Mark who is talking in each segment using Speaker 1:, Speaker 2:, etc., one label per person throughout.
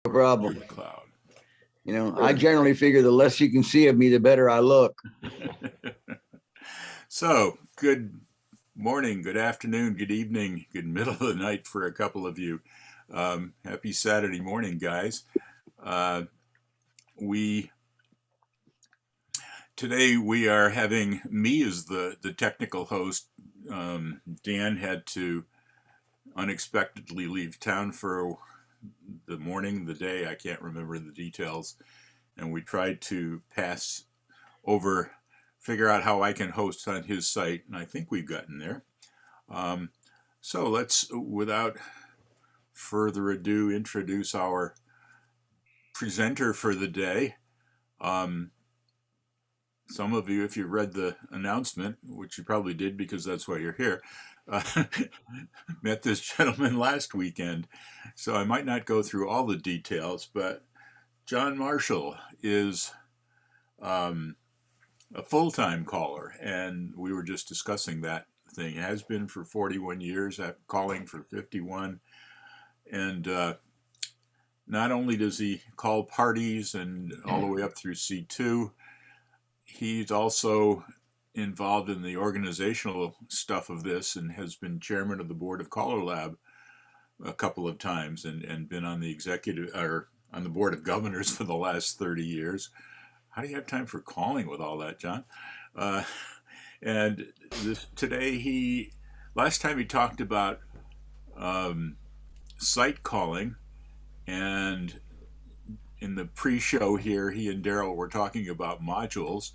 Speaker 1: No problem.
Speaker 2: Cloud.
Speaker 1: I generally figure the less you can see of me, the better I look.
Speaker 2: So, good morning, good afternoon, good evening, good middle of the night for a couple of you. Happy Saturday morning, guys. Uh, we Today we are having me as the technical host. Dan had to unexpectedly leave town for the morning, the day. I can't remember the details, and we tried to pass over, figure out how I can host on his site, and I think we've gotten there. Um, so let's, without further ado, introduce our presenter for the day. Um, some of you, if you read the announcement, which you probably did because that's why you're here, uh, met this gentleman last weekend. So I might not go through all the details, but John Marshall is um, a full-time caller, and we were just discussing that thing. It has been for 41 years, calling for 51, and not only does he call parties and all the way up through C2, he's also involved in the organizational stuff of this and has been chairman of the board of Caller Lab a couple of times and been on the executive or on the board of governors for the last 30 years. How do you have time for calling with all that, John? Uh, and today last time he talked about site calling, and in the pre-show here, he and Daryl were talking about modules.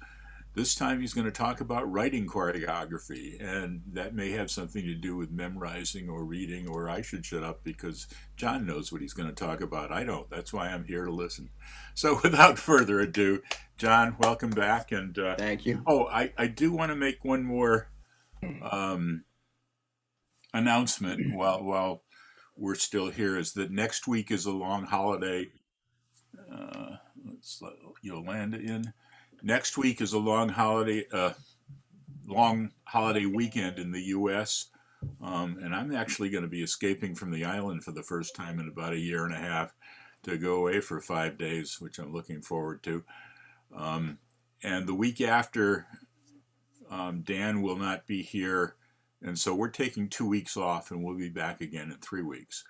Speaker 2: This time he's going to talk about writing choreography, and that may have something to do with memorizing or reading, or I should shut up because John knows what he's going to talk about. I don't. That's why I'm here to listen. So without further ado, John, welcome back. And
Speaker 1: Thank you.
Speaker 2: I do want to make one more um, announcement while we're still here, is that next week is a long holiday. Let's let Yolanda in. Next week is a long holiday weekend in the U.S. And I'm actually going to be escaping from the island for the first time in about a year and a half to go away for 5 days, which I'm looking forward to. And the week after, Dan will not be here, and so we're taking 2 weeks off, and we'll be back again in 3 weeks.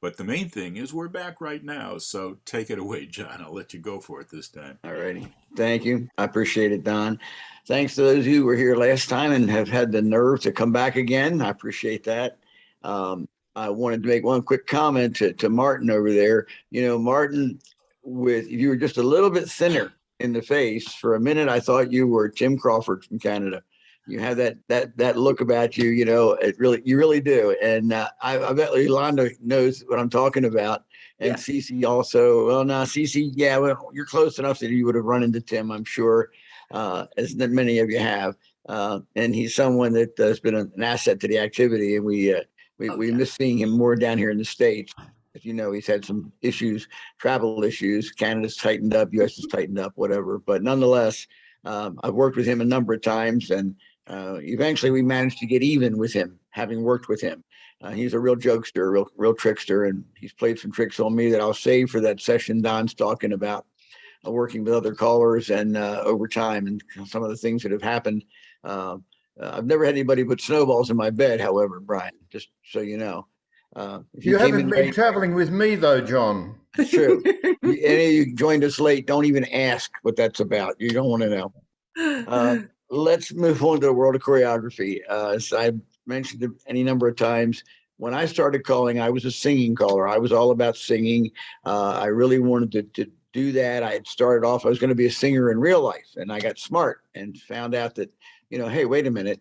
Speaker 2: But the main thing is we're back right now, so take it away, John. I'll let you go for it this time.
Speaker 1: All righty. Thank you. I appreciate it, Don. Thanks to those of you who were here last time and have had the nerve to come back again. I appreciate that. I wanted to make one quick comment to Martin over there. Martin, if you were just a little bit thinner in the face, for a minute, I thought you were Tim Crawford from Canada. You have that look about you. You really do. And I bet Yolanda knows what I'm talking about. And
Speaker 3: Yes.
Speaker 1: Cece also. Well, no, Cece, yeah, well, you're close enough that you would have run into Tim, I'm sure, as many of you have. And he's someone that has been an asset to the activity, and we
Speaker 3: Yeah.
Speaker 1: miss seeing him more down here in the States. As you know, he's had some issues, travel issues. Canada's tightened up, U.S. has tightened up, whatever. But nonetheless, I've worked with him a number of times, and eventually we managed to get even with him, having worked with him. He's a real jokester, real trickster, and he's played some tricks on me that I'll save for that session Don's talking about, working with other callers and over time, and some of the things that have happened. I've never had anybody put snowballs in my bed, however, Brian, just so you know. If
Speaker 4: You
Speaker 1: came
Speaker 4: haven't
Speaker 1: in
Speaker 4: been
Speaker 1: late,
Speaker 4: traveling with me though, John.
Speaker 1: it's true. Any of you joined us late, don't even ask what that's about. You don't want to know. Let's move on to the world of choreography. As I mentioned any number of times, when I started calling, I was a singing caller. I was all about singing. I really wanted to do that. I had started off, I was going to be a singer in real life, and I got smart and found out that, hey, wait a minute,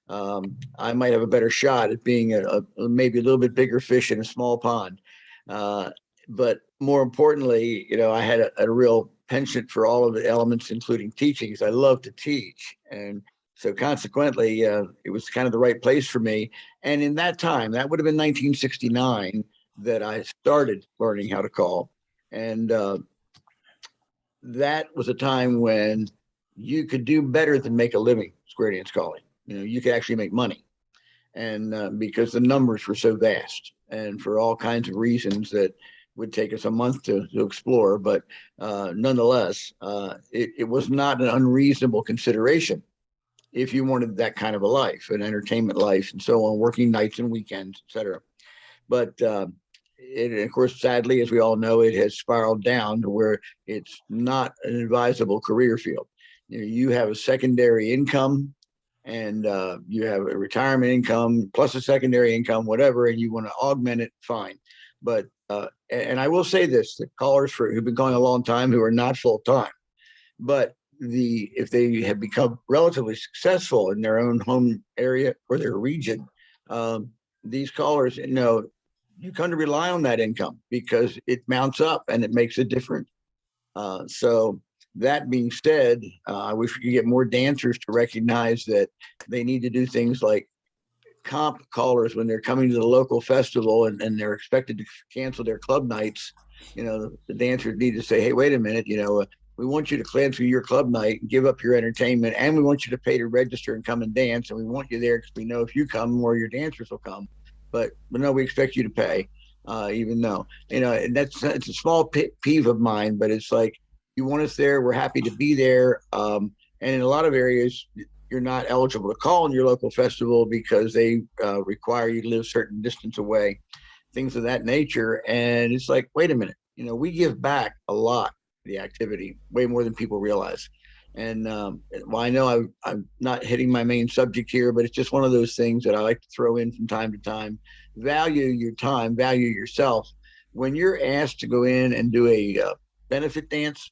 Speaker 1: I might have a better shot at being maybe a little bit bigger fish in a small pond. But more importantly, I had a real penchant for all of the elements, including teaching, because I love to teach. And so consequently, it was kind of the right place for me. And in that time, that would have been 1969, that I started learning how to call. And that was a time when you could do better than make a living square dance calling. You could actually make money. And because the numbers were so vast, and for all kinds of reasons that would take us a month to explore, but nonetheless, it was not an unreasonable consideration if you wanted that kind of a life, an entertainment life, and so on, working nights and weekends, etc. But of course, sadly, as we all know, it has spiraled down to where it's not an advisable career field. You have a secondary income, and you have a retirement income plus a secondary income, whatever, and you want to augment it, fine. But and I will say this: the callers who've been going a long time, who are not full time, but if they have become relatively successful in their own home area or their region, these callers, you come to rely on that income because it mounts up and it makes a difference. So that being said, I wish we could get more dancers to recognize that they need to do things like comp callers when they're coming to the local festival and they're expected to cancel their club nights. The dancers need to say, hey, wait a minute, we want you to cancel your club night, give up your entertainment, and we want you to pay to register and come and dance. And we want you there because we know if you come, more your dancers will come. But no, we expect you to pay, even though, it's a small peeve of mine, but it's like, you want us there, we're happy to be there. And in a lot of areas, you're not eligible to call in your local festival because they require you to live a certain distance away, things of that nature. And it's like, wait a minute, we give back a lot to the activity, way more than people realize. And well, I know I'm not hitting my main subject here, but it's just one of those things that I like to throw in from time to time. Value your time, value yourself. When you're asked to go in and do a benefit dance,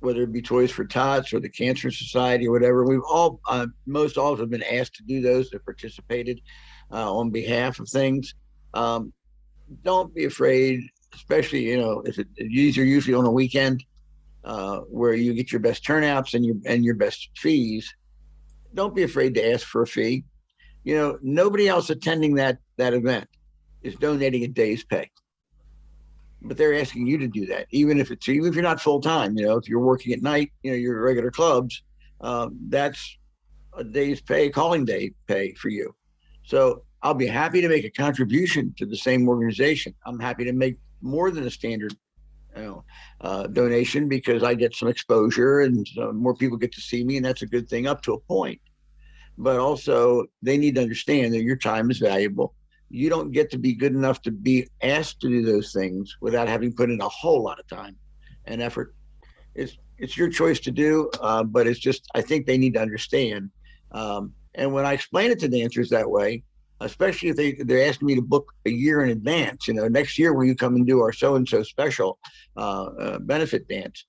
Speaker 1: whether it be Toys for Tots or the Cancer Society or whatever, we've all, most all have been asked to do those, that participated on behalf of things. Don't be afraid, especially, if these are usually on a weekend where you get your best turnouts and your best fees. Don't be afraid to ask for a fee. Nobody else attending that event is donating a day's pay, but they're asking you to do that, even if you're not full time. If you're working at night, your regular clubs, that's a day's pay, calling day pay for you. So I'll be happy to make a contribution to the same organization. I'm happy to make more than a standard donation because I get some exposure and more people get to see me, and that's a good thing up to a point. But also, they need to understand that your time is valuable. You don't get to be good enough to be asked to do those things without having put in a whole lot of time and effort. It's your choice to do, but it's just, I think they need to understand. And when I explain it to dancers that way, especially if they're asking me to book a year in advance, next year will you come and do our so-and-so special benefit dance?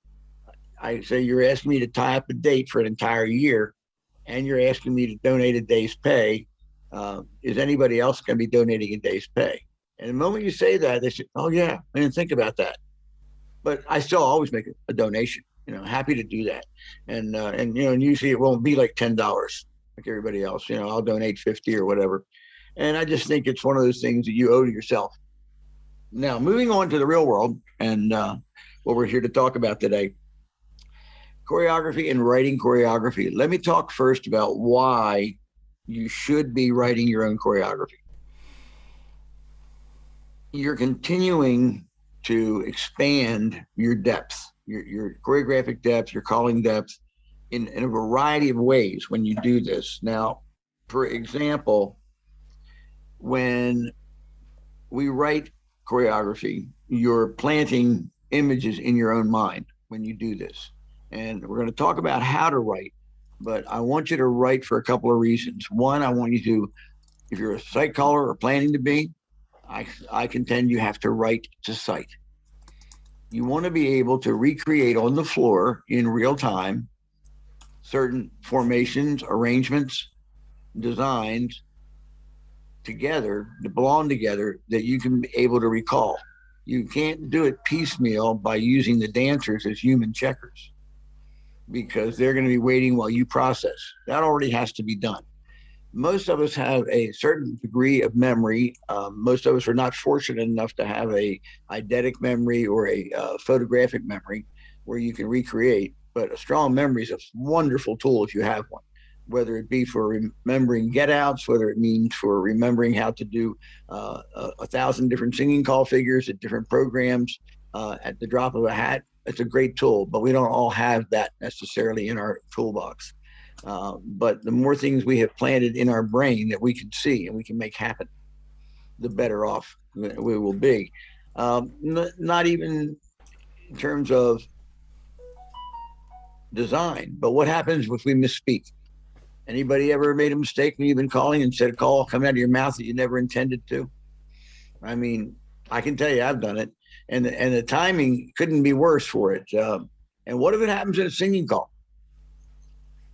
Speaker 1: I say, you're asking me to tie up a date for an entire year, and you're asking me to donate a day's pay. Is anybody else going to be donating a day's pay? And the moment you say that, they say, oh yeah, I didn't think about that. But I still always make a donation, happy to do that. And usually it won't be like $10 like everybody else. I'll donate 50 or whatever. And I just think it's one of those things that you owe to yourself. Now, moving on to the real world and what we're here to talk about today, choreography and writing choreography. Let me talk first about why you should be writing your own choreography. You're continuing to expand your depth, your choreographic depth, your calling depth in a variety of ways when you do this. Now, for example, when we write choreography, you're planting images in your own mind when you do this. And we're going to talk about how to write, but I want you to write for a couple of reasons. One, I want you to, if you're a sight caller or planning to be, I contend you have to write to sight. You want to be able to recreate on the floor in real time certain formations, arrangements, designs together that belong together that you can be able to recall. You can't do it piecemeal by using the dancers as human checkers, because they're going to be waiting while you process. That already has to be done. Most of us have a certain degree of memory. Most of us are not fortunate enough to have a eidetic memory or a photographic memory where you can recreate, but a strong memory is a wonderful tool if you have one. whether it be for remembering get outs, whether it means for remembering how to do 1,000 different singing call figures at different programs at the drop of a hat. It's a great tool, but we don't all have that necessarily in our toolbox. But the more things we have planted in our brain that we can see and we can make happen, the better off we will be. Not even in terms of design, but what happens if we misspeak? Anybody ever made a mistake when you've been calling and said a call come out of your mouth that you never intended to? I mean, I can tell you I've done it, and the timing couldn't be worse for it. And what if it happens in a singing call?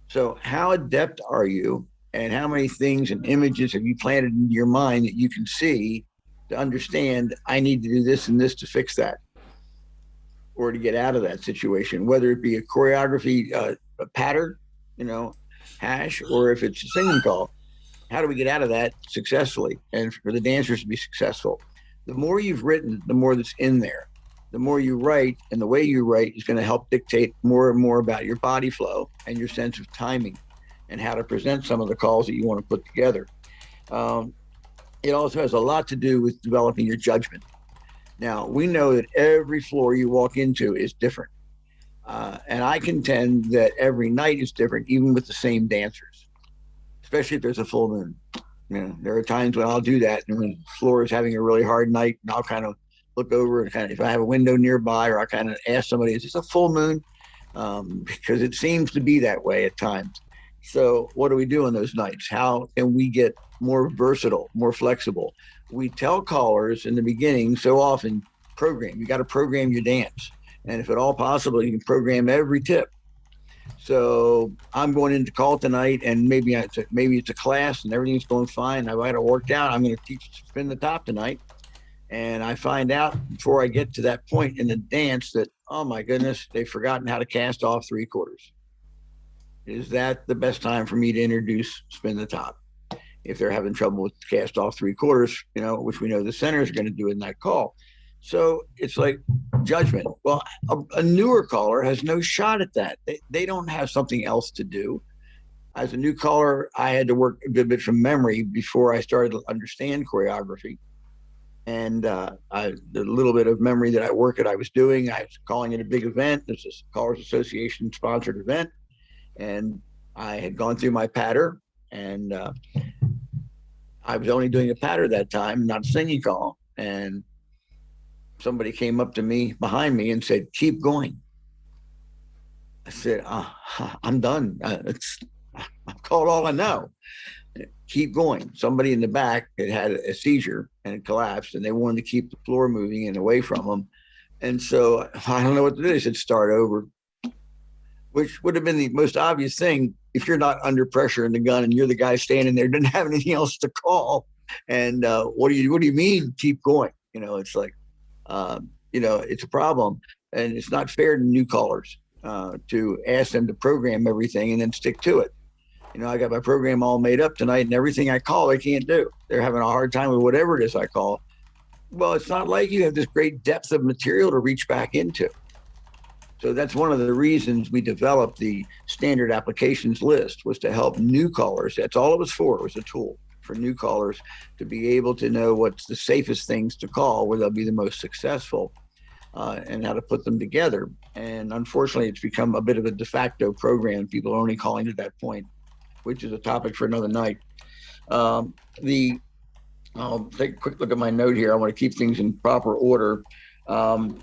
Speaker 1: So how adept are you, and how many things and images have you planted into your mind that you can see to understand I need to do this and this to fix that, or to get out of that situation, whether it be a choreography a pattern, hash, or if it's a singing call. How do we get out of that successfully and for the dancers to be successful? The more you've written, the more that's in there. The more you write, and the way you write is going to help dictate more and more about your body flow and your sense of timing and how to present some of the calls that you want to put together. It also has a lot to do with developing your judgment. Now, we know that every floor you walk into is different. And I contend that every night is different, even with the same dancers, especially if there's a full moon. There are times when I'll do that, and when the floor is having a really hard night, and I'll kind of look over and kind of, if I have a window nearby, or I kind of ask somebody, is this a full moon? Because it seems to be that way at times. So what do we do on those nights? How can we get more versatile, more flexible? We tell callers in the beginning so often, you got to program your dance. And if at all possible, you can program every tip. So I'm going into call tonight, and maybe it's a class and everything's going fine. I've got it worked out. I'm going to teach spin the top tonight. And I find out before I get to that point in the dance that, oh my goodness, they've forgotten how to cast off 3/4. Is that the best time for me to introduce spin the top? If they're having trouble with cast off 3/4, which we know the center is going to do in that call. So it's like judgment. Well, a newer caller has no shot at that. They don't have something else to do. As a new caller, I had to work a good bit from memory before I started to understand choreography. And the little bit of memory that I was doing, I was calling it a big event. This is a Callers Association sponsored event. And I had gone through my patter, and I was only doing a patter that time, not a singing call. And somebody came up to me behind me and said, keep going. I said, I'm done. I've called all I know. Keep going. Somebody in the back had a seizure and it collapsed, and they wanted to keep the floor moving and away from them. And so I don't know what to do. They said, start over, which would have been the most obvious thing if you're not under pressure in the gun and you're the guy standing there, didn't have anything else to call. And what do you mean keep going? It's like, it's a problem, and it's not fair to new callers to ask them to program everything and then stick to it. I got my program all made up tonight, and everything I call, I can't do. They're having a hard time with whatever it is I call. Well, it's not like you have this great depth of material to reach back into. So that's one of the reasons we developed the standard applications list, was to help new callers. That's all it was for. It was a tool for new callers to be able to know what's the safest things to call, where they'll be the most successful, and how to put them together. And unfortunately, it's become a bit of a de facto program. People are only calling to that point, which is a topic for another night. I'll take a quick look at my note here. I want to keep things in proper order. Of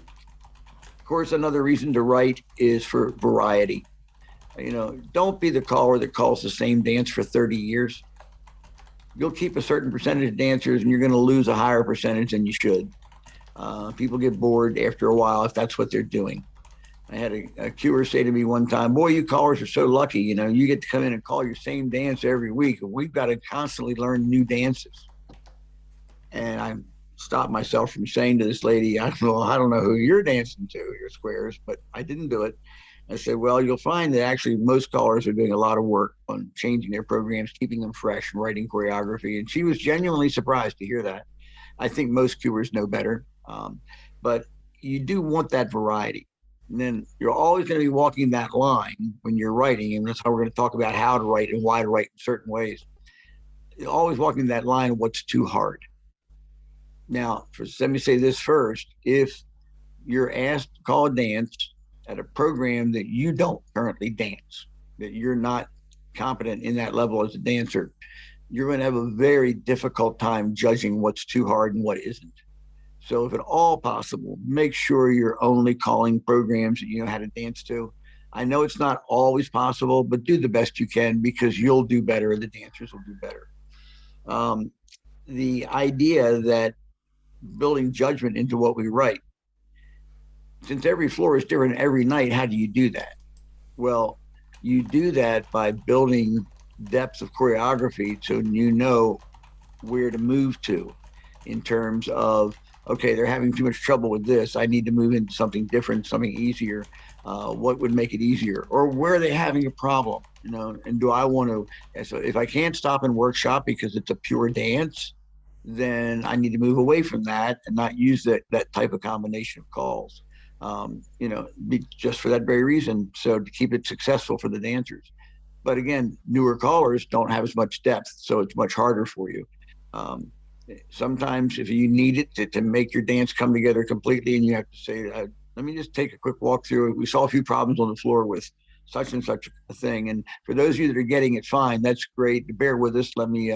Speaker 1: course, another reason to write is for variety. Don't be the caller that calls the same dance for 30 years. You'll keep a certain percentage of dancers, and you're going to lose a higher percentage than you should. People get bored after a while if that's what they're doing. I had a cuer say to me one time, boy, you callers are so lucky. You get to come in and call your same dance every week. We've got to constantly learn new dances. And I stopped myself from saying to this lady, I don't know who you're dancing to, your squares, but I didn't do it. I said, well, you'll find that actually most callers are doing a lot of work on changing their programs, keeping them fresh, and writing choreography. And she was genuinely surprised to hear that. I think most cuers know better. But you do want that variety. And then you're always going to be walking that line when you're writing. And that's how we're going to talk about how to write and why to write in certain ways. You're always walking that line of what's too hard. Now, let me say this first. If you're asked to call a dance at a program that you don't currently dance, that you're not competent in that level as a dancer, you're going to have a very difficult time judging what's too hard and what isn't. So if at all possible, make sure you're only calling programs that you know how to dance to. I know it's not always possible, but do the best you can because you'll do better. The dancers will do better. The idea that building judgment into what we write, since every floor is different every night, how do you do that? Well, you do that by building depth of choreography so you know where to move to in terms of, okay, they're having too much trouble with this. I need to move into something different, something easier. What would make it easier? Or where are they having a problem? You know, and do I want to? So if I can't stop and workshop because it's a pure dance, then I need to move away from that and not use that type of combination of calls. You know, just for that very reason. So to keep it successful for the dancers. But again, newer callers don't have as much depth, so it's much harder for you. Um, Sometimes if you need it to make your dance come together completely and you have to say, let me just take a quick walk through. We saw a few problems on the floor with such and such a thing. And for those of you that are getting it fine, that's great. Bear with us. Let me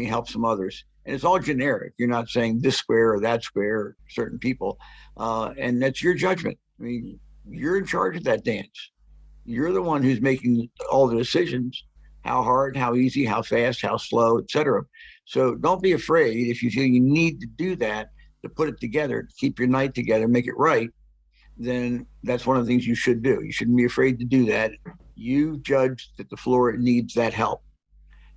Speaker 1: help some others. And it's all generic. You're not saying this square or that square or certain people. And that's your judgment. I mean, you're in charge of that dance. You're the one who's making all the decisions, how hard, how easy, how fast, how slow, etc. So don't be afraid if you feel you need to do that to put it together, to keep your night together, make it right, then that's one of the things you should do. You shouldn't be afraid to do that. You judge that the floor needs that help,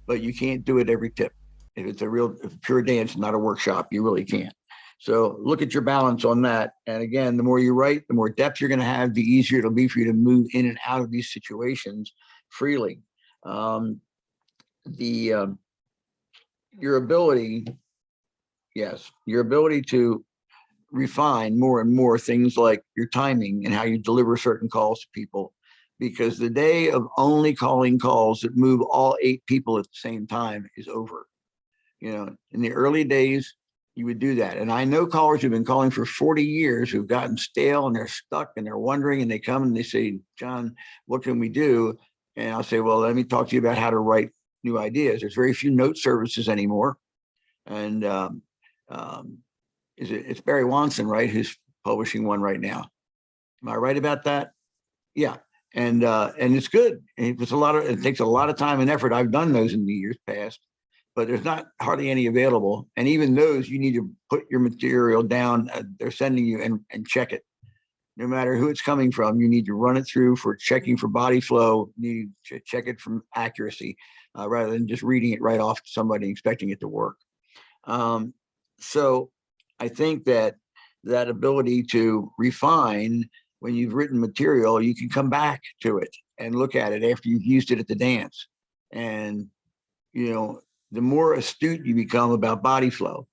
Speaker 1: but you can't do it every tip. If it's if pure dance, not a workshop, you really can't. So look at your balance on that. And again, the more you write, the more depth you're going to have, the easier it'll be for you to move in and out of these situations freely. The Your ability, yes, your ability to refine more and more things like your timing and how you deliver certain calls to people, because the day of only calling calls that move all 8 people at the same time is over. You know, in the early days, you would do that. And I know callers who've been calling for 40 years who've gotten stale and they're stuck and they're wondering, and they come and they say, John, what can we do? And I'll say, well, let me talk to you about how to write new ideas. There's very few note services anymore. And it's Barry Wanson, right, who's publishing one right now. Am I right about that? Yeah. And it's good. It takes a lot of time and effort. I've done those in the years past, but there's not hardly any available. And even those, you need to put your material down. They're sending you and check it. No matter who it's coming from, you need to run it through for checking for body flow. You need to check it from accuracy rather than just reading it right off to somebody and expecting it to work. So I think that ability to refine when you've written material, you can come back to it and look at it after you've used it at the dance. And, you know, the more astute you become about body flow,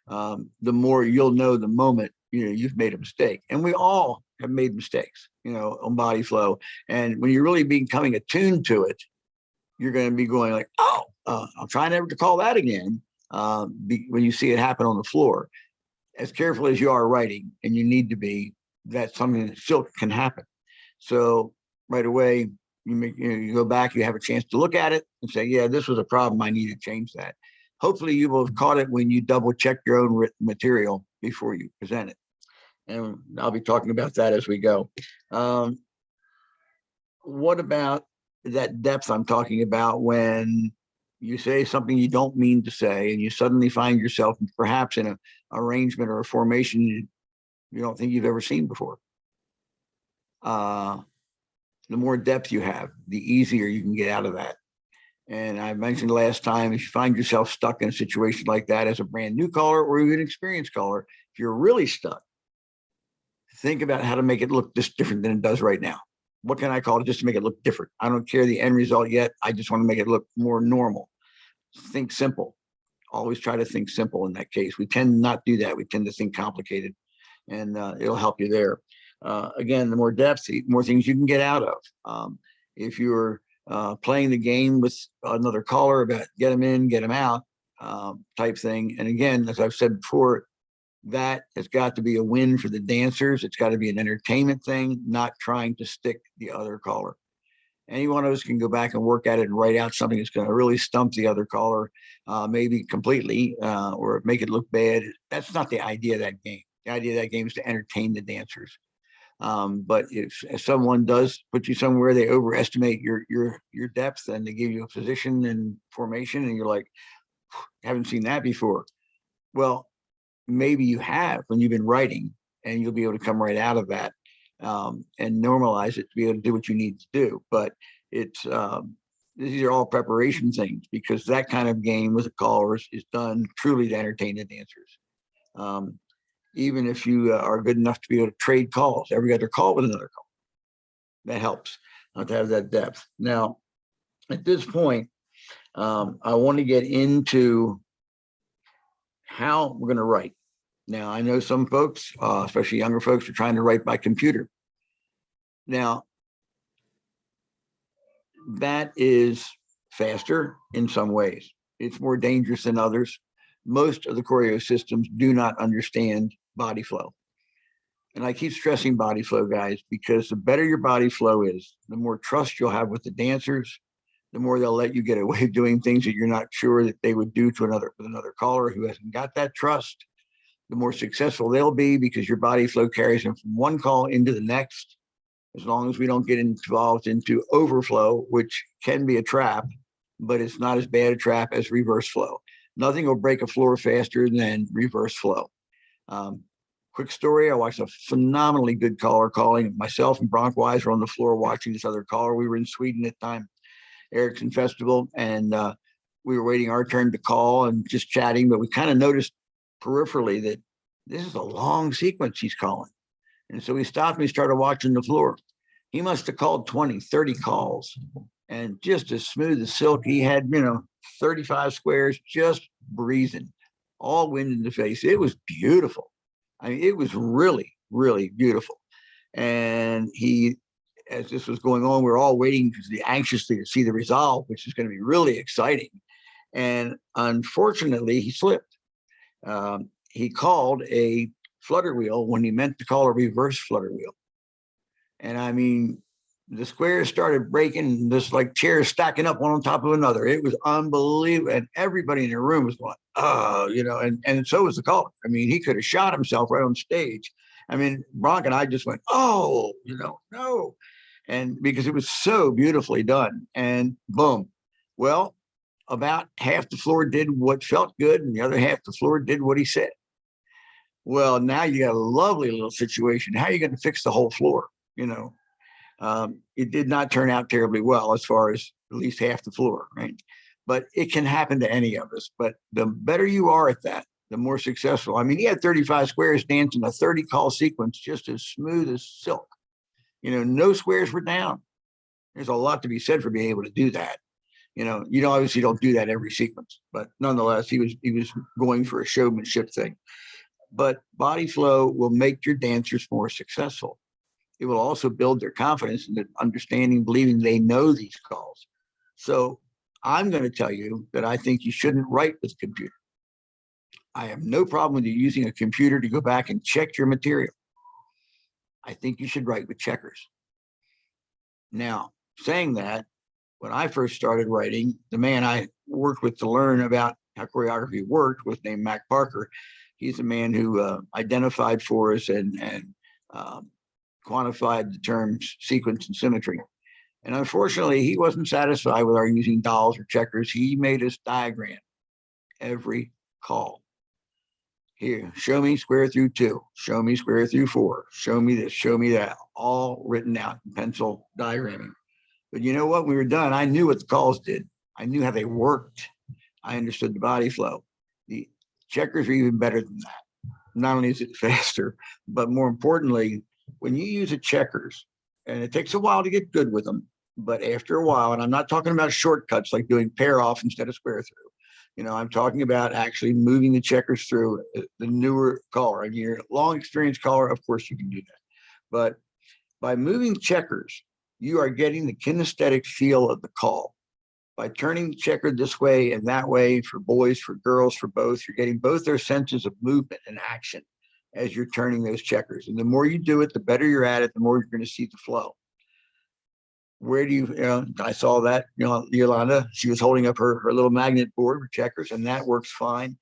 Speaker 1: the more you'll know the moment, you know, you've made a mistake. And we all have made mistakes, you know, on body flow. And when you're really becoming attuned to it, you're going to be going like, oh, I'll try never to call that again. When you see it happen on the floor, as careful as you are writing, and you need to be, that's something that still can happen. So right away, you go back, you have a chance to look at it and say, yeah, this was a problem. I need to change that. Hopefully you will have caught it when you double check your own written material before you present it. And I'll be talking about that as we go. What about that depth I'm talking about when you say something you don't mean to say and you suddenly find yourself perhaps in an arrangement or a formation you don't think you've ever seen before? The more depth you have, the easier you can get out of that. And I mentioned last time, if you find yourself stuck in a situation like that as a brand new caller or even experienced caller, if you're really stuck, think about how to make it look just different than it does right now. What can I call it just to make it look different? I don't care the end result yet. I just want to make it look more normal. Think simple. Always try to think simple in that case. We tend not to do that. We tend to think complicated, and it'll help you there. Again, the more depth, the more things you can get out of. If you're playing the game with another caller about get them in, get them out type thing. And again, as I've said before, that has got to be a win for the dancers. It's got to be an entertainment thing, not trying to stick the other caller. Any one of us can go back and work at it and write out something that's going to really stump the other caller, maybe completely, or make it look bad. That's not the idea of that game. The idea of that game is to entertain the dancers. But if someone does put you somewhere, they overestimate your depth and they give you a position and formation, and you're like, haven't seen that before. Well, maybe you have when you've been writing, and you'll be able to come right out of that and normalize it to be able to do what you need to do. But it's these are all preparation things, because that kind of game with the callers is done truly to entertain the dancers. Even if you are good enough to be able to trade calls, every other call with another call, that helps to have that depth. Now, at this point, I want to get into how we're going to write. Now, I know some folks, especially younger folks, are trying to write by computer. Now, that is faster in some ways. It's more dangerous than others. Most of the choreo systems do not understand body flow. And I keep stressing body flow, guys, because the better your body flow is, the more trust you'll have with the dancers, the more they'll let you get away with doing things that you're not sure that they would do to another caller who hasn't got that trust. The more successful they'll be, because your body flow carries them from one call into the next. As long as we don't get involved into overflow, which can be a trap, but it's not as bad a trap as reverse flow. Nothing will break a floor faster than reverse flow. Quick story, I watched a phenomenally good caller calling. Myself and Bronk Wise were on the floor watching this other caller. We were in Sweden at the time, Ericsson Festival, and we were waiting our turn to call and just chatting, but we kind of noticed peripherally that this is a long sequence he's calling. And so we stopped and we started watching the floor. He must have called 20, 30 calls, and just as smooth as silk. He had, 35 squares just breezing, all wind in the face. It was beautiful. I mean, it was really, really beautiful. And he, as this was going on, we were all waiting anxiously to see the resolve, which is going to be really exciting. And unfortunately, he slipped. He called a flutter wheel when he meant to call a reverse flutter wheel. And I mean, the squares started breaking, just like chairs stacking up one on top of another. It was unbelievable. And everybody in the room was going, oh, and so was the caller. I mean, he could have shot himself right on stage. I mean, Bronk and I just went, oh, no. And because it was so beautifully done, and boom. Well, about half the floor did what felt good, and the other half the floor did what he said. Well, now you got a lovely little situation. How are you going to fix the whole floor? It did not turn out terribly well, as far as at least half the floor, right? But it can happen to any of us. But the better you are at that, the more successful. I mean, he had 35 squares dancing a 30 call sequence just as smooth as silk. No squares were down. There's a lot to be said for being able to do that. You obviously don't do that every sequence, but nonetheless, he was going for a showmanship thing. But body flow will make your dancers more successful. It will also build their confidence and understanding, believing they know these calls. So I'm going to tell you that I think you shouldn't write with a computer. I have no problem with you using a computer to go back and check your material. I think you should write with checkers. Now, saying that, when I first started writing, the man I worked with to learn about how choreography worked was named Mac Parker. He's a man who identified for us and quantified the terms sequence and symmetry. And unfortunately, he wasn't satisfied with our using dolls or checkers. He made us diagram every call. Here, show me square through 2, show me square through 4, show me this, show me that, all written out in pencil diagramming. But you know what? When we were done, I knew what the calls did. I knew how they worked. I understood the body flow. The checkers are even better than that. Not only is it faster, but more importantly, when you use a checkers, and it takes a while to get good with them, but after a while, and I'm not talking about shortcuts like doing pair off instead of square through. I'm talking about actually moving the checkers through the newer caller. And your long experienced caller, of course, you can do that. but by moving checkers, you are getting the kinesthetic feel of the call. By turning the checker this way and that way for boys, for girls, for both, you're getting both their senses of movement and action as you're turning those checkers. And the more you do it, the better you're at it, the more you're going to see the flow. Where do you, I saw that, Yolanda, she was holding up her little magnet board with checkers, and that works fine.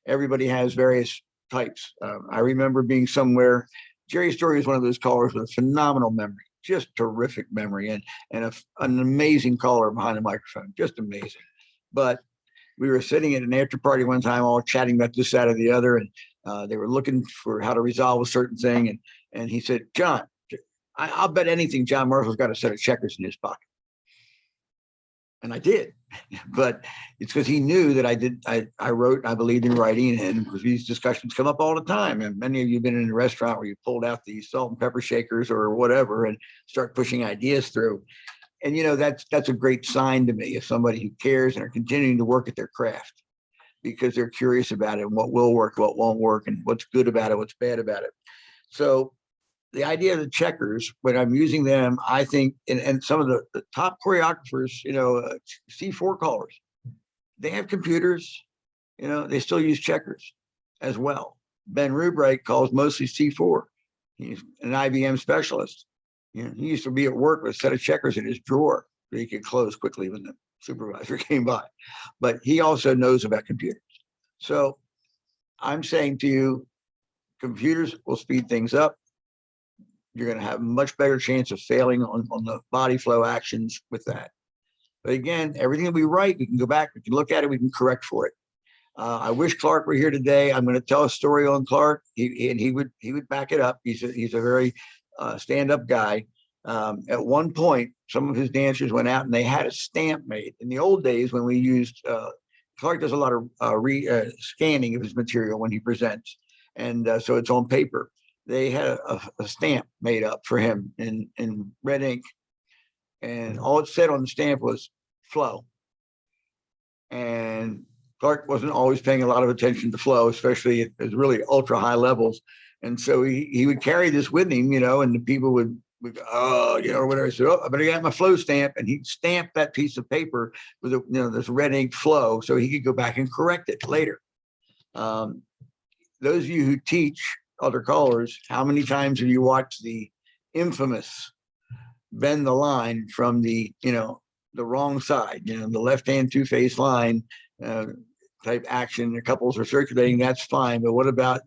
Speaker 1: Everybody has various types. I remember being somewhere. Jerry Story is one of those callers with a phenomenal memory, just terrific memory, and an amazing caller behind the microphone, just amazing. But we were sitting at an after party one time, all chatting about this, that, or the other, and they were looking for how to resolve a certain thing, and he said, John, I'll bet anything John Marshall's got a set of checkers in his pocket. And I did, but it's because he knew that I wrote, I believed in writing, and because these discussions come up all the time. And many of you have been in a restaurant where you pulled out the salt and pepper shakers or whatever and start pushing ideas through. And, that's a great sign to me of somebody who cares and are continuing to work at their craft because they're curious about it and what will work, what won't work, and what's good about it, what's bad about it. So the idea of the checkers, when I'm using them, I think, and some of the top choreographers, C4 callers, they have computers, they still use checkers as well. Ben Rubright calls mostly C4. He's an IBM specialist. He used to be at work with a set of checkers in his drawer that he could close quickly when the supervisor came by. But he also knows about computers. So I'm saying to you, computers will speed things up. You're going to have a much better chance of failing on the body flow actions with that. But again, everything that we write, we can go back, we can look at it, we can correct for it. I wish Clark were here today. I'm going to tell a story on Clark, he would back it up. He's a very stand-up guy. At one point, some of his dancers went out and they had a stamp made. In the old days, when we used, Clark does a lot of scanning of his material when he presents, and so it's on paper. They had a stamp made up for him in red ink, and all it said on the stamp was flow. And Clark wasn't always paying a lot of attention to flow, especially at really ultra high levels. And so he would carry this with him, and the people would go, oh, or whatever. I said, oh, I better get my flow stamp. And he'd stamp that piece of paper with this red ink flow so he could go back and correct it later. Those of you who teach other callers, how many times have you watched the infamous bend the line from the wrong side, the left-hand two-face line type action? The couples are circulating, that's fine. But what about,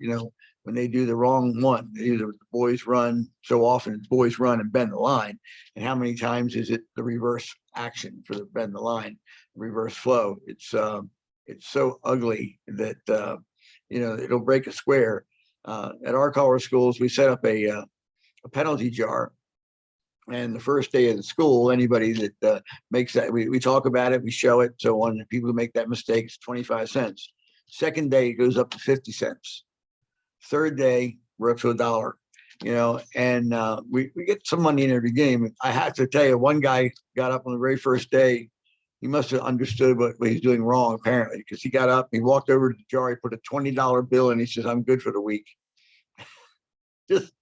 Speaker 1: when they do the wrong one? Either the boys run, so often it's boys run and bend the line. And how many times is it the reverse action for the bend the line, reverse flow? It's so ugly that, it'll break a square. At our caller schools, we set up a penalty jar. And the first day of the school, anybody that makes that, we talk about it, we show it. So on the people who make that mistake, it's 25 cents. Second day, it goes up to 50 cents. Third day, we're up to $1, and we get some money in the beginning. I have to tell you, one guy got up on the very first day. He must have understood what he's doing wrong, apparently, because he got up, he walked over to the jar, he put a $20 bill in, he says, I'm good for the week. Just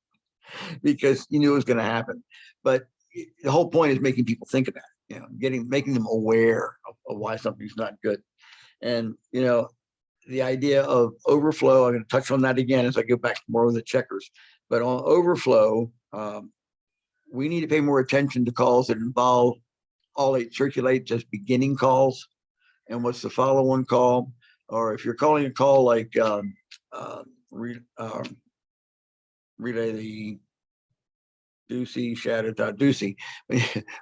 Speaker 1: because he knew it was going to happen. But the whole point is making people think about it, making them aware of why something's not good. And, the idea of overflow, I'm going to touch on that again as I go back to more of the checkers. But on overflow, we need to pay more attention to calls that involve all 8 circulates as beginning calls. And what's the follow-on call? Or if you're calling a call like relay the Deucey, shadow Deucey.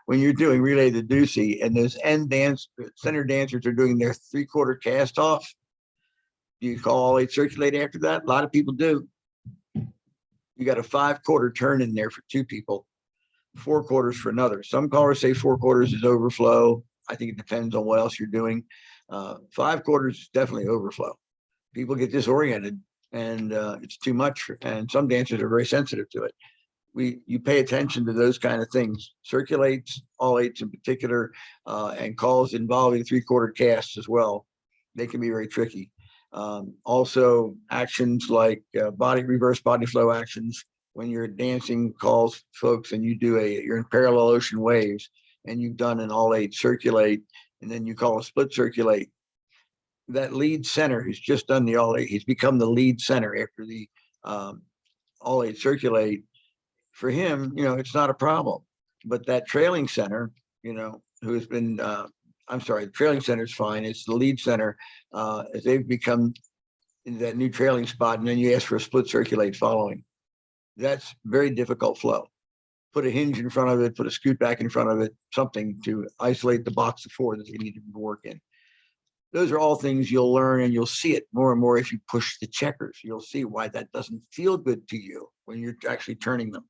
Speaker 1: When you're doing relay the Deucey and those center dancers are doing their 3/4 cast off, do you call all 8 circulate after that? A lot of people do. You got a 5/4 turn in there for 2 people, 4 quarters for another. Some callers say 4 quarters is overflow. I think it depends on what else you're doing. 5 quarters is definitely overflow. People get disoriented and it's too much. And some dancers are very sensitive to it. You pay attention to those kind of things. Circulates, all 8s in particular, and calls involving 3/4 casts as well. They can be very tricky. Also, actions like reverse body flow actions when you're dancing calls, folks, and you're in parallel ocean waves, and you've done an all eight circulate, and then you call a split circulate. That lead center who's just done the all eight, he's become the lead center after the all eight circulate. For him, it's not a problem. But that trailing center, who has been, I'm sorry, the trailing center is fine. It's the lead center. As they've become in that new trailing spot, and then you ask for a split circulate following. That's very difficult flow. Put a hinge in front of it, put a scoot back in front of it, something to isolate the box of four that they need to work in. Those are all things you'll learn, and you'll see it more and more if you push the checkers. You'll see why that doesn't feel good to you when you're actually turning them.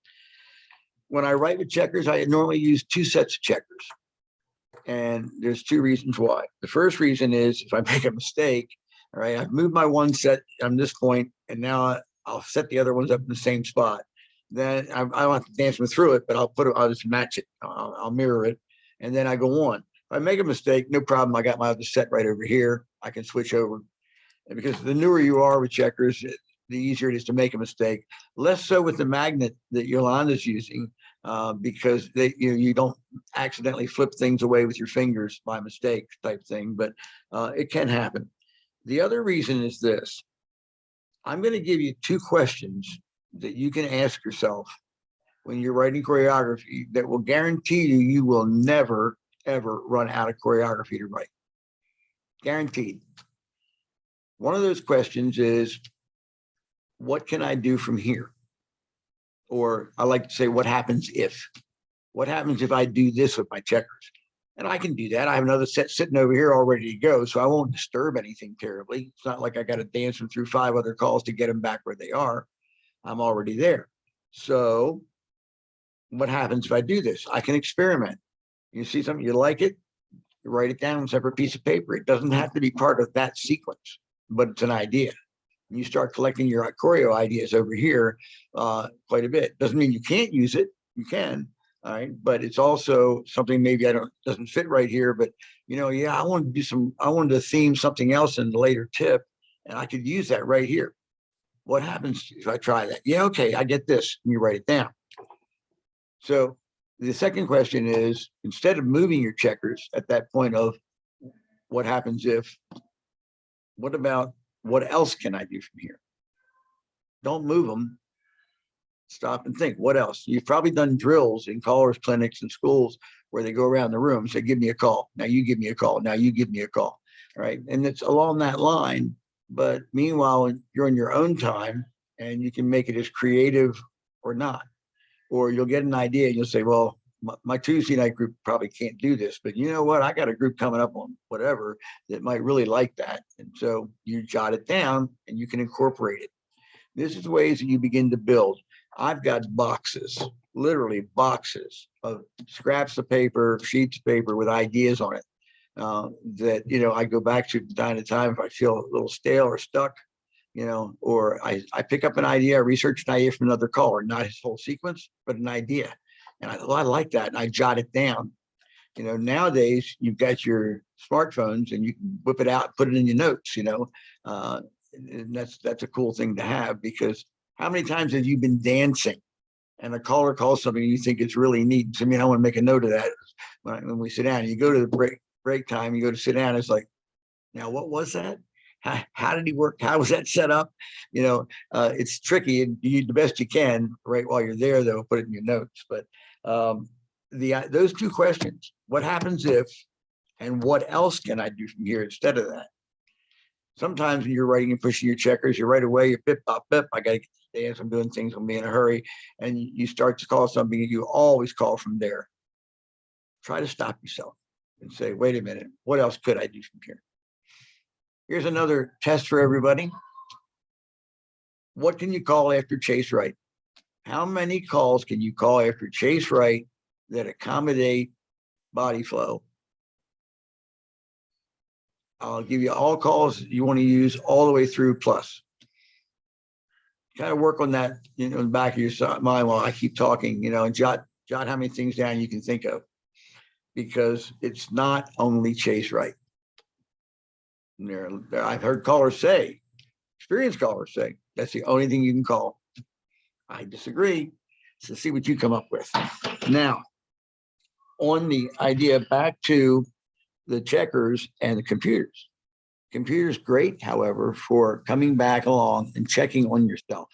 Speaker 1: When I write with checkers, I normally use two sets of checkers. And there's two reasons why. The first reason is if I make a mistake, all right, I've moved my one set on this point, and now I'll set the other ones up in the same spot. Then I don't have to dance them through it, but I'll just match it. I'll mirror it. And then I go on. If I make a mistake, no problem. I got my other set right over here. I can switch over. And because the newer you are with checkers, the easier it is to make a mistake. Less so with the magnet that Yolanda's using, because you don't accidentally flip things away with your fingers by mistake type thing, but it can happen. The other reason is this. I'm going to give you two questions that you can ask yourself when you're writing choreography that will guarantee you will never, ever run out of choreography to write. Guaranteed. One of those questions is, what can I do from here? Or I like to say, what happens if? What happens if I do this with my checkers? And I can do that. I have another set sitting over here all ready to go, so I won't disturb anything terribly. It's not like I got to dance them through 5 other calls to get them back where they are. I'm already there. So what happens if I do this? I can experiment. You see something, you like it, you write it down on a separate piece of paper. It doesn't have to be part of that sequence, but it's an idea. You start collecting your choreo ideas over here quite a bit. Doesn't mean you can't use it. You can, all right. But it's also something maybe doesn't fit right here. But I wanted to theme something else in the later tip, and I could use that right here. What happens if I try that? Yeah, okay, I get this. And you write it down. So the second question is, instead of moving your checkers at that point of what happens if, what about what else can I do from here? Don't move them. Stop and think, what else? You've probably done drills in callers clinics and schools where they go around the room and say, give me a call. Now you give me a call. Now you give me a call. Right. And it's along that line. But meanwhile, you're on your own time and you can make it as creative or not. Or you'll get an idea and you'll say, well, my Tuesday night group probably can't do this, but you know what? I got a group coming up on whatever that might really like that. And so you jot it down and you can incorporate it. This is the ways that you begin to build. I've got boxes, literally boxes of scraps of paper, sheets of paper with ideas on it that, I go back to time to time if I feel a little stale or stuck, or I pick up an idea, I research an idea from another caller, not his whole sequence, but an idea. And I like that. And I jot it down. Nowadays you've got your smartphones and you can whip it out, put it in your notes, and that's a cool thing to have, because how many times have you been dancing and a caller calls something and you think it's really neat? I mean, I want to make a note of that when we sit down. You go to the break time, you go to sit down. It's like, now what was that? How did he work? How was that set up? It's tricky, and you do the best you can right while you're there, though, put it in your notes. But those two questions, what happens if, and what else can I do from here instead of that? Sometimes when you're writing and pushing your checkers, you right away, you bip, bop, bip. I got to get to dance. I'm doing things. I'm in a hurry. And you start to call something, and you always call from there. Try to stop yourself and say, wait a minute, what else could I do from here? Here's another test for everybody. What can you call after chase right? How many calls can you call after chase right that accommodate body flow? I'll give you all calls you want to use all the way through plus. Kind of work on that, in the back of your mind while I keep talking, and jot how many things down you can think of, because it's not only chase right. I've heard callers say, experienced callers say, that's the only thing you can call. I disagree. So see what you come up with. Now, on the idea back to the checkers and the computers. Computers great, however, for coming back along and checking on yourself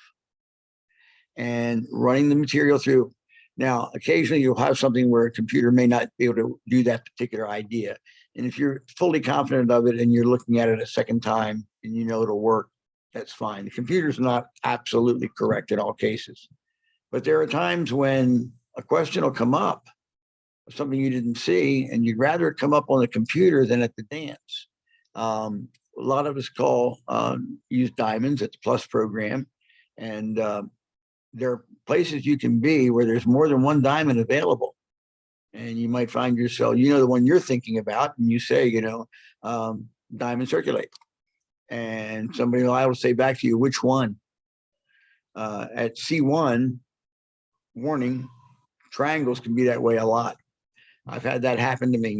Speaker 1: and running the material through. Now, occasionally you'll have something where a computer may not be able to do that particular idea. And if you're fully confident of it and you're looking at it a second time and you know it'll work, that's fine. The computer's not absolutely correct in all cases. But there are times when a question will come up, something you didn't see, and you'd rather it come up on the computer than at the dance. A lot of us use diamonds at the Plus program, and there are places you can be where there's more than one diamond available. And you might find yourself, the one you're thinking about, and you say, diamond circulate. And somebody will say back to you, which one? At C1, warning, triangles can be that way a lot. I've had that happen to me,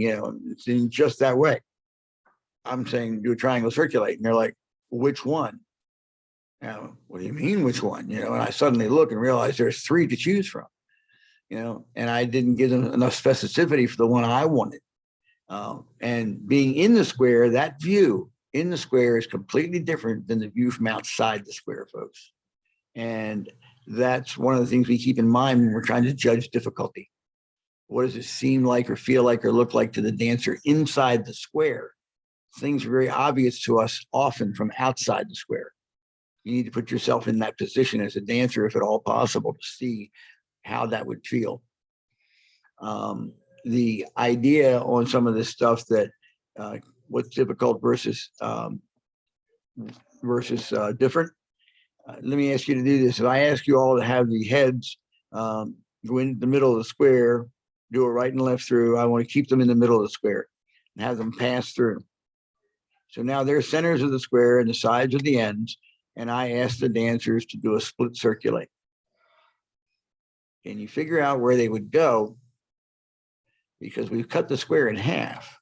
Speaker 1: it's in just that way. I'm saying do a triangle circulate, and they're like, which one? Now, what do you mean, which one? And I suddenly look and realize there's 3 to choose from, and I didn't give them enough specificity for the one I wanted. And being in the square, that view in the square is completely different than the view from outside the square, folks. And that's one of the things we keep in mind when we're trying to judge difficulty. What does it seem like or feel like or look like to the dancer inside the square? Things are very obvious to us often from outside the square. You need to put yourself in that position as a dancer, if at all possible, to see how that would feel. The idea on some of this stuff that what's difficult versus different. Let me ask you to do this. If I ask you all to have the heads go into the middle of the square, do a right and left through, I want to keep them in the middle of the square and have them pass through. So now they're centers of the square and the sides of the ends, and I ask the dancers to do a split circulate. And you figure out where they would go, because we've cut the square in half.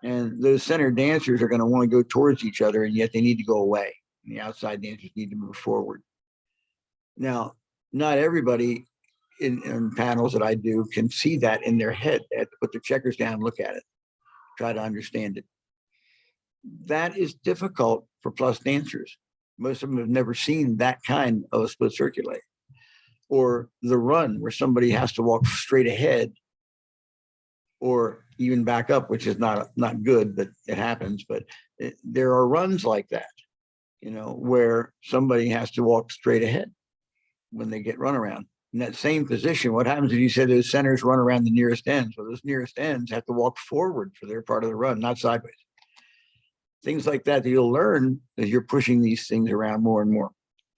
Speaker 1: And those center dancers are going to want to go towards each other, and yet they need to go away. And the outside dancers need to move forward. Now, not everybody in panels that I do can see that in their head. They have to put their checkers down and look at it, try to understand it. That is difficult for Plus dancers. Most of them have never seen that kind of a split circulate. Or the run where somebody has to walk straight ahead or even back up, which is not good, but it happens. But there are runs like that, where somebody has to walk straight ahead when they get run around. In that same position, what happens if you say those centers run around the nearest ends? Well, those nearest ends have to walk forward for their part of the run, not sideways. Things like that you'll learn as you're pushing these things around more and more.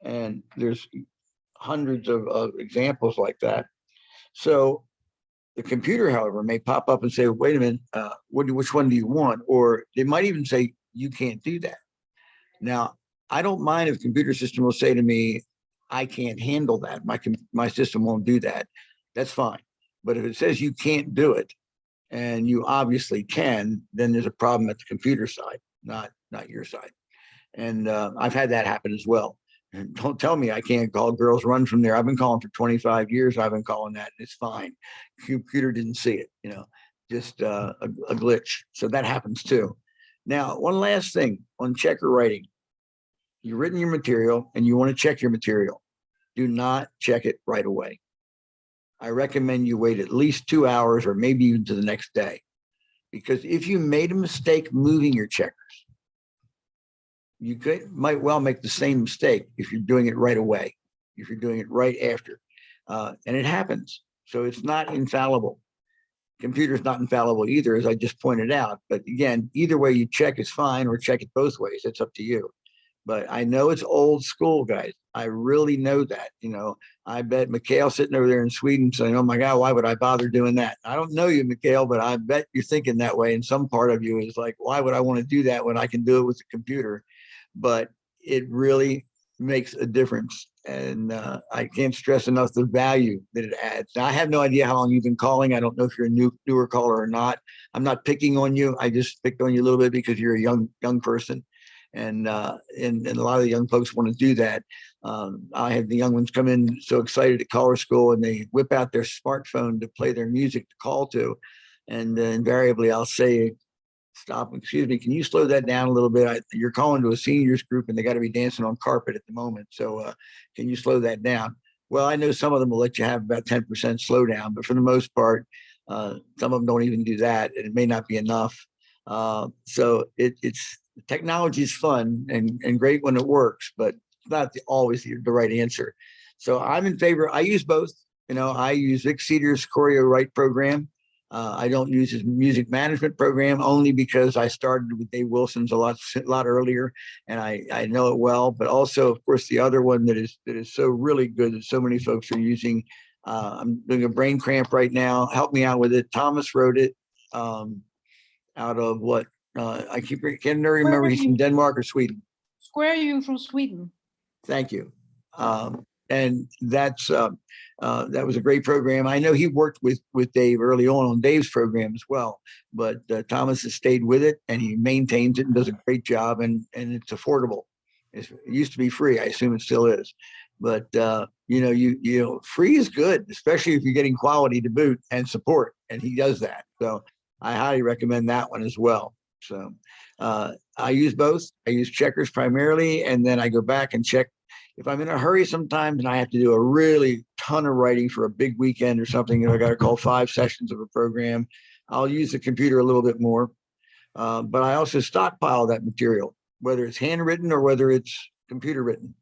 Speaker 1: And there's hundreds of examples like that. So the computer, however, may pop up and say, wait a minute, which one do you want? Or they might even say, you can't do that. Now, I don't mind if the computer system will say to me, I can't handle that. My system won't do that. That's fine. But if it says you can't do it, and you obviously can, then there's a problem at the computer side, not your side. And I've had that happen as well. And don't tell me I can't call girls run from there. I've been calling for 25 years. I've been calling that. It's fine. Computer didn't see it, just a glitch. So that happens too. Now, one last thing on checker writing. You've written your material and you want to check your material. Do not check it right away. I recommend you wait at least 2 hours or maybe even to the next day. Because if you made a mistake moving your checkers, you might well make the same mistake if you're doing it right away, if you're doing it right after. And it happens. So it's not infallible. Computer's not infallible either, as I just pointed out. But again, either way you check is fine, or check it both ways. It's up to you. But I know it's old school, guys. I really know that. I bet Mikhail sitting over there in Sweden saying, oh my God, why would I bother doing that? I don't know you, Mikhail, but I bet you're thinking that way. And some part of you is like, why would I want to do that when I can do it with the computer? But it really makes a difference. And I can't stress enough the value that it adds. Now, I have no idea how long you've been calling. I don't know if you're a newer caller or not. I'm not picking on you. I just picked on you a little bit because you're a young person. and a lot of the young folks want to do that. I have the young ones come in so excited at caller school, and they whip out their smartphone to play their music to call to, and invariably I'll say, "Stop! Excuse me, can you slow that down a little bit? You're calling to a seniors group, and they got to be dancing on carpet at the moment. So can you slow that down?" Well, I know some of them will let you have about 10% slowdown, but for the most part, some of them don't even do that, and it may not be enough. So it's technology is fun and great when it works, but it's not always the right answer. So I'm in favor. I use both. I use Vic Cedar's Choreo Right program. I don't use his music management program only because I started with Dave Wilson's a lot earlier, and I know it well. But also, of course, the other one that is so really good that so many folks are using. I'm doing a brain cramp right now. Help me out with it. Thomas wrote it out of what I can't remember. He's from Denmark or Sweden.
Speaker 3: Square you from Sweden.
Speaker 1: Thank you. And that was a great program. I know he worked with Dave early on Dave's program as well, but Thomas has stayed with it, and he maintains it and does a great job, and it's affordable. It used to be free. I assume it still is, but free is good, especially if you're getting quality to boot and support, and he does that. So I highly recommend that one as well. So I use both. I use checkers primarily, and then I go back and check. If I'm in a hurry sometimes and I have to do a really ton of writing for a big weekend or something, I got to call 5 sessions of a program, I'll use the computer a little bit more. But I also stockpile that material, whether it's handwritten or whether it's computer written.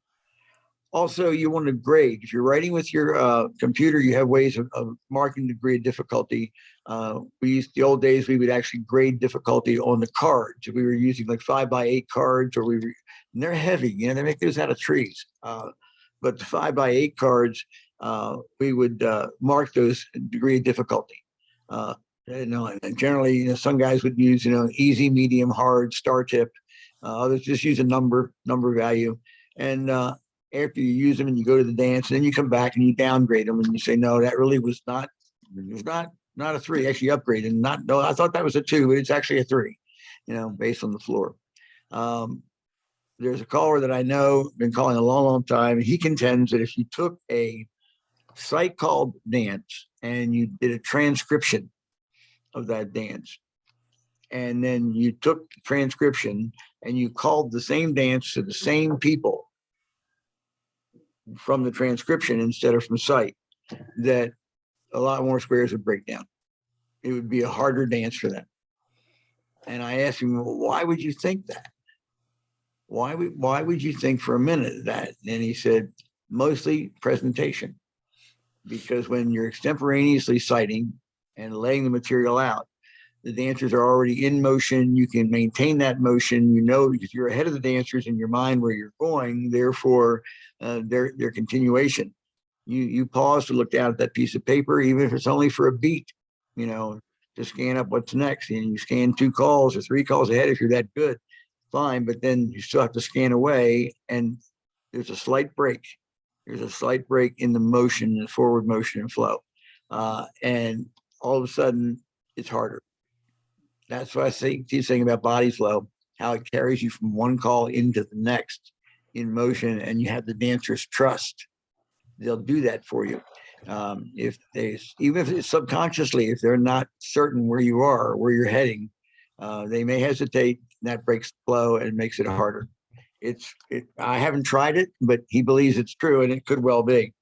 Speaker 1: Also, you want to grade. If you're writing with your computer, you have ways of marking the degree of difficulty. The old days, we would actually grade difficulty on the cards. We were using like 5x8 cards, and they're heavy. They make those out of trees. But the 5x8 cards, we would mark those degree of difficulty. And generally, some guys would use, easy, medium, hard, star tip. Others just use a number value. And after you use them and you go to the dance, and then you come back and you downgrade them and you say, no, that really was not a 3. Actually upgraded. No, I thought that was a 2, but it's actually a 3, based on the floor. There's a caller that I know, been calling a long time, and he contends that if you took a site called dance and you did a transcription of that dance, and then you took the transcription and you called the same dance to the same people from the transcription instead of from sight, that a lot more squares would break down. It would be a harder dance for them. And I asked him, well, why would you think that? Why would you think for a minute that? And he said, mostly presentation. Because when you're extemporaneously citing and laying the material out, the dancers are already in motion. You can maintain that motion, because you're ahead of the dancers in your mind where you're going, therefore their continuation. You pause to look down at that piece of paper, even if it's only for a beat, to scan up what's next. And you scan 2 calls or 3 calls ahead if you're that good, fine, but then you still have to scan away, and there's a slight break. There's a slight break in the motion, the forward motion and flow. And all of a sudden it's harder. That's what I keep saying about body flow, how it carries you from one call into the next in motion, and you have the dancers trust. They'll do that for you. Even if it's subconsciously, if they're not certain where you are or where you're heading, they may hesitate. And that breaks the flow and makes it harder. I haven't tried it, but he believes it's true, and it could well be.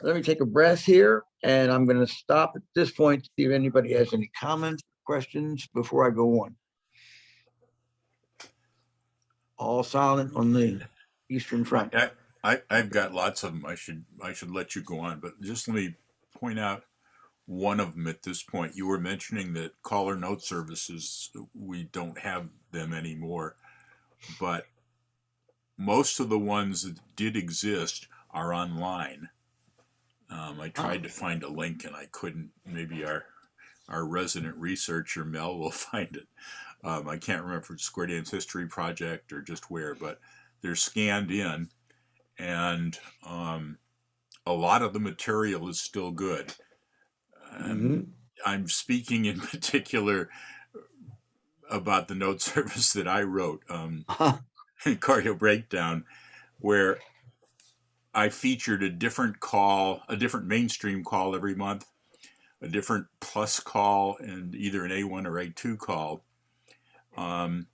Speaker 1: Let me take a breath here, and I'm going to stop at this point to see if anybody has any comments, questions before I go on. All silent on the Eastern Front.
Speaker 2: I've got lots of them. I should let you go on, but just let me point out one of them at this point. You were mentioning that caller note services, we don't have them anymore, but most of the ones that did exist are online. I tried to find a link and I couldn't. Maybe our resident researcher Mel will find it. I can't remember if it's Square Dance History Project or just where, but they're scanned in, and a lot of the material is still good. I'm speaking in particular about the note service that I wrote. choreo breakdown, where I featured a different call, a different mainstream call every month, a different plus call, and either an A1 or A2 call. And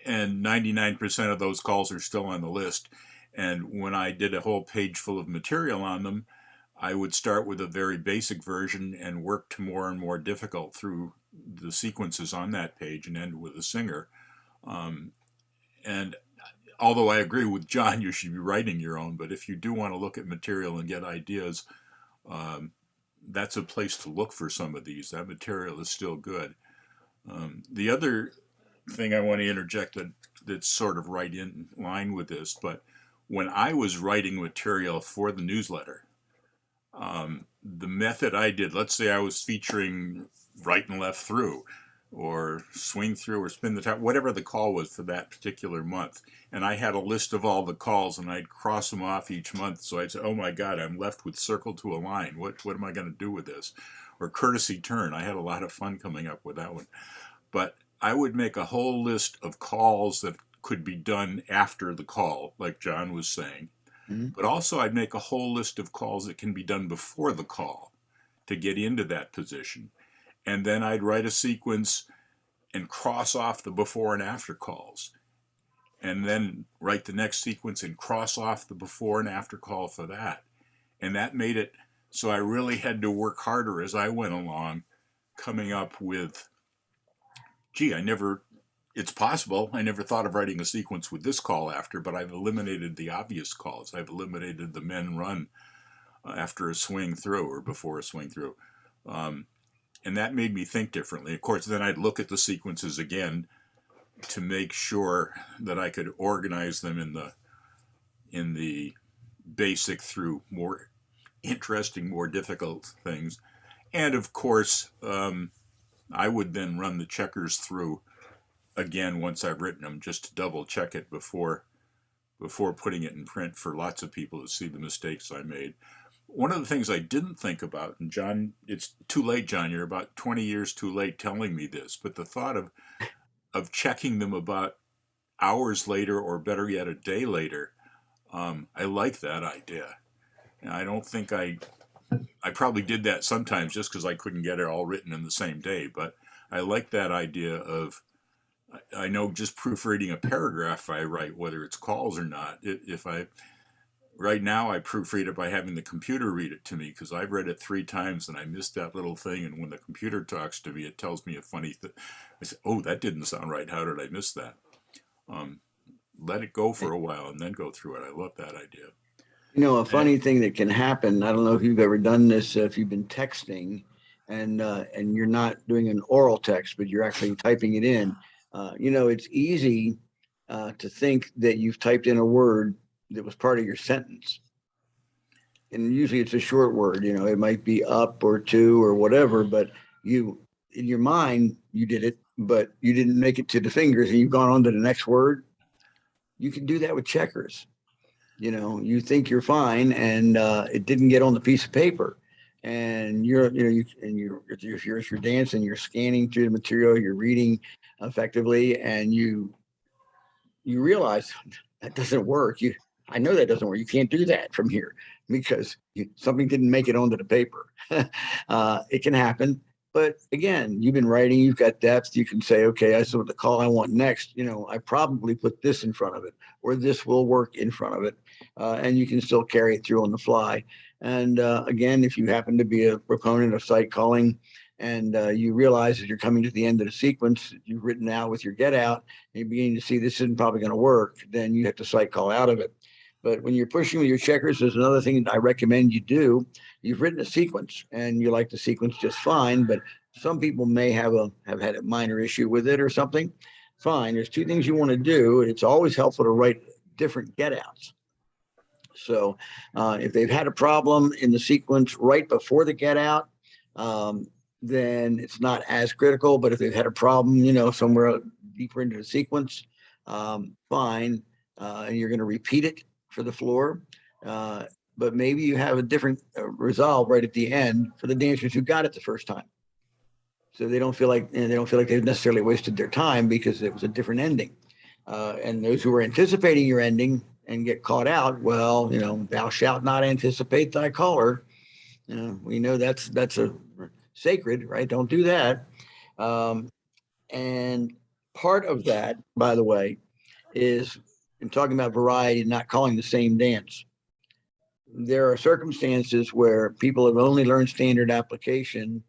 Speaker 2: 99% of those calls are still on the list. And when I did a whole page full of material on them, I would start with a very basic version and work to more and more difficult through the sequences on that page and end with a singer. And although I agree with John, you should be writing your own, but if you do want to look at material and get ideas, that's a place to look for some of these. That material is still good. The other thing I want to interject that's sort of right in line with this, but when I was writing material for the newsletter, the method I did, let's say I was featuring right and left through, or swing through, or spin the top, whatever the call was for that particular month. And I had a list of all the calls, and I'd cross them off each month. So I'd say, oh my God, I'm left with circle to a line. What am I going to do with this? Or courtesy turn. I had a lot of fun coming up with that one. But I would make a whole list of calls that could be done after the call, like John was saying. But also I'd make a whole list of calls that can be done before the call to get into that position. And then I'd write a sequence and cross off the before and after calls. And then write the next sequence and cross off the before and after call for that. And that made it so I really had to work harder as I went along, coming up with, it's possible. I never thought of writing a sequence with this call after, but I've eliminated the obvious calls. I've eliminated the men run after a swing through or before a swing through. And that made me think differently. Of course, then I'd look at the sequences again to make sure that I could organize them in the basic through more interesting, more difficult things. And of course, I would then run the checkers through again once I've written them, just to double check it before putting it in print for lots of people to see the mistakes I made. One of the things I didn't think about, and John, it's too late, John, you're about 20 years too late telling me this, but the thought of checking them about hours later, or better yet, a day later, I like that idea. And I don't think I probably did that sometimes just because I couldn't get it all written in the same day, but I like that idea of, I know just proofreading a paragraph I write, whether it's calls or not, right now I proofread it by having the computer read it to me, because I've read it 3 times and I missed that little thing, and when the computer talks to me, it tells me a funny thing. I say, oh, that didn't sound right. How did I miss that? Let it go for a while and then go through it. I love that idea.
Speaker 1: You know, a funny thing that can happen, I don't know if you've ever done this, if you've been texting and you're not doing an oral text, but you're actually typing it in. It's easy to think that you've typed in a word that was part of your sentence. And usually it's a short word, it might be up or to or whatever, but in your mind, you did it, but you didn't make it to the fingers and you've gone on to the next word. You can do that with checkers. You think you're fine and it didn't get on the piece of paper. And if you're dancing, you're scanning through the material, you're reading effectively, and you realize that doesn't work. I know that doesn't work. You can't do that from here because something didn't make it onto the paper. It can happen. But again, you've been writing, you've got depth. You can say, okay, I saw the call I want next. I probably put this in front of it, or this will work in front of it. And you can still carry it through on the fly. And again, if you happen to be a proponent of sight calling and you realize that you're coming to the end of the sequence you've written out with your get out, and you're beginning to see this isn't probably going to work, then you have to sight call out of it. But when you're pushing with your checkers, there's another thing that I recommend you do. You've written a sequence and you like the sequence just fine, but some people may have had a minor issue with it or something. Fine. There's 2 things you want to do. It's always helpful to write different get outs. So if they've had a problem in the sequence right before the get out, then it's not as critical. But if they've had a problem, somewhere deeper into the sequence, fine. And you're going to repeat it for the floor. But maybe you have a different resolve right at the end for the dancers who got it the first time. So they don't feel like they've necessarily wasted their time because it was a different ending. And those who are anticipating your ending and get caught out, well, thou shalt not anticipate thy caller. We know that's a sacred, right? Don't do that. And part of that, by the way, is in talking about variety, not calling the same dance. There are circumstances where people have only learned standard application,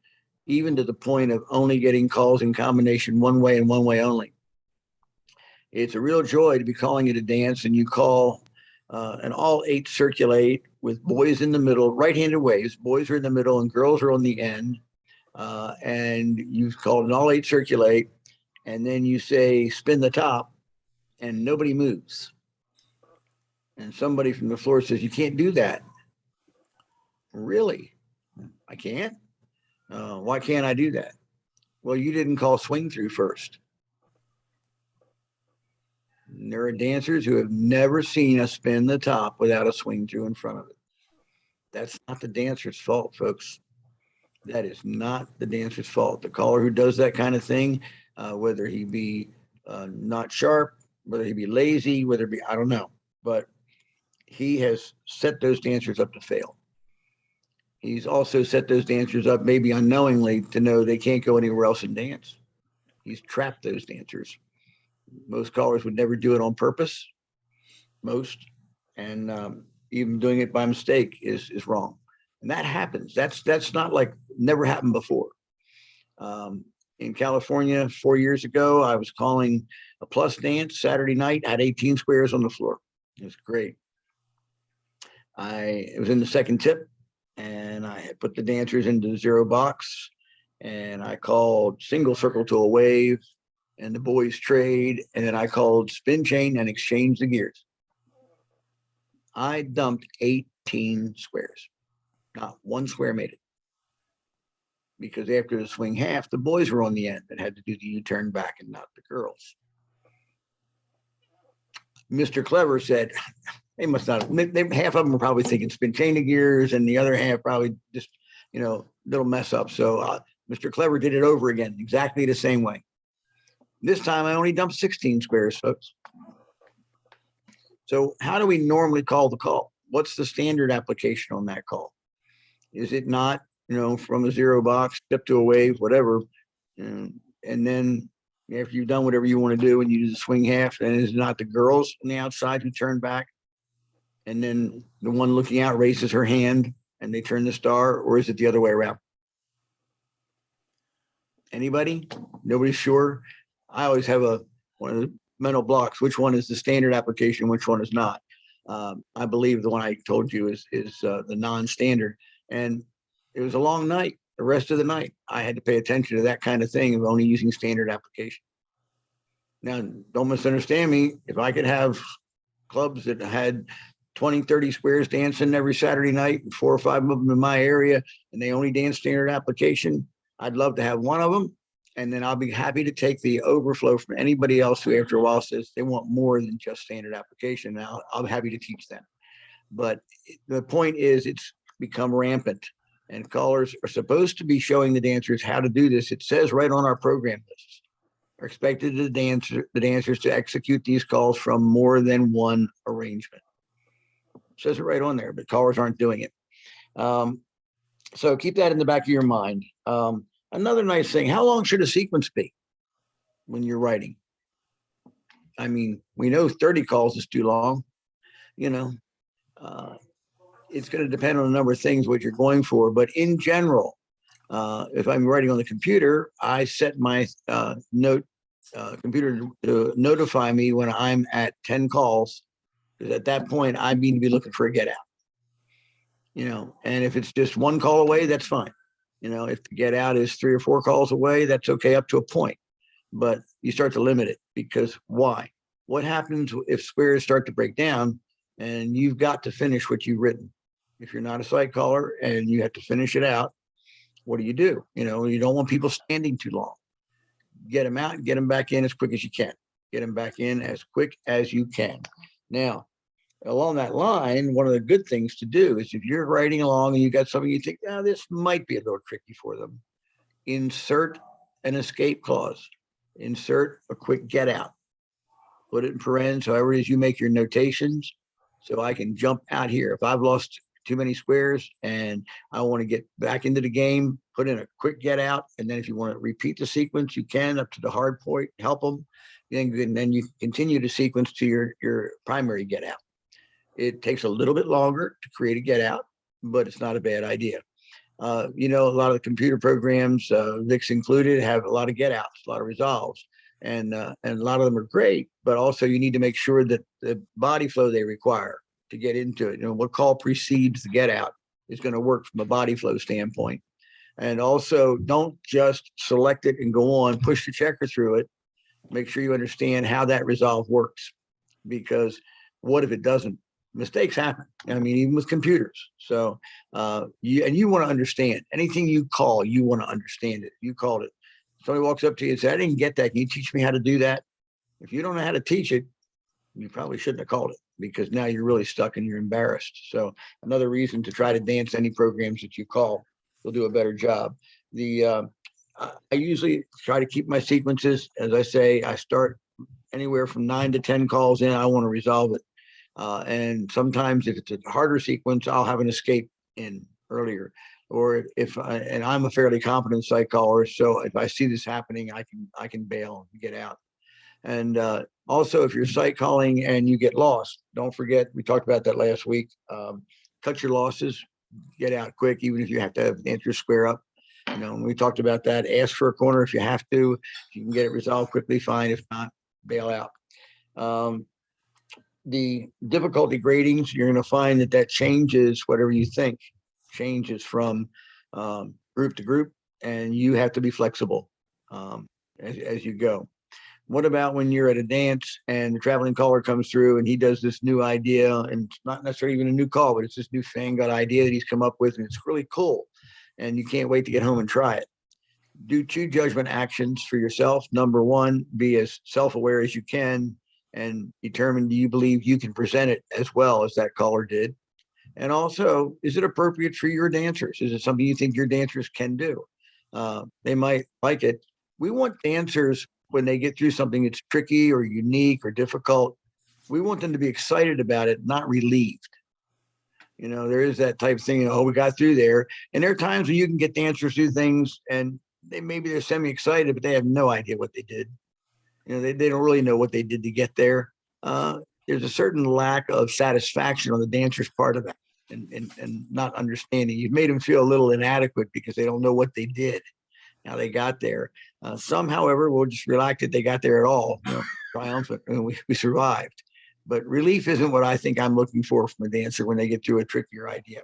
Speaker 1: even to the point of only getting calls in combination one way and one way only. It's a real joy to be calling it a dance, and you call and all 8 circulate with boys in the middle, right-handed waves. Boys are in the middle and girls are on the end. And you've called and all 8 circulate, and then you say spin the top, and nobody moves. And somebody from the floor says, you can't do that. Really? I can't? Why can't I do that? Well, you didn't call swing through first. And there are dancers who have never seen a spin the top without a swing through in front of it. That's not the dancer's fault, folks. That is not the dancer's fault. The caller who does that kind of thing, whether he be not sharp, whether he be lazy, whether it be, I don't know, but he has set those dancers up to fail. He's also set those dancers up, maybe unknowingly, to know they can't go anywhere else and dance. He's trapped those dancers. Most callers would never do it on purpose. Most, and even doing it by mistake is wrong. And that happens. That's not like never happened before. In California, 4 years ago, I was calling a plus dance Saturday night. I had 18 squares on the floor. It was great. It was in the second tip, and I had put the dancers into the 0 box, and I called single circle to a wave, and the boys trade, and then I called spin chain and exchanged the gears. I dumped 18 squares. Not one square made it. Because after the swing half, the boys were on the end and had to do the U-turn back and not the girls. Mr. Clever said, they must not, half of them were probably thinking spin chain of gears, and the other half probably just, little mess up. So Mr. Clever did it over again, exactly the same way. This time I only dumped 16 squares, folks. So how do we normally call the call? What's the standard application on that call? Is it not, from a 0 box, step to a wave, whatever, and then after you've done whatever you want to do and you do the swing half, and it's not the girls on the outside who turn back, and then the one looking out raises her hand and they turn the star, or is it the other way around? Anybody? Nobody's sure? I always have one of the mental blocks. Which one is the standard application? Which one is not? I believe the one I told you is the non-standard. And it was a long night. The rest of the night, I had to pay attention to that kind of thing of only using standard application. Now, don't misunderstand me. If I could have clubs that had 20, 30 squares dancing every Saturday night, and 4 or 5 of them in my area, and they only dance standard application, I'd love to have one of them. And then I'll be happy to take the overflow from anybody else who after a while says they want more than just standard application. Now I'll be happy to teach them. But the point is, it's become rampant, and callers are supposed to be showing the dancers how to do this. It says right on our program lists, are expected the dancers to execute these calls from more than one arrangement. It says it right on there, but callers aren't doing it. So keep that in the back of your mind. Another nice thing, how long should a sequence be when you're writing? I mean, we know 30 calls is too long. It's going to depend on a number of things what you're going for, but in general, if I'm writing on the computer, I set my computer to notify me when I'm at 10 calls, because at that point I need to be looking for a get out. And if it's just 1 call away, that's fine. If the get out is 3 or 4 calls away, that's okay up to a point, but you start to limit it, because why? What happens if squares start to break down and you've got to finish what you've written? If you're not a sight caller and you have to finish it out, what do? You don't want people standing too long. Get them out and get them back in as quick as you can. Get them back in as quick as you can. Now, along that line, one of the good things to do is, if you're writing along and you got something you think, this might be a little tricky for them, insert an escape clause, insert a quick get out. put it in parens, however it is you make your notations, so I can jump out here. If I've lost too many squares and I want to get back into the game, put in a quick get out. And then if you want to repeat the sequence, you can up to the hard point, help them. Then you continue the sequence to your primary get out. It takes a little bit longer to create a get out, but it's not a bad idea. A lot of the computer programs, VIX included, have a lot of get outs, a lot of resolves, and a lot of them are great. But also, you need to make sure that the body flow they require to get into it, what call precedes the get out, is going to work from a body flow standpoint. And also, don't just select it and go on, push the checker through it. Make sure you understand how that resolve works, because what if it doesn't? Mistakes happen. I mean, even with computers. So you want to understand anything you call, you want to understand it. You called it. Somebody walks up to you and says, I didn't get that. Can you teach me how to do that? If you don't know how to teach it, you probably shouldn't have called it, because now you're really stuck and you're embarrassed. So another reason to try to dance any programs that you call, you'll do a better job. I usually try to keep my sequences. As I say, I start anywhere from 9 to 10 calls in. I want to resolve it. And sometimes if it's a harder sequence, I'll have an escape in earlier. Or and I'm a fairly competent sight caller, so if I see this happening, I can bail and get out. And also, if you're sight calling and you get lost, don't forget, we talked about that last week. Cut your losses, get out quick, even if you have to have answers square up. We talked about that. Ask for a corner if you have to. If you can get it resolved quickly, fine. If not, bail out. The difficulty gradings, you're going to find that changes whatever you think, changes from group to group, and you have to be flexible as you go. What about when you're at a dance and the traveling caller comes through and he does this new idea, and it's not necessarily even a new call, but it's this new fangut idea that he's come up with, and it's really cool, and you can't wait to get home and try it. Do 2 judgment actions for yourself. Number 1, be as self-aware as you can and determine, do you believe you can present it as well as that caller did? And also, is it appropriate for your dancers? Is it something you think your dancers can do? They might like it. We want dancers, when they get through something that's tricky or unique or difficult, we want them to be excited about it, not relieved. There is that type of thing, we got through there. And there are times when you can get dancers through things and they're semi-excited, but they have no idea what they did. They don't really know what they did to get there. There's a certain lack of satisfaction on the dancer's part of that, and not understanding. You've made them feel a little inadequate because they don't know what they did, how they got there. Some, however, will just relax that they got there at all, triumphant, and we survived. But relief isn't what I think I'm looking for from a dancer when they get through a trickier idea.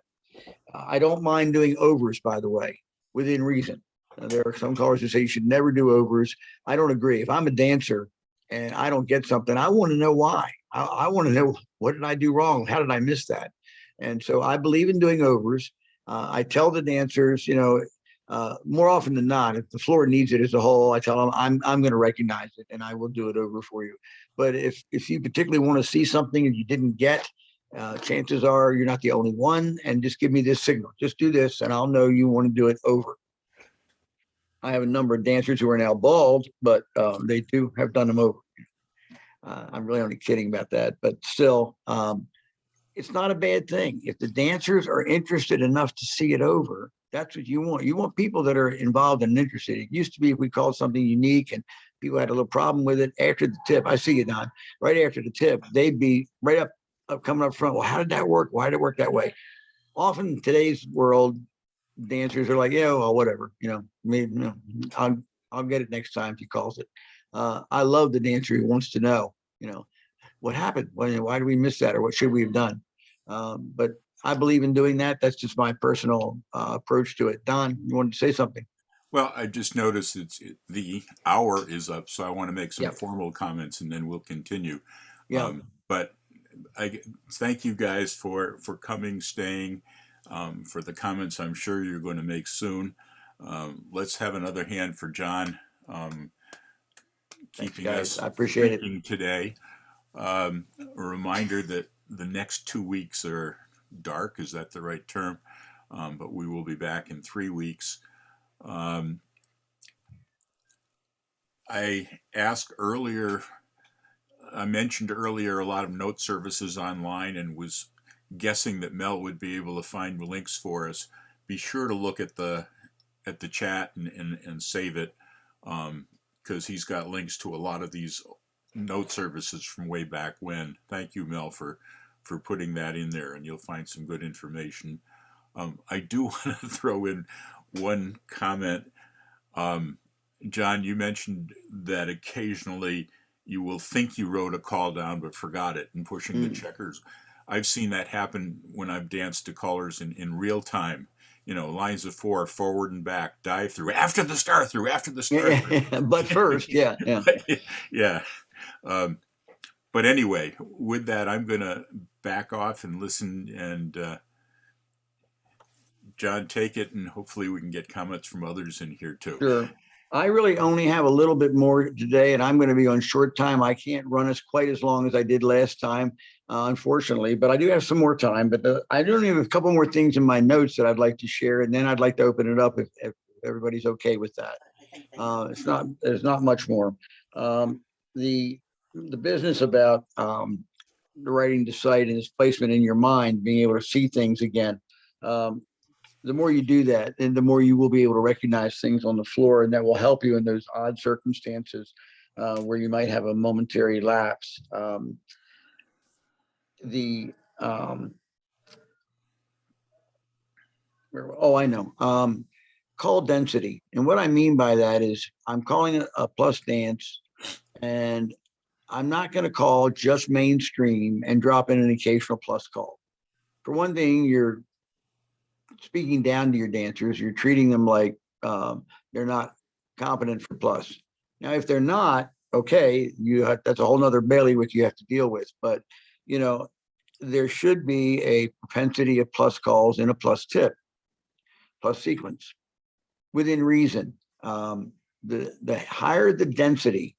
Speaker 1: I don't mind doing overs, by the way, within reason. There are some callers who say you should never do overs. I don't agree. If I'm a dancer and I don't get something, I want to know why. I want to know, what did I do wrong? How did I miss that? And so I believe in doing overs. I tell the dancers, more often than not, if the floor needs it as a whole, I tell them I'm going to recognize it and I will do it over for you. But if you particularly want to see something and you didn't get, chances are you're not the only one, and just give me this signal. Just do this and I'll know you want to do it over. I have a number of dancers who are now bald, but they do have done them over. I'm really only kidding about that, but still, it's not a bad thing. If the dancers are interested enough to see it over, that's what you want. You want people that are involved and interested. It used to be if we called something unique and people had a little problem with it, after the tip, I see you, Don, right after the tip, they'd be right up coming up front. Well, how did that work? Why did it work that way? Often in today's world, dancers are like, yeah, well, whatever, maybe, I'll get it next time if he calls it. I love the dancer who wants to know, what happened? Why did we miss that? Or what should we have done? But I believe in doing that. That's just my personal approach to it. Don, you wanted to say something?
Speaker 2: Well, I just noticed the hour is up, so I want to make some
Speaker 1: Yep.
Speaker 2: formal comments and then we'll continue.
Speaker 1: Yeah.
Speaker 2: But I thank you guys for coming, staying, for the comments I'm sure you're going to make soon. Let's have another hand for John, keeping
Speaker 1: guys.
Speaker 2: us
Speaker 1: I appreciate it.
Speaker 2: thinking today. A reminder that the next 2 weeks are dark. Is that the right term? But we will be back in 3 weeks. I asked earlier I mentioned earlier a lot of note services online and was guessing that Mel would be able to find links for us. Be sure to look at the chat and save it, because he's got links to a lot of these note services from way back when. Thank you, Mel, for putting that in there, and you'll find some good information. I do want to throw in one comment. John, you mentioned that occasionally you will think you wrote a call down but forgot it and pushing the checkers. I've seen that happen when I've danced to callers in real time. You know, lines of 4, forward and back, dive through, after the star through, after the star through.
Speaker 1: But first, yeah.
Speaker 2: Yeah. But anyway, with that, I'm going to back off and listen, and John, take it, and hopefully we can get comments from others in here too.
Speaker 1: Sure. I really only have a little bit more today, and I'm going to be on short time. I can't run us quite as long as I did last time, unfortunately, but I do have some more time. But I do have a couple more things in my notes that I'd like to share, and then I'd like to open it up if everybody's okay with that. There's not much more. The business about the writing to sight and its placement in your mind, being able to see things again. The more you do that, and the more you will be able to recognize things on the floor, and that will help you in those odd circumstances where you might have a momentary lapse. I know. Call density. And what I mean by that is I'm calling it a plus dance, and I'm not going to call just mainstream and drop in an occasional plus call. For one thing, you're speaking down to your dancers. You're treating them like they're not competent for plus. Now, if they're not, okay, that's a whole nother bailiwick you have to deal with. But, you know, there should be a propensity of plus calls in a plus tip, plus sequence, within reason. The higher the density,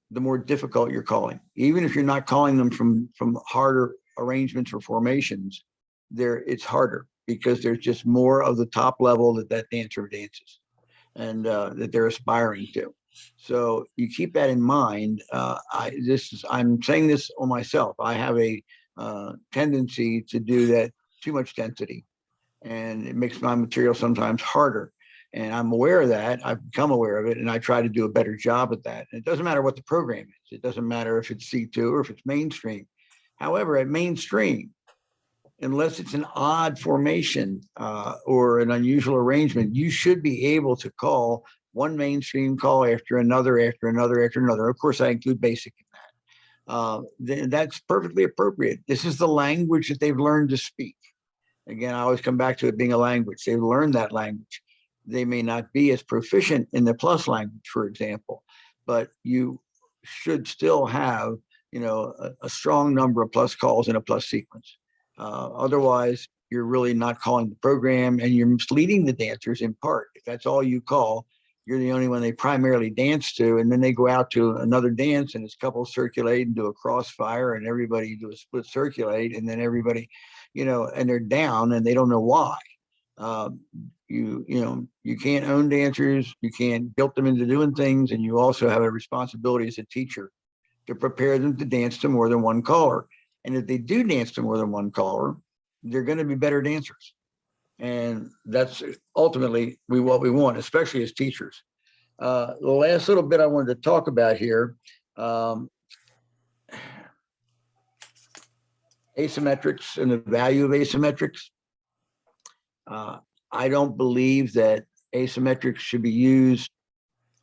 Speaker 1: the more difficult you're calling. Even if you're not calling them from harder arrangements or formations, it's harder, because there's just more of the top level that dancer dances and that they're aspiring to. So you keep that in mind. I'm saying this on myself. I have a tendency to do that, too much density, and it makes my material sometimes harder. And I'm aware of that. I've become aware of it, and I try to do a better job at that. And it doesn't matter what the program is. It doesn't matter if it's C2 or if it's mainstream. However, at mainstream, unless it's an odd formation or an unusual arrangement, you should be able to call one mainstream call after another, after another, after another. Of course, I include basic in that. That's perfectly appropriate. This is the language that they've learned to speak. Again, I always come back to it being a language. They've learned that language. They may not be as proficient in the plus language, for example, but you should still have, a strong number of plus calls in a plus sequence. Otherwise, you're really not calling the program, and you're misleading the dancers in part. If that's all you call, you're the only one they primarily dance to, and then they go out to another dance, and it's couples circulate and do a crossfire, and everybody do a split circulate, and then everybody, and they're down and they don't know why. You can't own dancers, you can't guilt them into doing things, and you also have a responsibility as a teacher to prepare them to dance to more than one caller. And if they do dance to more than one caller, they're going to be better dancers. And that's ultimately what we want, especially as teachers. The last little bit I wanted to talk about here, asymmetrics and the value of asymmetrics. I don't believe that asymmetrics should be used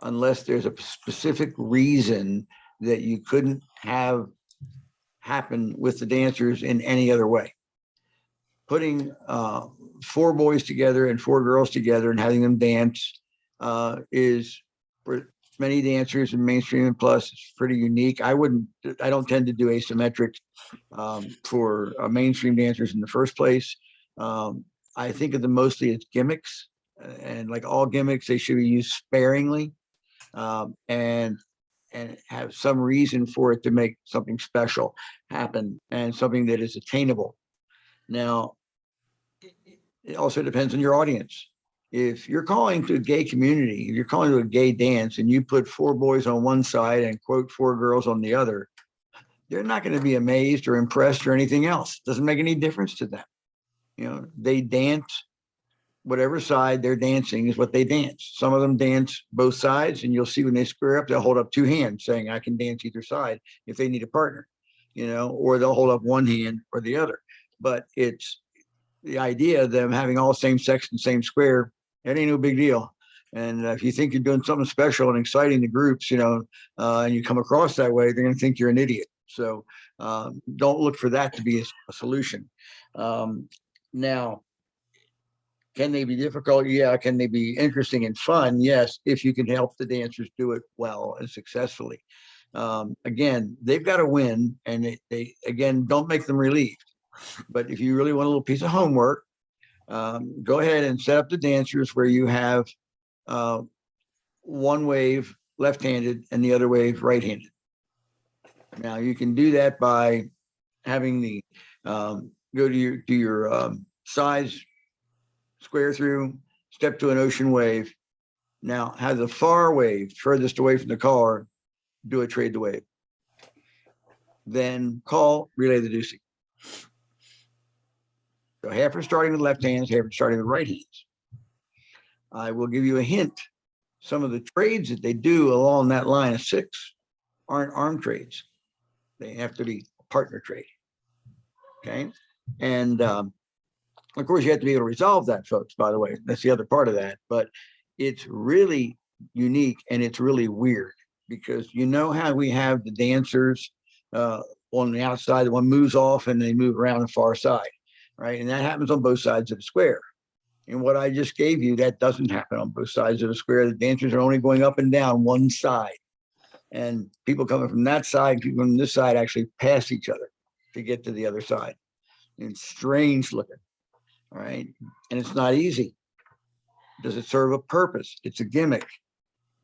Speaker 1: unless there's a specific reason that you couldn't have happen with the dancers in any other way. Putting 4 boys together and 4 girls together and having them dance is, for many dancers in mainstream and plus, it's pretty unique. I don't tend to do asymmetric for mainstream dancers in the first place. I think of them mostly as gimmicks, and like all gimmicks, they should be used sparingly and have some reason for it to make something special happen and something that is attainable. Now, it also depends on your audience. if you're calling to a gay community, if you're calling to a gay dance and you put 4 boys on one side and quote 4 girls on the other, they're not going to be amazed or impressed or anything else. Doesn't make any difference to them. They dance whatever side they're dancing is what they dance. Some of them dance both sides, and you'll see when they square up, they'll hold up 2 hands saying, I can dance either side if they need a partner, or they'll hold up one hand or the other. But it's the idea of them having all same sex and same square, that ain't no big deal. And if you think you're doing something special and exciting to groups, and you come across that way, they're going to think you're an idiot. So don't look for that to be a solution. Now, can they be difficult? Yeah. Can they be interesting and fun? Yes, if you can help the dancers do it well and successfully. Again, they've got to win, and they again, don't make them relieved. But if you really want a little piece of homework, go ahead and set up the dancers where you have one wave left-handed and the other wave right-handed. Now you can do that by having the go to your sides, square through, step to an ocean wave. Now have the far wave furthest away from the car, do a trade the wave. Then call relay the deucing. So half are starting with left hands, half are starting with right hands. I will give you a hint. Some of the trades that they do along that line of 6 aren't arm trades. They have to be a partner trade. Okay. And of course, you have to be able to resolve that, folks, by the way. That's the other part of that. But it's really unique and it's really weird because how we have the dancers on the outside, the one moves off and they move around the far side, right? And that happens on both sides of the square. And what I just gave you, that doesn't happen on both sides of the square. The dancers are only going up and down one side. And people coming from that side, people from this side actually pass each other to get to the other side. And it's strange looking. All right. And it's not easy. Does it serve a purpose? It's a gimmick.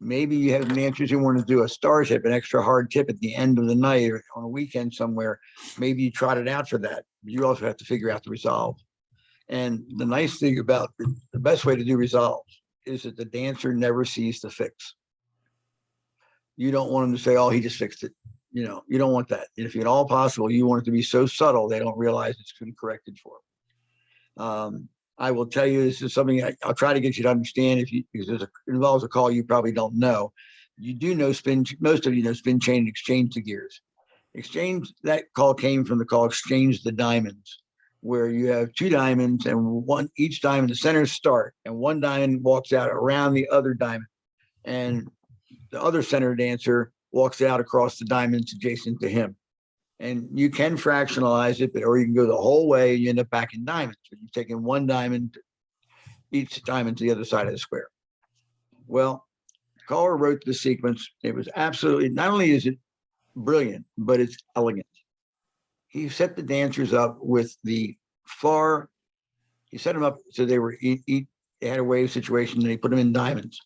Speaker 1: Maybe you have dancers who want to do a star tip, an extra hard tip at the end of the night or on a weekend somewhere. Maybe you trot it out for that. But you also have to figure out the resolve. And the nice thing about the best way to do resolves is that the dancer never sees the fix. You don't want them to say, oh, he just fixed it. You don't want that. And if at all possible, you want it to be so subtle, they don't realize it's been corrected for them. I will tell you, this is something I'll try to get you to understand because it involves a call you probably don't know. You do know most of you know spin, chain, and exchange the gears. Exchange, that call came from the call exchange the diamonds, where you have 2 diamonds and each diamond, the centers start, and one diamond walks out around the other diamond. And the other center dancer walks out across the diamonds adjacent to him. And you can fractionalize it, or you can go the whole way and you end up back in diamonds. But you're taking one diamond, each diamond to the other side of the square. Well, caller wrote the sequence. It was absolutely, not only is it brilliant, but it's elegant. He set the dancers up with he set them up so they were they had a wave situation and he put them in diamonds.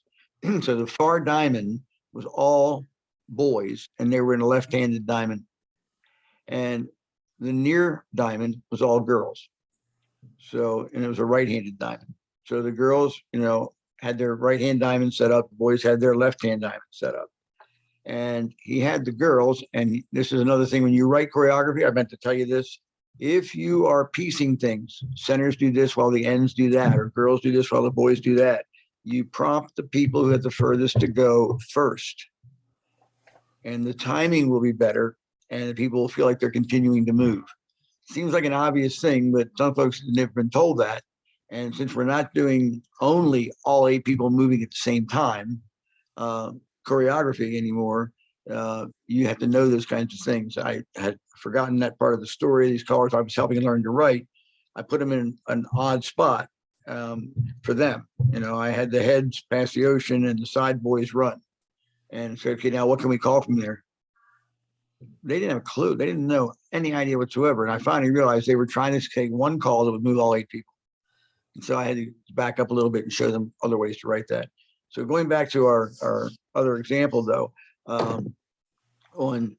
Speaker 1: So the far diamond was all boys and they were in a left-handed diamond. And the near diamond was all girls. So, and it was a right-handed diamond. So the girls, had their right-hand diamond set up. The boys had their left-hand diamond set up. And he had the girls, and this is another thing, when you write choreography, I meant to tell you this. If you are piecing things, centers do this while the ends do that, or girls do this while the boys do that, you prompt the people who have the furthest to go first. And the timing will be better, and the people will feel like they're continuing to move. Seems like an obvious thing, but some folks have never been told that. And since we're not doing only all 8 people moving at the same time, choreography anymore, you have to know those kinds of things. I had forgotten that part of the story. These callers I was helping learn to write, I put them in an odd spot for them. I had the heads pass the ocean and the side boys run. And so, okay, now what can we call from there? They didn't have a clue. They didn't know any idea whatsoever. And I finally realized they were trying to take one call that would move all 8 people. And so I had to back up a little bit and show them other ways to write that. So going back to our other example, though, on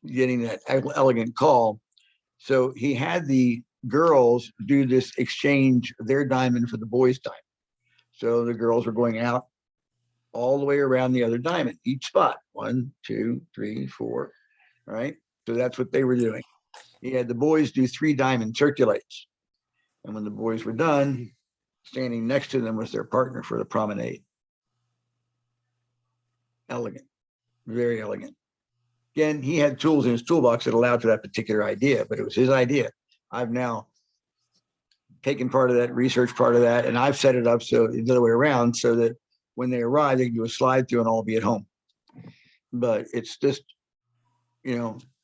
Speaker 1: getting that elegant call. So he had the girls do this exchange their diamond for the boys' diamond. So the girls were going out all the way around the other diamond, each spot, 1, 2, 3, 4, right? So that's what they were doing. He had the boys do 3 diamond circulates. And when the boys were done, standing next to them was their partner for the promenade. Elegant, very elegant. Again, he had tools in his toolbox that allowed for that particular idea, but it was his idea. I've now taken part of that, research part of that, and I've set it up so the other way around so that when they arrive, they can do a slide through and all be at home. But it's just,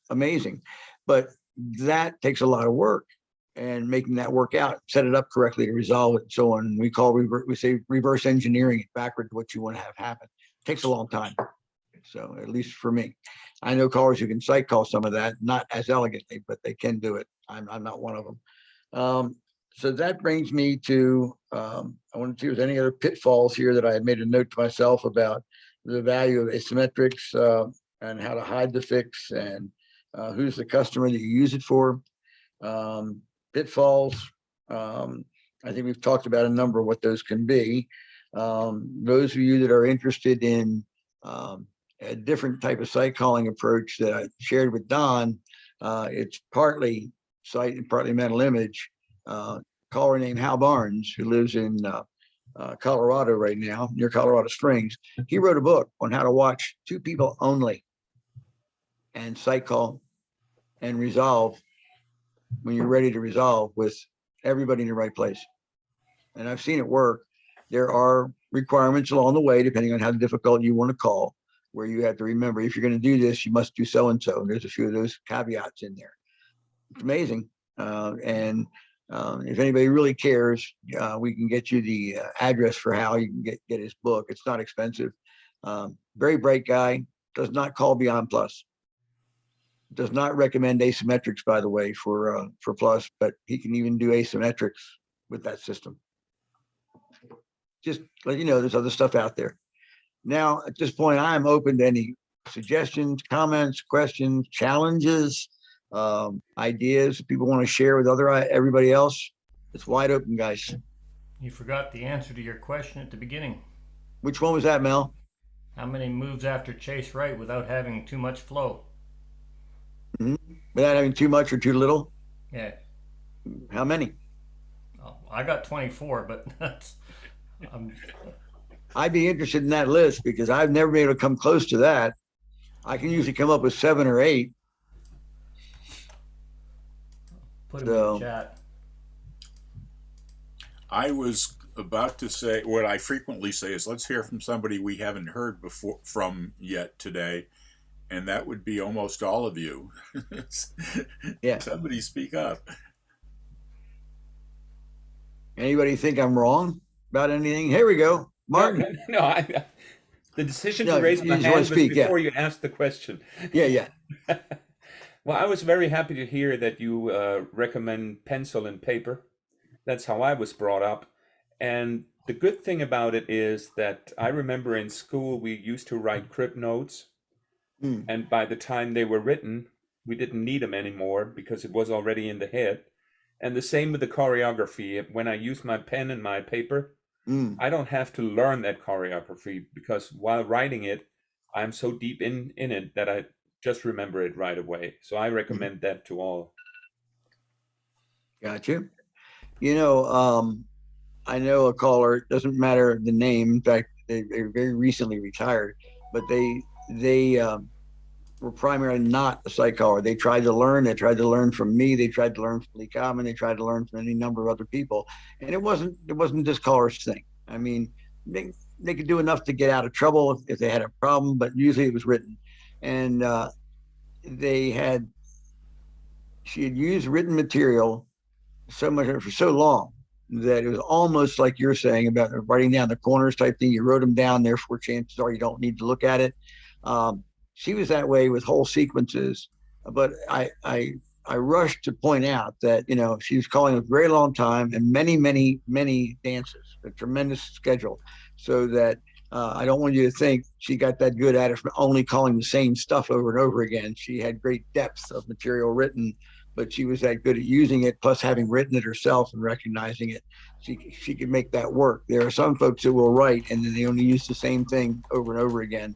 Speaker 1: amazing. But that takes a lot of work, and making that work out, set it up correctly to resolve it, and so on. We say reverse engineering it backward to what you want to have happen. It takes a long time. So at least for me, I know callers who can sight call some of that, not as elegantly, but they can do it. I'm not one of them. So that brings me to, I want to see if there's any other pitfalls here that I had made a note to myself about the value of asymmetrics and how to hide the fix and who's the customer that you use it for. Pitfalls, I think we've talked about a number of what those can be. Those of you that are interested in a different type of sight calling approach that I shared with Don, it's partly sight and partly mental image. Caller named Hal Barnes, who lives in Colorado right now, near Colorado Springs. He wrote a book on how to watch 2 people only and sight call and resolve when you're ready to resolve with everybody in the right place. And I've seen it work. There are requirements along the way, depending on how difficult you want to call, where you have to remember, if you're going to do this, you must do so-and-so. And there's a few of those caveats in there. It's amazing. If anybody really cares, we can get you the address for how you can get his book. It's not expensive. Very bright guy, does not call beyond plus. Does not recommend asymmetrics, by the way, for plus, but he can even do asymmetrics with that system. Just let you know, there's other stuff out there. Now, at this point, I'm open to any suggestions, comments, questions, challenges, ideas people want to share with everybody else. It's wide open, guys.
Speaker 5: You forgot the answer to your question at the beginning.
Speaker 1: Which one was that, Mel?
Speaker 5: How many moves after chase right without having too much flow?
Speaker 1: Without having too much or too little?
Speaker 5: Yeah.
Speaker 1: How many?
Speaker 5: Oh, I got 24, but that's...
Speaker 1: I'd be interested in that list because I've never been able to come close to that. I can usually come up with 7 or 8.
Speaker 5: Put them in the chat.
Speaker 2: I was about to say, what I frequently say is, let's hear from somebody we haven't heard from yet today. And that would be almost all of you. Yeah. Somebody speak up.
Speaker 1: Anybody think I'm wrong about anything? Here we go. Martin.
Speaker 6: No, the decision to raise my hand was before you asked the question.
Speaker 1: Yeah.
Speaker 6: Well, I was very happy to hear that you recommend pencil and paper. That's how I was brought up. And the good thing about it is that I remember in school we used to write crib notes. And by the time they were written, we didn't need them anymore because it was already in the head. And the same with the choreography. When I use my pen and my paper, I don't have to learn that choreography because while writing it, I'm so deep in it that I just remember it right away. So I recommend that to all.
Speaker 1: Got you. I know a caller, it doesn't matter the name. In fact, they're very recently retired, but they were primarily not a sight caller. They tried to learn. They tried to learn from me. They tried to learn from Lee Common. They tried to learn from any number of other people. And it wasn't this caller's thing. I mean, they could do enough to get out of trouble if they had a problem, but usually it was written. And she had used written material so much for so long that it was almost like you're saying about writing down the corners type thing. You wrote them down, therefore chances are you don't need to look at it. She was that way with whole sequences, but I rushed to point out that, she was calling a very long time and many, many, many dances, a tremendous schedule, so that I don't want you to think she got that good at it from only calling the same stuff over and over again. She had great depth of material written, but she was that good at using it, plus having written it herself and recognizing it. she could make that work. There are some folks that will write and then they only use the same thing over and over again.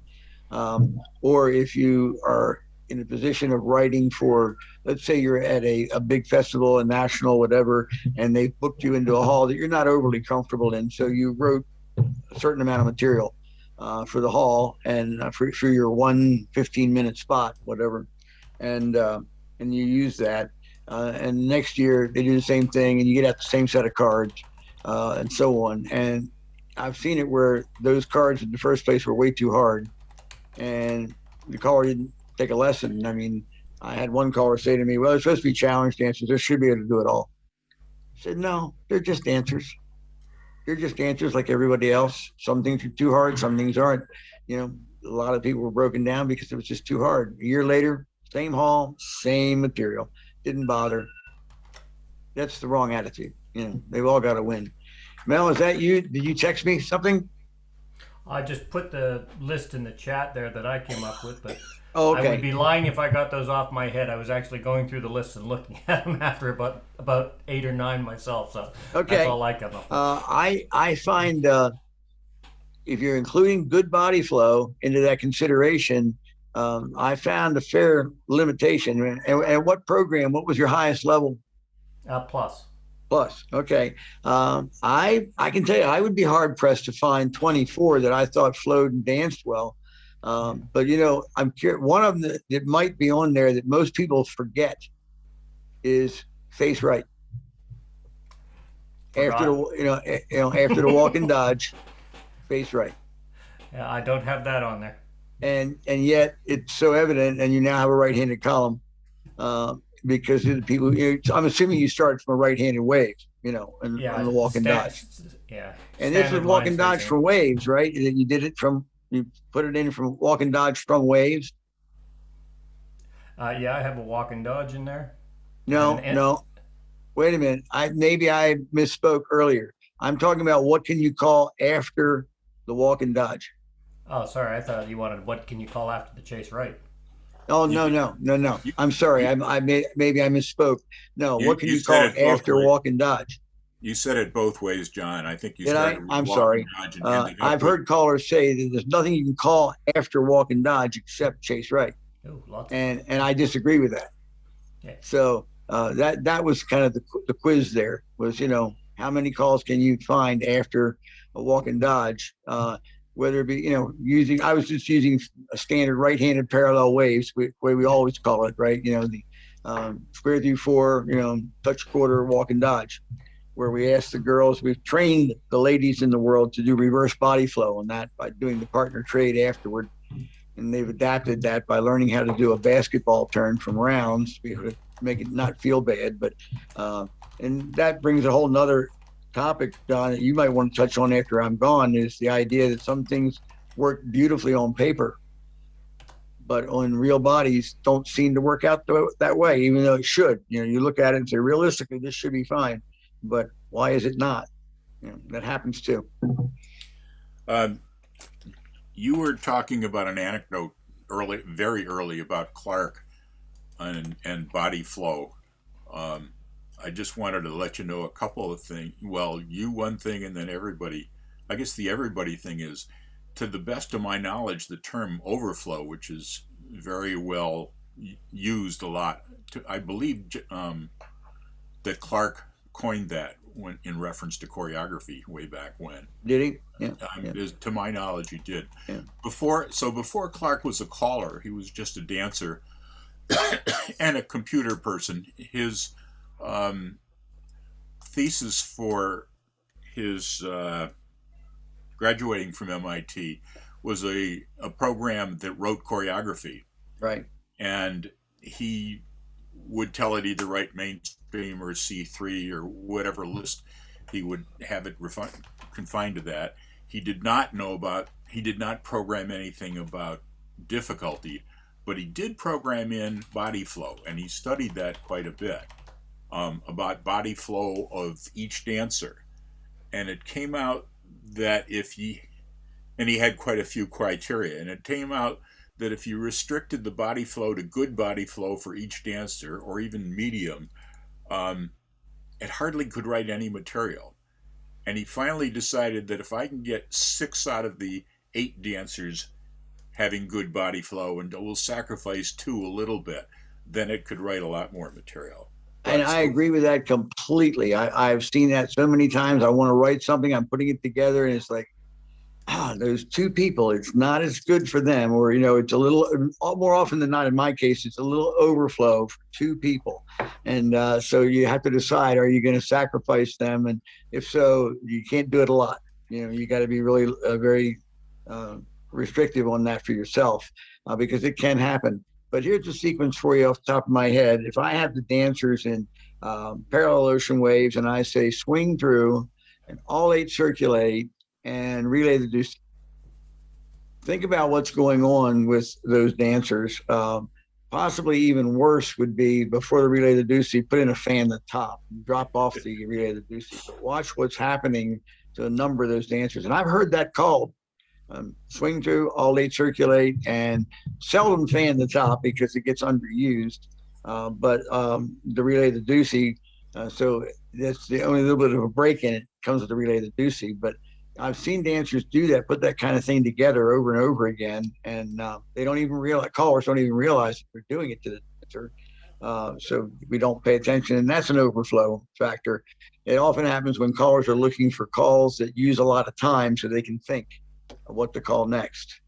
Speaker 1: Or if you are in a position of writing for, let's say you're at a big festival, a national, whatever, and they booked you into a hall that you're not overly comfortable in. So you wrote a certain amount of material for the hall and for your 15-minute spot, whatever. And you use that. And next year they do the same thing and you get out the same set of cards and so on. And I've seen it where those cards in the first place were way too hard and the caller didn't take a lesson. I mean, I had one caller say to me, well, it's supposed to be challenged answers. They should be able to do it all. I said, no, they're just answers. They're just answers like everybody else. Some things are too hard, some things aren't. You know, a lot of people were broken down because it was just too hard. A year later, same hall, same material. Didn't bother. That's the wrong attitude. You know, they've all got to win. Mel, is that you? Did you text me something?
Speaker 5: I just put the list in the chat there that I came up with, but
Speaker 1: Oh,
Speaker 5: I would
Speaker 1: okay.
Speaker 5: be lying if I got those off my head. I was actually going through the list and looking at them after about 8 or 9 myself. So
Speaker 1: Okay.
Speaker 5: that's all I come up with.
Speaker 1: I find if you're including good body flow into that consideration, I found a fair limitation. And what program? What was your highest level?
Speaker 5: Plus.
Speaker 1: Plus, okay. I can tell you, I would be hard pressed to find 24 that I thought flowed and danced well. But you know, I'm curious. One of them that might be on there that most people forget is face right. After after the walk and dodge, face right.
Speaker 5: Yeah, I don't have that on there.
Speaker 1: And yet it's so evident, and you now have a right-handed column because of the people. I'm assuming you started from a right-handed wave, on the walk and dodge.
Speaker 5: Yeah.
Speaker 1: And this was walk and dodge from waves, right? You did it you put it in from walk and dodge from waves.
Speaker 5: Yeah, I have a walk and dodge in there.
Speaker 1: No. Wait a minute. Maybe I misspoke earlier. I'm talking about what can you call after the walk and dodge.
Speaker 5: Oh, sorry. I thought you wanted what can you call after the chase right?
Speaker 1: Oh, no. I'm sorry. Maybe I misspoke. No, what can you call after walk and dodge?
Speaker 2: You said it both ways, John. I think you
Speaker 1: Did
Speaker 2: started
Speaker 1: I'm
Speaker 2: with
Speaker 1: sorry.
Speaker 2: walk and dodge and ended up
Speaker 1: I've heard callers say that there's nothing you can call after walk and dodge except chase right.
Speaker 5: Oh,
Speaker 1: and I disagree with that.
Speaker 5: Yeah.
Speaker 1: So that was kind of the quiz there was, how many calls can you find after a walk and dodge? Whether it be, I was just using a standard right-handed parallel waves, way we always call it, right? The square through 4, touch quarter, walk and dodge, where we asked the girls, we've trained the ladies in the world to do reverse body flow, and that by doing the partner trade afterward. And they've adapted that by learning how to do a basketball turn from rounds to be able to make it not feel bad. But and that brings a whole nother topic, Don, that you might want to touch on after I'm gone, is the idea that some things work beautifully on paper, but on real bodies don't seem to work out that way, even though it should. You look at it and say, realistically, this should be fine, but why is it not? That happens too.
Speaker 2: You were talking about an anecdote very early about Clark and body flow. I just wanted to let you know a couple of things. Well, you one thing, and then everybody. I guess the everybody thing is, to the best of my knowledge, the term overflow, which is very well used a lot. I believe that Clark coined that in reference to choreography way back when.
Speaker 1: Did he? Yeah.
Speaker 2: To my knowledge, he did.
Speaker 1: Yeah.
Speaker 2: Before Clark was a caller, he was just a dancer and a computer person. His thesis for his graduating from MIT was a program that wrote choreography.
Speaker 1: Right.
Speaker 2: And he would tell it either write mainstream or C3 or whatever list. He would have it confined to that. He did not program anything about difficulty, but he did program in body flow, and he studied that quite a bit, about body flow of each dancer. And it came out that he had quite a few criteria, and it came out that if you restricted the body flow to good body flow for each dancer, or even medium, it hardly could write any material. And he finally decided that if I can get 6 out of the 8 dancers having good body flow, and we'll sacrifice 2 a little bit, then it could write a lot more material.
Speaker 1: And I agree with that completely. I've seen that so many times. I want to write something, I'm putting it together, and it's like, those 2 people, it's not as good for them, or, it's a little more often than not, in my case, it's a little overflow for 2 people. And so you have to decide, are you going to sacrifice them? And if so, you can't do it a lot. You got to be really very restrictive on that for yourself, because it can happen. But here's the sequence for you off the top of my head. If I have the dancers in parallel ocean waves and I say swing through and all 8 circulate and relay the deuce, think about what's going on with those dancers. Possibly even worse would be, before the relay the deuce, put in a fan at the top, drop off the relay the deuce. But watch what's happening to a number of those dancers. And I've heard that called. Swing through, all 8 circulate, and seldom fan the top because it gets underused. But the relay the deucey, so that's the only little bit of a break in it comes with the relay the deucey. But I've seen dancers do that, put that kind of thing together over and over again, and they don't even realize, callers don't even realize they're doing it to the dancer. So we don't pay attention, and that's an overflow factor. It often happens when callers are looking for calls that use a lot of time so they can think of what to call next.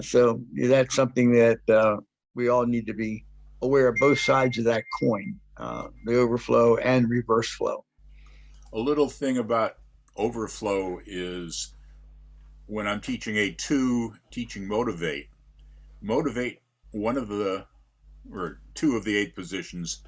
Speaker 1: So that's something that we all need to be aware of, both sides of that coin, the overflow and reverse flow.
Speaker 2: A little thing about overflow is, when I'm teaching A2, teaching motivate, one of the, or 2 of the 8 positions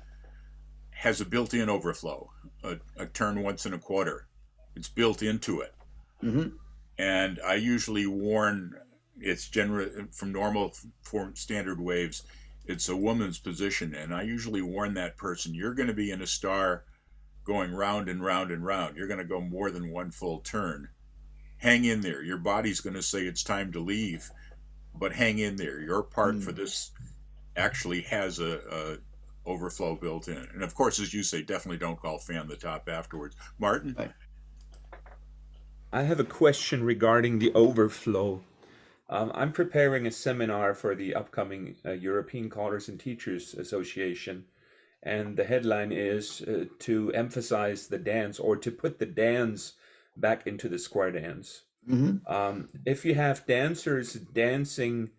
Speaker 2: has a built-in overflow, a turn once in a quarter. It's built into it.
Speaker 1: Mm-hmm.
Speaker 2: And I usually warn, it's generally from normal form standard waves, it's a woman's position, and I usually warn that person, you're going to be in a star going round and round and round. You're going to go more than 1 full turn. Hang in there. Your body's going to say it's time to leave, but hang in there. Your part for this actually has a overflow built in. And of course, as you say, definitely don't call fan the top afterwards. Martin?
Speaker 1: Right.
Speaker 6: I have a question regarding the overflow. I'm preparing a seminar for the upcoming European Callers and Teachers Association, and the headline is to emphasize the dance, or to put the dance back into the square dance.
Speaker 1: Mm-hmm.
Speaker 6: If you have dancers dancing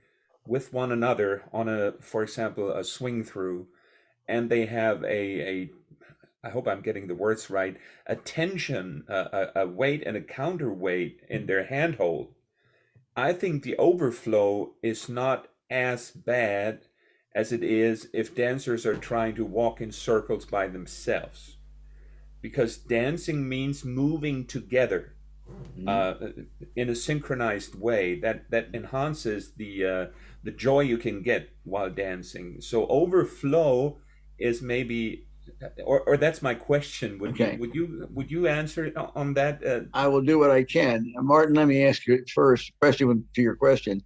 Speaker 6: with one another on for example, a swing through, and they have I hope I'm getting the words right, a tension, a weight and a counterweight in their handhold, I think the overflow is not as bad as it is if dancers are trying to walk in circles by themselves. Because dancing means moving together in a synchronized way that enhances the joy you can get while dancing. So overflow is maybe, or that's my question. Would you answer on that?
Speaker 1: I will do what I can. Martin, let me ask you first, especially to your question.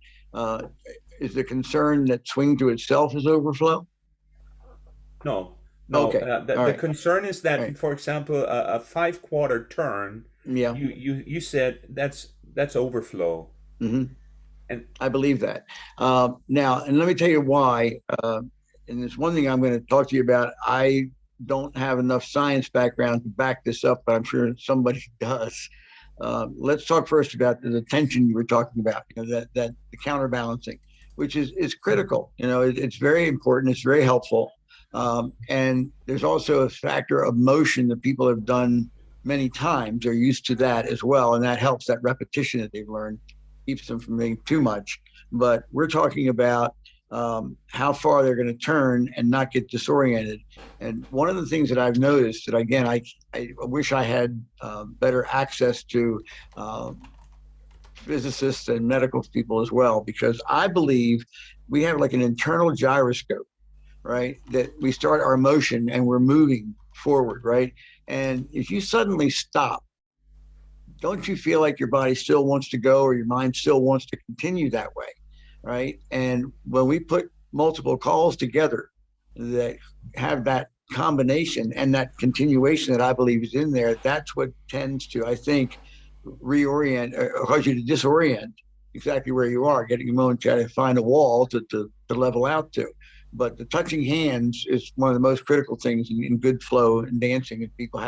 Speaker 1: Is the concern that swing to itself is overflow?
Speaker 6: No.
Speaker 1: Okay.
Speaker 6: The concern is that,
Speaker 1: right.
Speaker 6: For example, a 5/4 turn.
Speaker 1: Yeah.
Speaker 6: You said that's overflow.
Speaker 1: Mm-hmm.
Speaker 6: And
Speaker 1: I believe that. Now, and let me tell you why. And there's one thing I'm going to talk to you about. I don't have enough science background to back this up, but I'm sure somebody does. Let's talk first about the tension you were talking about. That the counterbalancing, which is critical. It's very important. It's very helpful. And there's also a factor of motion that people have done many times. They're used to that as well, and that helps. That repetition that they've learned keeps them from being too much. But we're talking about how far they're going to turn and not get disoriented. And one of the things that I've noticed, that again, I wish I had better access to physicists and medical people as well, because I believe we have like an internal gyroscope, right? That we start our motion and we're moving forward, right? And if you suddenly stop, don't you feel like your body still wants to go, or your mind still wants to continue that way, right? And when we put multiple calls together that have that combination and that continuation that I believe is in there, that's what tends to, I think, reorient or cause you to disorient exactly where you are, getting a moment to try to find a wall to level out to. But the touching hands is one of the most critical things in good flow and dancing, and people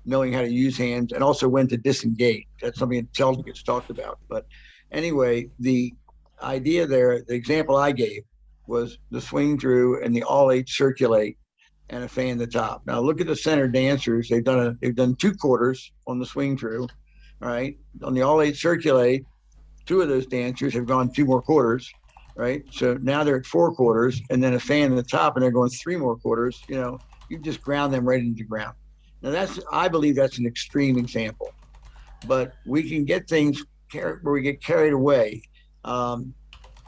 Speaker 1: knowing how to use hands and also when to disengage. That's something that seldom gets talked about. But anyway, the idea there, the example I gave was the swing through and the all eight circulate and a fan at the top. Now look at the center dancers. They've done 2 quarters on the swing through. All right. On the all eight circulate, 2 of those dancers have gone 2 more quarters. Right. So now they're at 4 quarters and then a fan at the top and they're going 3 more quarters. You know, you just ground them right into the ground. Now I believe that's an extreme example, but we can get things where we get carried away.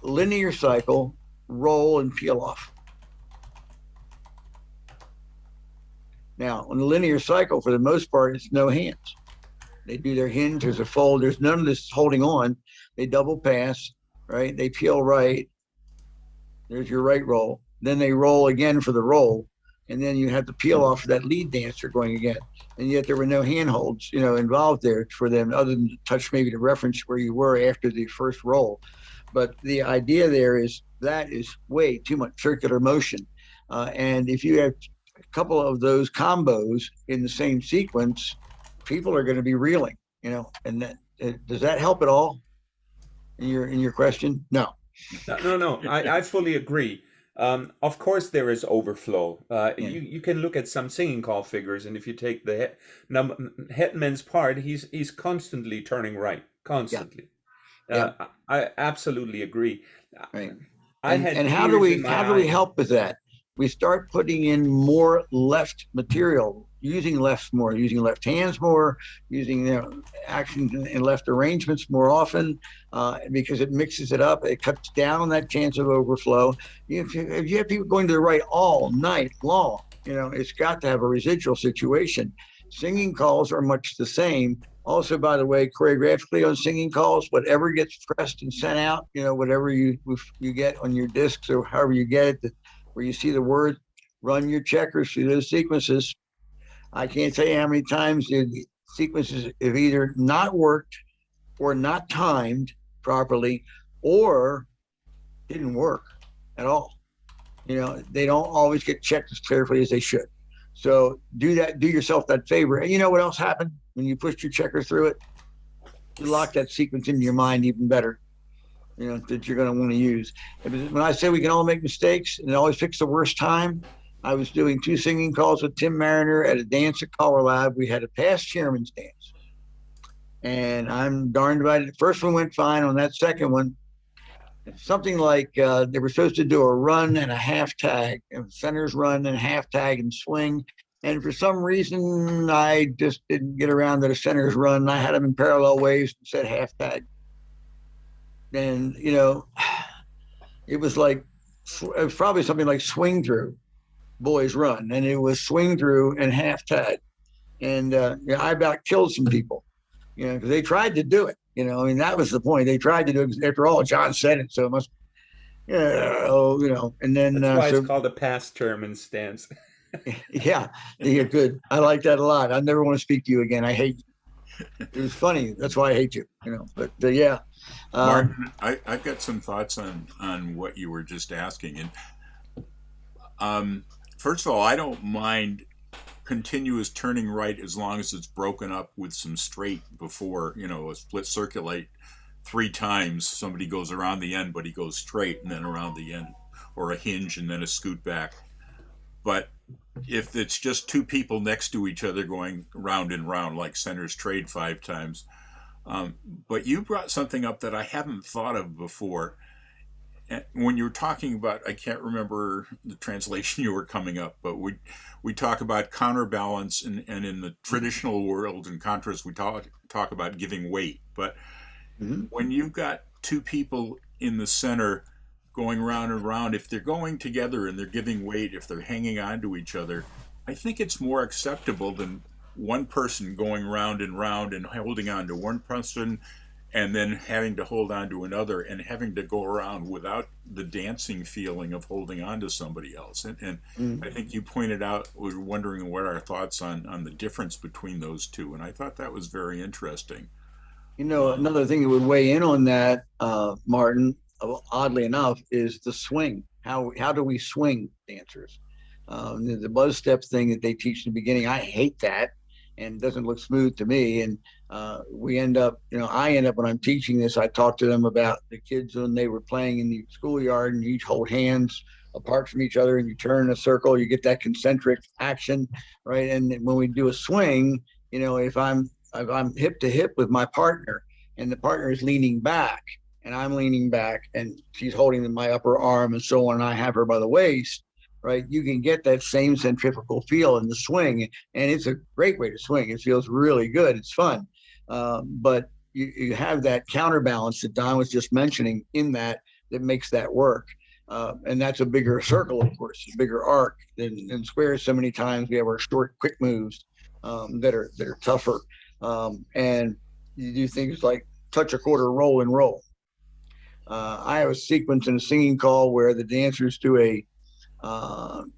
Speaker 1: Linear cycle, roll and peel off. Now, on the linear cycle, for the most part, it's no hands. They do their hinge, there's a fold, there's none of this holding on. They double pass, right? They peel right. There's your right roll. Then they roll again for the roll. And then you have to peel off that lead dancer going again. And yet there were no handholds, involved there for them other than to touch maybe the reference where you were after the first roll. But the idea there is that is way too much circular motion. And if you have a couple of those combos in the same sequence, people are going to be reeling, and that, does that help at all in your question? No.
Speaker 6: No. I fully agree. Of course, there is overflow. You can look at some singing call figures, and if you take the headman's part, he's constantly turning right, constantly.
Speaker 1: Yeah.
Speaker 6: I absolutely agree.
Speaker 1: Right.
Speaker 6: And
Speaker 1: how do we help with that? We start putting in more left material, using lefts more, using left hands more, using actions and left arrangements more often, because it mixes it up. It cuts down that chance of overflow. If you have people going to the right all night long, it's got to have a residual situation. Singing calls are much the same. Also, by the way, choreographically on singing calls, whatever gets pressed and sent out, whatever you get on your discs or however you get it, where you see the word, run your checkers through those sequences. I can't tell you how many times the sequences have either not worked or not timed properly or didn't work at all. They don't always get checked as carefully as they should. So do yourself that favor. And you know what else happened when you pushed your checker through it? You lock that sequence into your mind even better, that you're going to want to use. When I say we can all make mistakes and always fix the worst time, I was doing 2 singing calls with Tim Mariner at a dance at Color Lab. We had a past chairman's dance. And I'm darned about it. The first one went fine. On that second one, something like they were supposed to do a run and a half tag, and centers run and half tag and swing. And for some reason, I just didn't get around to the centers run. I had them in parallel waves and said half tag. And, it was probably something like swing through, boys run. And it was swing through and half tag. And I about killed some people, because they tried to do it. That was the point. They tried to do it. After all, John said it, so it must, and then.
Speaker 6: That's why it's called a past chairman's stance.
Speaker 1: Yeah, you're good. I like that a lot. I never want to speak to you again. I hate you. It was funny. That's why I hate you, but yeah.
Speaker 2: Martin, I've got some thoughts on what you were just asking. And first of all, I don't mind continuous turning right as long as it's broken up with some straight before, a split circulate 3 times. Somebody goes around the end, but he goes straight and then around the end, or a hinge and then a scoot back. But if it's just 2 people next to each other going round and round, like centers trade 5 times. But you brought something up that I haven't thought of before. When you were talking about, I can't remember the translation you were coming up, but we talk about counterbalance, and in the traditional world in contrast, we talk about giving weight. But when you've got 2 people in the center going round and round, if they're going together and they're giving weight, if they're hanging on to each other, I think it's more acceptable than one person going round and round and holding on to one person and then having to hold on to another and having to go around without the dancing feeling of holding on to somebody else. And I think you pointed out, we were wondering what our thoughts on the difference between those two. And I thought that was very interesting.
Speaker 1: Another thing that would weigh in on that, Martin, oddly enough, is the swing. How do we swing dancers? The buzz step thing that they teach in the beginning, I hate that, and it doesn't look smooth to me. And I end up when I'm teaching this, I talk to them about the kids when they were playing in the schoolyard, and you each hold hands apart from each other, and you turn in a circle. You get that concentric action, right? And when we do a swing, if I'm hip to hip with my partner, and the partner is leaning back, and I'm leaning back, and she's holding my upper arm, and so on, and I have her by the waist, right? You can get that same centrifugal feel in the swing, and it's a great way to swing. It feels really good. It's fun. But you have that counterbalance that Don was just mentioning in that makes that work. And that's a bigger circle, of course, a bigger arc than squares. So many times we have our short, quick moves that are tougher. And you do things like touch a quarter, roll and roll. I have a sequence in a singing call where the dancers do a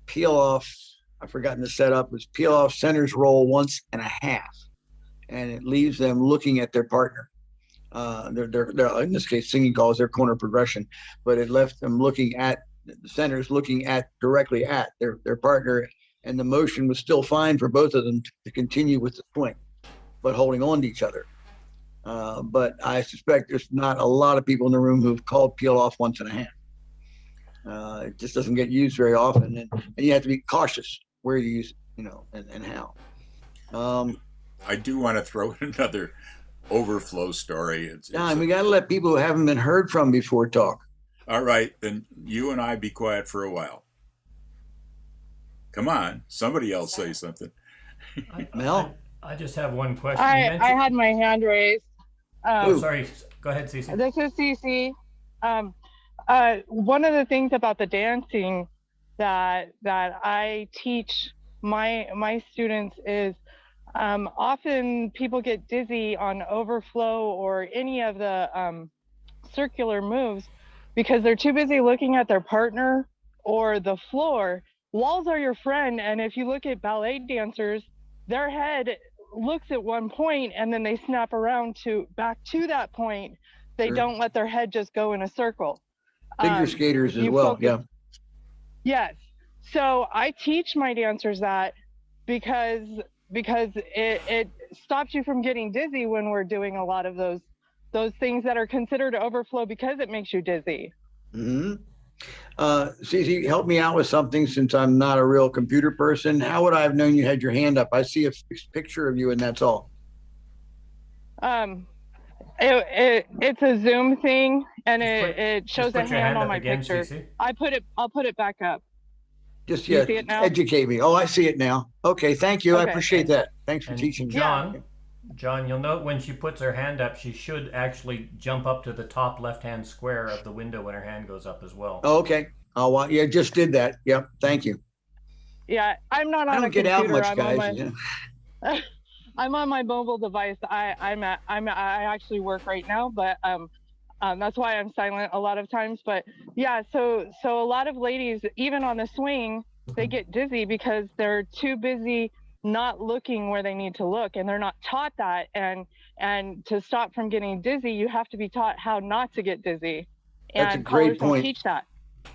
Speaker 1: peel off. I've forgotten the setup. It's peel off centers roll once and a half, and it leaves them looking at their partner. They're in this case singing calls their corner progression, but it left them looking at the centers, looking at directly at their partner, and the motion was still fine for both of them to continue with the swing, but holding on to each other. But I suspect there's not a lot of people in the room who've called peel off once and a half. It just doesn't get used very often, and you have to be cautious where you use it, and how.
Speaker 2: I do want to throw in another overflow story.
Speaker 1: We got to let people who haven't been heard from before talk.
Speaker 2: All right, then you and I be quiet for a while. Come on, somebody else say something.
Speaker 1: Mel?
Speaker 5: I just have one question.
Speaker 3: I had my hand raised.
Speaker 5: Sorry. Go ahead, Cece.
Speaker 3: This is Cece. One of the things about the dancing that I teach my students is often people get dizzy on overflow or any of the circular moves because they're too busy looking at their partner or the floor. Walls are your friend, and if you look at ballet dancers, their head looks at one point and then they snap around back to that point. They don't let their head just go in a circle.
Speaker 1: Figure skaters as well.
Speaker 3: Focus. Yes. So I teach my dancers that because it stops you from getting dizzy when we're doing a lot of those things that are considered overflow because it makes you dizzy.
Speaker 1: Mm-hmm. Cece, help me out with something since I'm not a real computer person. How would I have known you had your hand up? I see a picture of you and that's all.
Speaker 3: It's a Zoom thing, and it shows a
Speaker 5: Put your
Speaker 3: hand on my
Speaker 5: again,
Speaker 3: picture.
Speaker 5: Cece.
Speaker 3: I'll put it back up.
Speaker 1: Just
Speaker 3: You see it now?
Speaker 1: educate me. Oh, I see it now. Okay, thank you. I
Speaker 3: Okay.
Speaker 1: appreciate that. Thanks for
Speaker 5: And
Speaker 1: teaching me.
Speaker 5: John, you'll note when she puts her hand up, she should actually jump up to the top left-hand square of the window when her hand goes up as well.
Speaker 1: Oh, okay. Oh, yeah, just did that. Yep. Thank you.
Speaker 3: Yeah, I'm not on
Speaker 1: I don't
Speaker 3: a
Speaker 1: get
Speaker 3: computer.
Speaker 1: out much, guys.
Speaker 3: I'm on my mobile device. I actually work right now, but that's why I'm silent a lot of times. But yeah, so a lot of ladies, even on the swing, they get dizzy because they're too busy not looking where they need to look, and they're not taught that. And to stop from getting dizzy, you have to be taught how not to get dizzy.
Speaker 1: That's a
Speaker 3: And
Speaker 1: great
Speaker 3: callers don't
Speaker 1: point.
Speaker 3: teach that.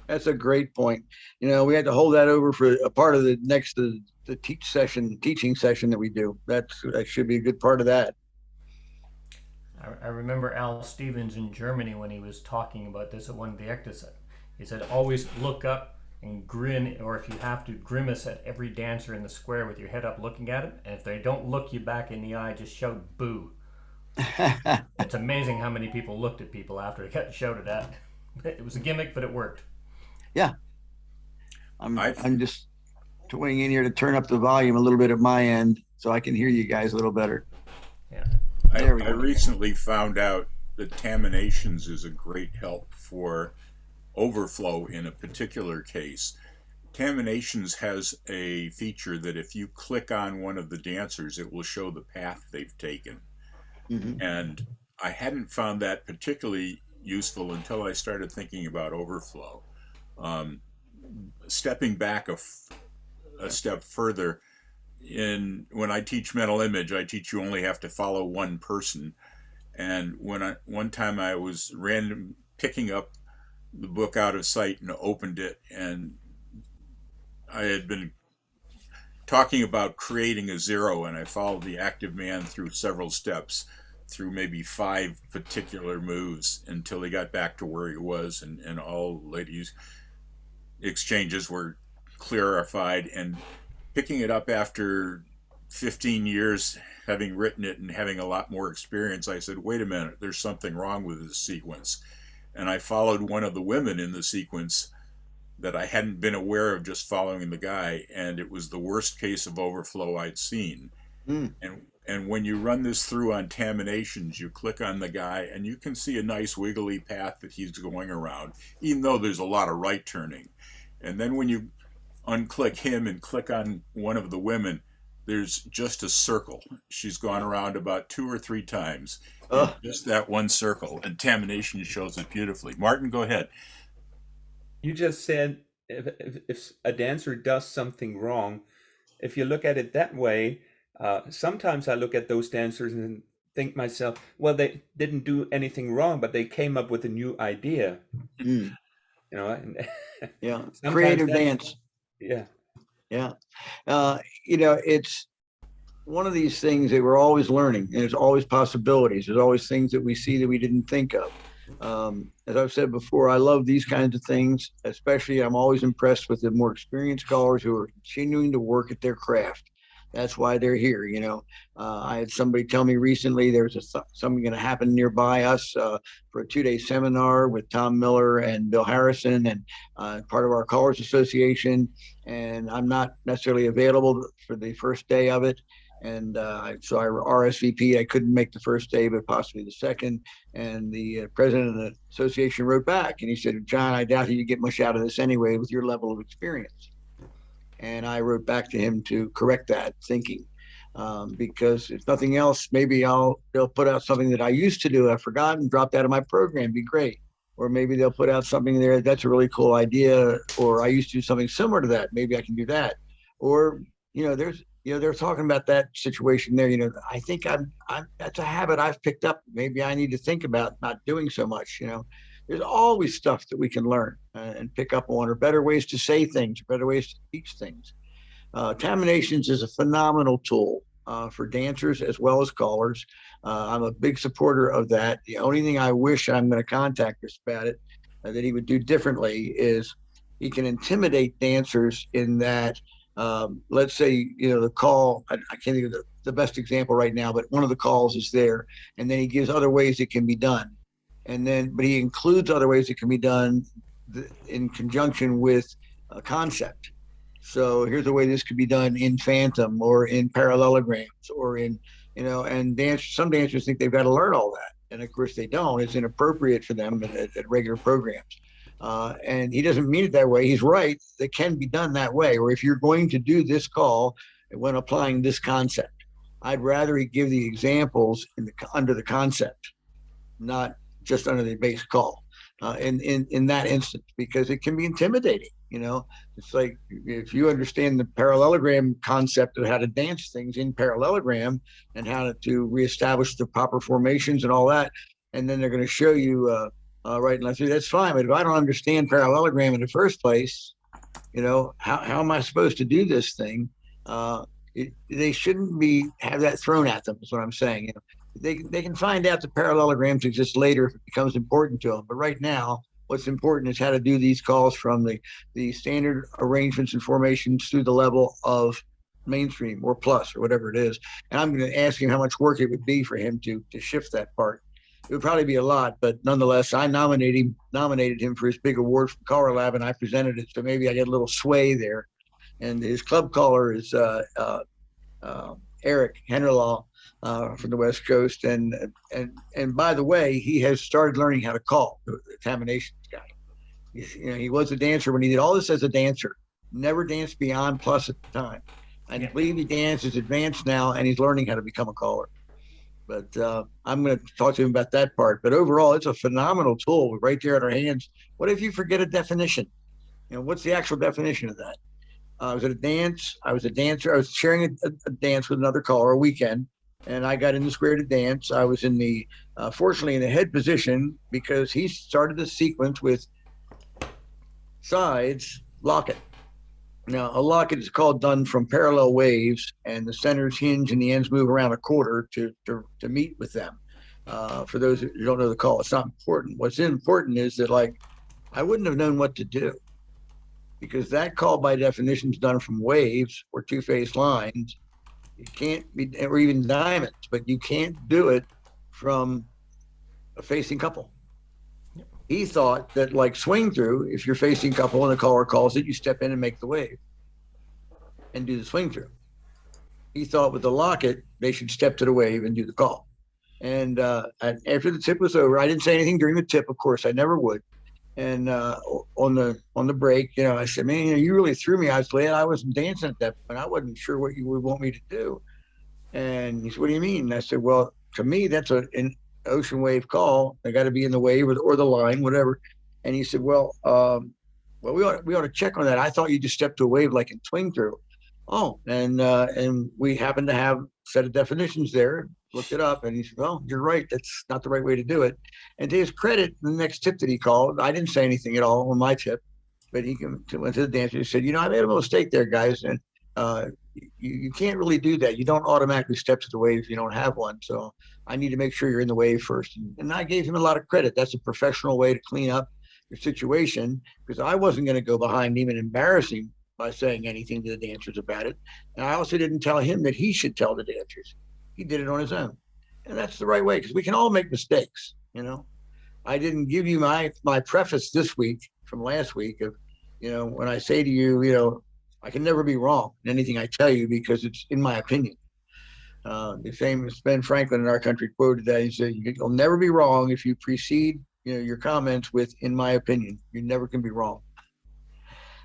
Speaker 1: That's a great point. We had to hold that over for a part of the next the teaching session that we do. That should be a good part of that.
Speaker 5: I remember Al Stevens in Germany when he was talking about this at one of the ECTA. He said, always look up and grin, or if you have to, grimace at every dancer in the square with your head up looking at it. And if they don't look you back in the eye, just shout boo. It's amazing how many people looked at people after they got shouted at. It was a gimmick, but it worked.
Speaker 1: Yeah. I'm just toying in here to turn up the volume a little bit at my end so I can hear you guys a little better.
Speaker 5: Yeah.
Speaker 2: I recently found out that Taminations is a great help for overflow in a particular case. Taminations has a feature that if you click on one of the dancers, it will show the path they've taken. Mm-hmm. And I hadn't found that particularly useful until I started thinking about overflow. Stepping back a step further, when I teach mental image, I teach you only have to follow one person. And one time I was random picking up the book out of sight and opened it, and I had been talking about creating a zero, and I followed the active man through several steps, through maybe 5 particular moves until he got back to where he was, and all ladies' exchanges were clarified. And picking it up after 15 years, having written it and having a lot more experience, I said, wait a minute, there's something wrong with this sequence. And I followed one of the women in the sequence that I hadn't been aware of just following the guy, and it was the worst case of overflow I'd seen. And when you run this through on Taminations, you click on the guy and you can see a nice wiggly path that he's going around, even though there's a lot of right turning. And then when you unclick him and click on one of the women, there's just a circle. She's gone around about 2 or 3 times. Just that one circle. And Tamination shows it beautifully. Martin, go ahead.
Speaker 6: You just said if a dancer does something wrong, if you look at it that way, sometimes I look at those dancers and think myself, well, they didn't do anything wrong, but they came up with a new idea. You know, and
Speaker 1: Yeah, creative dance.
Speaker 6: Yeah.
Speaker 1: Yeah. You know, it's one of these things that we're always learning, and there's always possibilities. There's always things that we see that we didn't think of. As I've said before, I love these kinds of things, especially I'm always impressed with the more experienced callers who are continuing to work at their craft. That's why they're here. You know, I had somebody tell me recently there's something going to happen nearby us for a 2-day seminar with Tom Miller and Bill Harrison and part of our Callers Association. And I'm not necessarily available for the first day of it. And so I RSVP'd. I couldn't make the first day, but possibly the second. And the president of the association wrote back and he said, John, I doubt you get much out of this anyway with your level of experience. And I wrote back to him to correct that thinking, because if nothing else, maybe they'll put out something that I used to do, I've forgotten, dropped out of my program, be great. Or maybe they'll put out something there that's a really cool idea, or I used to do something similar to that. Maybe I can do that. Or they're talking about that situation there. I think that's a habit I've picked up. Maybe I need to think about not doing so much. There's always stuff that we can learn and pick up on, or better ways to say things, or better ways to teach things. Taminations is a phenomenal tool for dancers as well as callers. I'm a big supporter of that. The only thing I wish, I'm going to contact us about it, that he would do differently is he can intimidate dancers in that, let's say, the call, I can't think of the best example right now, but one of the calls is there, and then he gives other ways it can be done. But he includes other ways it can be done in conjunction with a concept. So here's the way this could be done in phantom or in parallelograms or in, and some dancers think they've got to learn all that. And of course they don't. It's inappropriate for them at regular programs. And he doesn't mean it that way. He's right. It can be done that way. Or if you're going to do this call when applying this concept, I'd rather he give the examples under the concept, not just under the base call in that instance, because it can be intimidating. It's like if you understand the parallelogram concept of how to dance things in parallelogram and how to reestablish the proper formations and all that, and then they're going to show you right and left, that's fine. But if I don't understand parallelogram in the first place, how am I supposed to do this thing? They shouldn't have that thrown at them, is what I'm saying. They can find out the parallelograms exist later if it becomes important to them. But right now, what's important is how to do these calls from the standard arrangements and formations through the level of mainstream or plus or whatever it is. And I'm going to ask him how much work it would be for him to shift that part. It would probably be a lot, but nonetheless, I nominated him for his big award from Caller Lab, and I presented it. So maybe I get a little sway there. And his club caller is Eric Henderlaw from the West Coast, and by the way, he has started learning how to call, the Taminations guy. He was a dancer when he did all this as a dancer, never danced beyond plus at the time. I believe he dances advanced now, and he's learning how to become a caller. But I'm going to talk to him about that part. But overall, it's a phenomenal tool right there in our hands. What if you forget a definition? What's the actual definition of that? I was at a dance. I was a dancer. I was sharing a dance with another caller a weekend, and I got in the square to dance. I was in the, fortunately, in the head position because he started the sequence with sides, locket. Now, a locket is done from parallel waves, and the centers hinge and the ends move around a quarter to meet with them. For those who don't know the call, it's not important. What's important is that, like, I wouldn't have known what to do because that call by definition is done from waves or two-phase lines. You can't be, or even diamonds, but you can't do it from a facing couple. He thought that, like swing through, if you're facing couple and the caller calls it, you step in and make the wave and do the swing through. He thought with the locket, they should step to the wave and do the call. And after the tip was over, I didn't say anything during the tip, of course, I never would. And on the break, I said, man, you really threw me. I was late. I wasn't dancing at that point. I wasn't sure what you would want me to do. And he said, what do you mean? And I said, well, to me, that's an ocean wave call. They got to be in the wave or the line, whatever. And he said, well, we ought to check on that. I thought you just stepped to a wave like in swing through. Oh, and we happened to have a set of definitions there. Looked it up, and he said, well, you're right. That's not the right way to do it. And to his credit, the next tip that he called, I didn't say anything at all on my tip, but he went to the dancer and said, I made a mistake there, guys. And you can't really do that. You don't automatically step to the wave if you don't have one. So I need to make sure you're in the wave first. And I gave him a lot of credit. That's a professional way to clean up your situation, because I wasn't going to go behind him and embarrass him by saying anything to the dancers about it. And I also didn't tell him that he should tell the dancers. He did it on his own. And that's the right way, because we can all make mistakes. I didn't give you my preface this week from last week of, when I say to you, I can never be wrong in anything I tell you because it's in my opinion. The famous Ben Franklin in our country quoted that. He said, you'll never be wrong if you precede your comments with, in my opinion. You never can be wrong.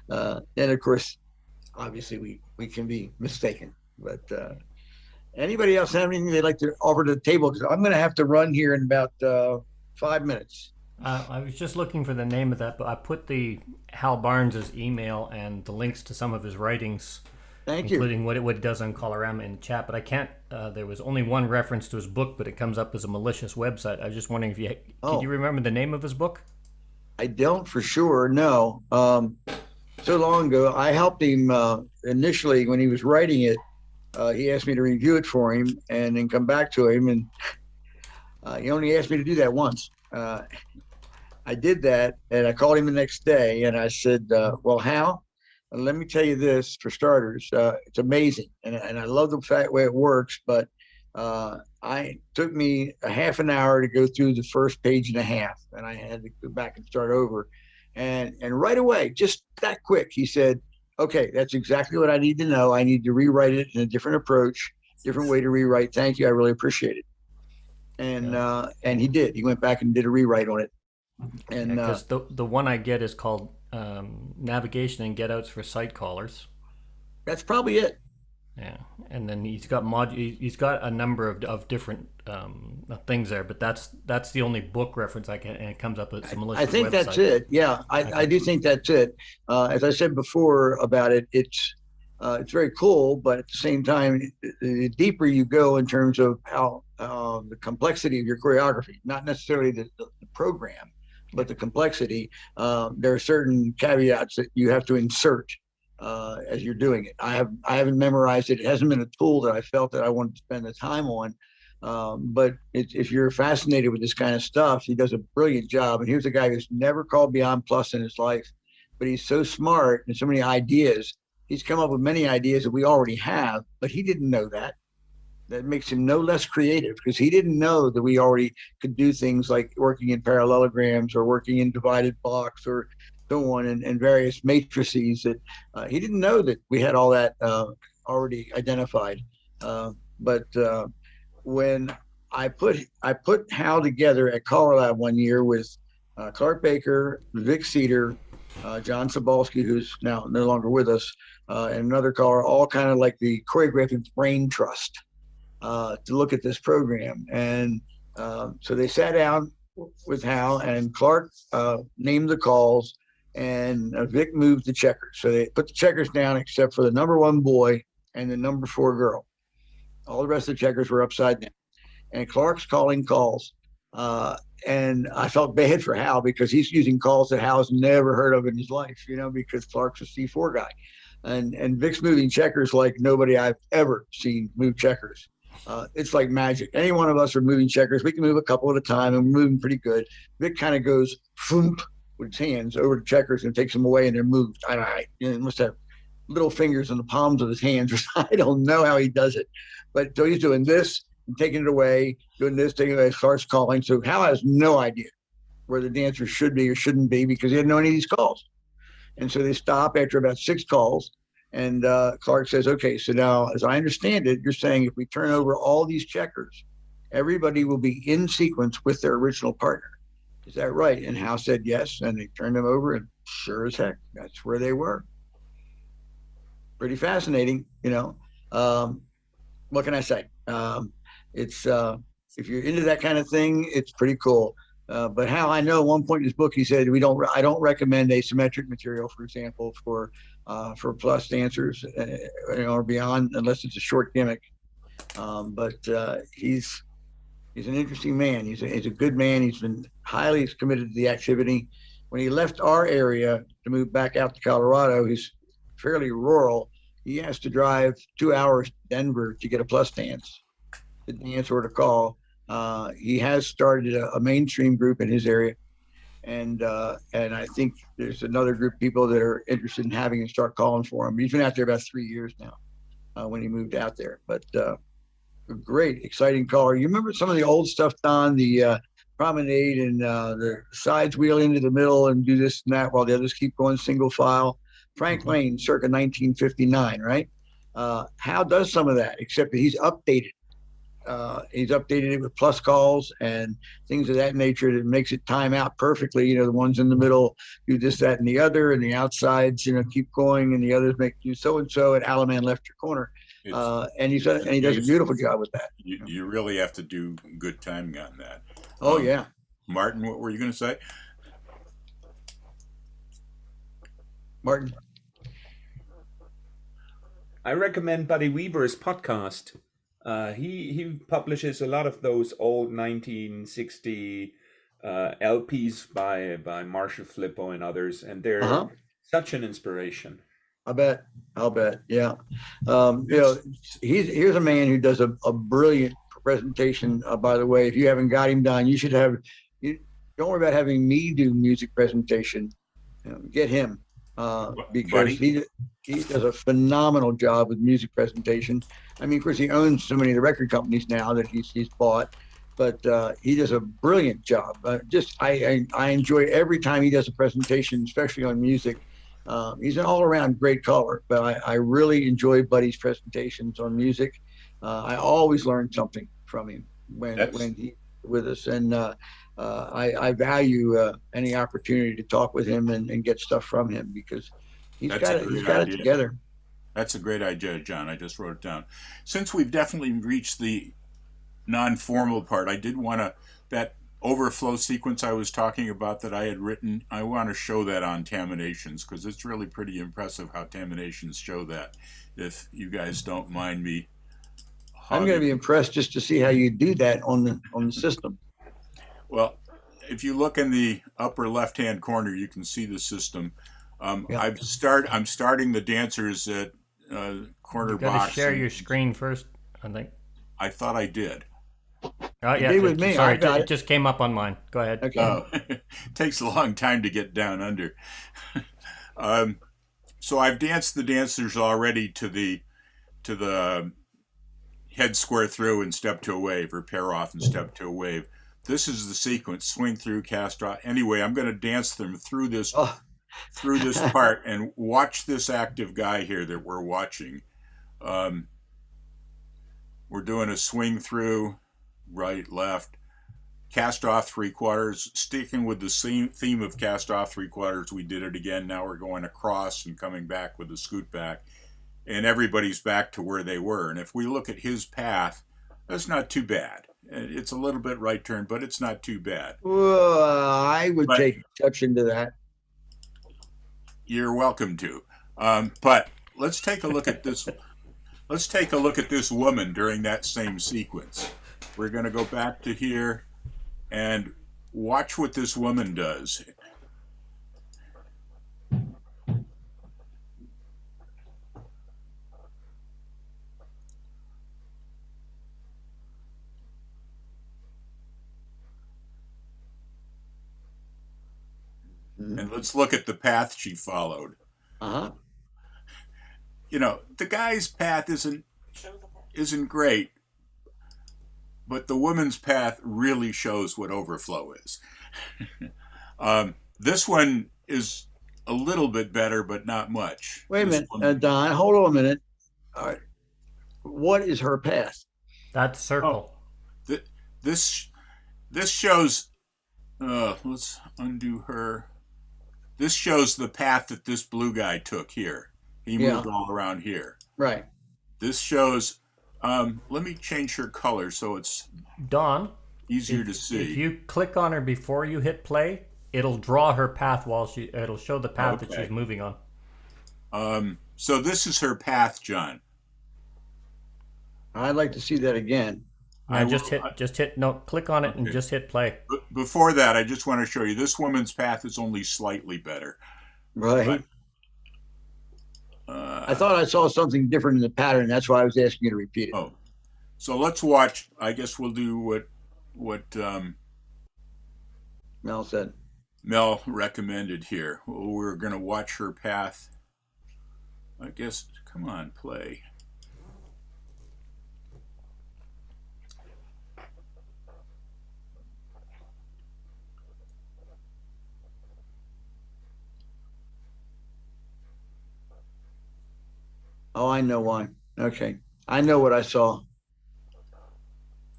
Speaker 1: And of course, obviously we can be mistaken, but anybody else have anything they'd like to offer to the table? Because I'm going to have to run here in about 5 minutes.
Speaker 5: I was just looking for the name of that, but I put the Hal Barnes's email and the links to some of his writings, including what it does on Colorama in the chat. But I can't. There was only one reference to his book, but it comes up as a malicious website. I was just wondering if can you remember the name of his book?
Speaker 1: I don't for sure. No. So long ago, I helped him initially when he was writing it. He asked me to review it for him and then come back to him. And he only asked me to do that once. I did that, and I called him the next day, and I said, well, Hal, let me tell you this for starters. It's amazing, and I love the way it works, but it took me a half an hour to go through the first page and a half, and I had to go back and start over. And right away, just that quick, he said, okay, that's exactly what I need to know. I need to rewrite it in a different approach, different way to rewrite. Thank you. I really appreciate it. And he did. He went back and did a rewrite on it. And
Speaker 5: because the one I get is called Navigation and Get Outs for Sight Callers.
Speaker 1: That's probably it.
Speaker 5: Yeah, and then he's got he's got a number of different things there, but that's the only book reference I can, and it comes up as a malicious
Speaker 1: I think
Speaker 5: website.
Speaker 1: that's it. Yeah, I do think that's it. As I said before about it, it's very cool, but at the same time, the deeper you go in terms of how the complexity of your choreography, not necessarily the program, but the complexity, there are certain caveats that you have to insert as you're doing it. I haven't memorized it. It hasn't been a tool that I felt that I wanted to spend the time on. But if you're fascinated with this kind of stuff, he does a brilliant job. And here's a guy who's never called Beyond Plus in his life, but he's so smart and so many ideas. He's come up with many ideas that we already have, but he didn't know that. That makes him no less creative because he didn't know that we already could do things like working in parallelograms or working in divided blocks or so on and various matrices that he didn't know that we had all that already identified. But when I put Hal together at Color Lab one year with Clark Baker, Vic Cedar, John Sobalski, who's now no longer with us, and another caller, all kind of like the choreographic brain trust. to look at this program. And so they sat down with Hal, and Clark named the calls, and Vic moved the checkers. So they put the checkers down except for the number 1 boy and the number 4 girl. All the rest of the checkers were upside down. And Clark's calling calls. And I felt bad for Hal because he's using calls that Hal's never heard of in his life, because Clark's a C4 guy. And Vic's moving checkers like nobody I've ever seen move checkers. It's like magic. Any one of us are moving checkers. We can move a couple at a time, and we're moving pretty good. Vic kind of goes foomp with his hands over the checkers and takes them away, and they're moved. He must have little fingers in the palms of his hands. I don't know how he does it. But so he's doing this and taking it away, doing this, taking it away, starts calling. So Hal has no idea where the dancer should be or shouldn't be because he didn't know any of these calls. And so they stop after about 6 calls. And Clark says, okay, so now, as I understand it, you're saying if we turn over all these checkers, everybody will be in sequence with their original partner. Is that right? And Hal said yes. And they turned them over, and sure as heck, that's where they were. Pretty fascinating, what can I say? It's if you're into that kind of thing, it's pretty cool. But Hal, I know at one point in his book, he said, I don't recommend asymmetric material, for example, for plus dancers, or beyond, unless it's a short gimmick. But he's an interesting man. He's a good man. He's been highly committed to the activity. When he left our area to move back out to Colorado, he's fairly rural. He has to drive 2 hours to Denver to get a plus dance, to dance or to call. He has started a mainstream group in his area, and I think there's another group of people that are interested in having him start calling for him. He's been out there about 3 years now, when he moved out there. But a great, exciting caller. You remember some of the old stuff, Don? The promenade and the sides wheel into the middle and do this and that while the others keep going single file. Frank Lane, circa 1959, right? Hal does some of that, except that he's updated. He's updated it with plus calls and things of that nature that makes it time out perfectly. The ones in the middle do this, that, and the other, and the outsides, keep going, and the others make you so and so at Alaman left your corner. And he does a beautiful job with that.
Speaker 2: You really have to do good timing on that.
Speaker 1: Oh yeah,
Speaker 2: Martin, what were you going to say?
Speaker 1: Martin.
Speaker 6: I recommend Buddy Weaver's podcast. He publishes a lot of those old 1960 LPs by Marshall Flippo and others, and they're such an inspiration.
Speaker 1: I'll bet. Yeah. Here's a man who does a brilliant presentation. By the way, if you haven't got him done, you should have. Don't worry about having me do music presentation. Get him. Because he does a phenomenal job with music presentation. I mean, of course, he owns so many of the record companies now that he's bought, but he does a brilliant job. I enjoy every time he does a presentation, especially on music. He's an all-around great caller, but I really enjoy Buddy's presentations on music. I always learn something from him when he's with us, and I value any opportunity to talk with him and get stuff from him because he's got it together.
Speaker 2: That's a great idea, John. I just wrote it down. Since we've definitely reached the non-formal part, I did want to, that overflow sequence I was talking about that I had written, I want to show that on Taminations because it's really pretty impressive how Taminations show that, if you guys don't mind me.
Speaker 1: I'm going to be impressed just to see how you do that on the system.
Speaker 2: Well, if you look in the upper left-hand corner, you can see the system. I'm starting the dancers at corner
Speaker 5: You've
Speaker 2: box.
Speaker 5: got to share your screen first, I think.
Speaker 2: I thought I did.
Speaker 5: Yeah,
Speaker 1: did with me.
Speaker 5: Sorry,
Speaker 1: I got
Speaker 5: it just came up on mine. Go ahead.
Speaker 1: Okay.
Speaker 2: It takes a long time to get down under. So I've danced the dancers already to the head square through and step to a wave, or pair off and step to a wave. This is the sequence: swing through, cast off. Anyway, I'm going to dance them through this part and watch this active guy here that we're watching. We're doing a swing through, right, left, cast off 3/4, sticking with the same theme of cast off 3/4. We did it again. Now we're going across and coming back with the scoot back, and everybody's back to where they were. And if we look at his path, That's not too bad. It's a little bit right turn, but it's not too bad.
Speaker 1: Well, I would
Speaker 2: But-
Speaker 1: take exception to that.
Speaker 2: You're welcome to. But let's take a look at this. Let's take a look at this woman during that same sequence. We're going to go back to here and watch what this woman does. And let's look at the path she followed.
Speaker 1: Uh-huh.
Speaker 2: You know, the guy's path isn't great, but the woman's path really shows what overflow is. This one is a little bit better, but not much.
Speaker 1: Wait a
Speaker 2: This
Speaker 1: minute,
Speaker 2: one-
Speaker 1: Don. Hold on a minute. All right. What is her path?
Speaker 5: That circle.
Speaker 2: This shows. Let's undo her. This shows the path that this blue guy took here. He moved all around here.
Speaker 1: Right.
Speaker 2: This shows. Let me change her color so it's
Speaker 5: Don,
Speaker 2: easier to see.
Speaker 5: if you click on her before you hit play, it'll draw her path it'll show the path that
Speaker 2: Okay.
Speaker 5: she's moving on.
Speaker 2: So this is her path, John.
Speaker 1: I'd like to see that again.
Speaker 2: I
Speaker 5: Just
Speaker 2: will-
Speaker 5: hit no, click on it and
Speaker 2: Okay.
Speaker 5: just hit play.
Speaker 2: But before that, I just want to show you this woman's path is only slightly better.
Speaker 1: Right. I thought I saw something different in the pattern. That's why I was asking you to repeat it.
Speaker 2: Oh, so let's watch. I guess we'll do what
Speaker 1: Mel said.
Speaker 2: Mel recommended here. We're going to watch her path. I guess. Come on, play.
Speaker 1: Oh, I know why. Okay. I know what I saw.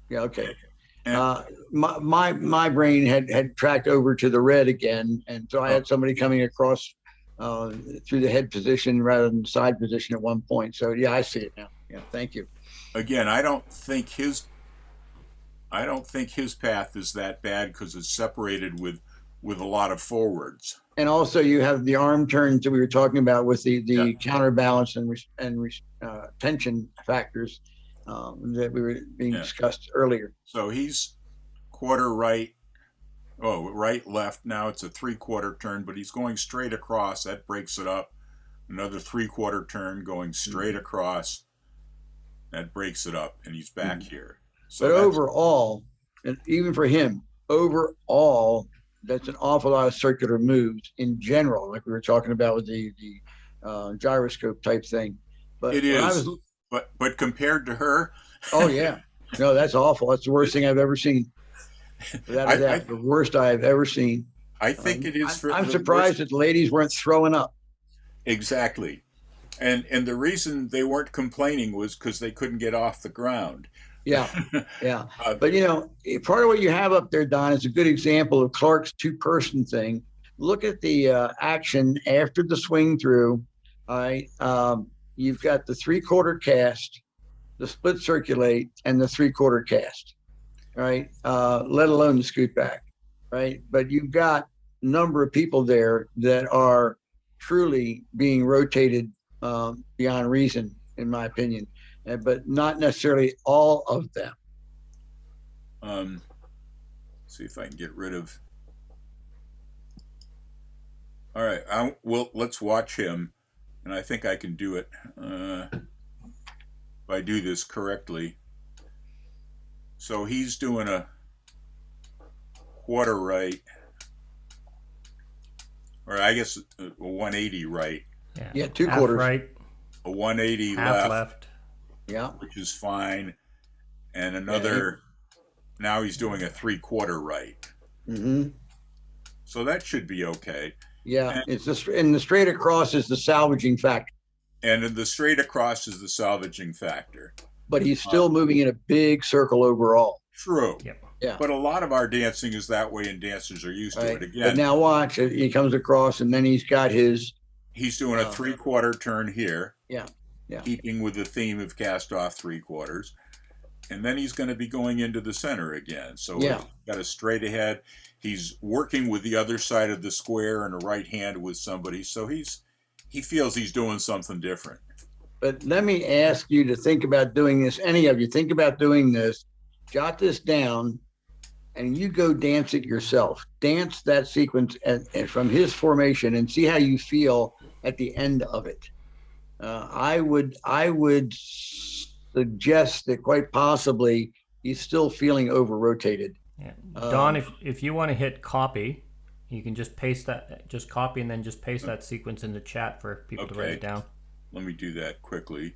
Speaker 1: Yeah, okay.
Speaker 2: And-
Speaker 1: My brain had tracked over to the red again, and so I had somebody coming across through the head position rather than side position at one point. So yeah, I see it now. Yeah, thank you.
Speaker 2: Again, I don't think his path is that bad because it's separated with a lot of forwards.
Speaker 1: And also, you have the arm turns that we were talking about with the counterbalance and tension factors that we were being discussed earlier.
Speaker 2: So he's quarter right. Oh, right, left. Now it's a 3/4 turn, but he's going straight across. That breaks it up. Another 3/4 turn going straight across. That breaks it up, and he's back here. So
Speaker 1: But
Speaker 2: that's-
Speaker 1: overall, and even for him, overall, that's an awful lot of circular moves in general, like we were talking about with the gyroscope type thing. But
Speaker 2: it
Speaker 1: when I
Speaker 2: is.
Speaker 1: was-
Speaker 2: But compared to her,
Speaker 1: oh yeah, no, that's awful. That's the worst thing I've ever seen. Without a doubt, the worst I've ever seen.
Speaker 2: I think it is.
Speaker 1: I'm surprised that the ladies weren't throwing up.
Speaker 2: Exactly, and the reason they weren't complaining was because they couldn't get off the ground.
Speaker 1: Yeah, yeah. But you know, part of what you have up there, Don, is a good example of Clark's two-person thing. Look at the action after the swing through. All right, you've got the 3/4 cast, the split circulate, and the 3/4 cast. Right, let alone the scoot back. Right, but you've got a number of people there that are truly being rotated beyond reason, in my opinion. But not necessarily all of them.
Speaker 2: See if I can get rid of. All right, let's watch him, and I think I can do it if I do this correctly. So he's doing a quarter right, or I guess a 180 right,
Speaker 1: Yeah, two
Speaker 5: Half
Speaker 1: quarters.
Speaker 5: right,
Speaker 2: a 180
Speaker 5: half
Speaker 2: left,
Speaker 5: left.
Speaker 1: Yeah,
Speaker 2: which is fine, and another. Now he's doing a 3/4 right.
Speaker 1: mm-hmm.
Speaker 2: So that should be okay.
Speaker 1: Yeah, it's just and the straight across is the salvaging factor,
Speaker 2: And the straight across is the salvaging factor.
Speaker 1: but he's still moving in a big circle overall.
Speaker 2: True.
Speaker 5: Yep.
Speaker 1: Yeah.
Speaker 2: But a lot of our dancing is that way, and dancers are used to
Speaker 1: Right.
Speaker 2: it.
Speaker 1: But
Speaker 2: Again,
Speaker 1: now watch, he comes across and then he's got his.
Speaker 2: he's doing a 3/4 turn here.
Speaker 1: Yeah, yeah.
Speaker 2: Keeping with the theme of cast off 3/4. and then he's going to be going into the center again. So
Speaker 1: Yeah.
Speaker 2: he's got a straight ahead. He's working with the other side of the square and a right hand with somebody. So he feels he's doing something different.
Speaker 1: But let me ask you to think about doing this. Any of you think about doing this, jot this down, and you go dance it yourself. Dance that sequence and from his formation and see how you feel at the end of it. I would suggest that quite possibly he's still feeling over rotated.
Speaker 5: Yeah. Don, if you want to hit copy, you can just paste that, just copy and then just paste that sequence in the chat for people to write it down.
Speaker 2: Let me do that quickly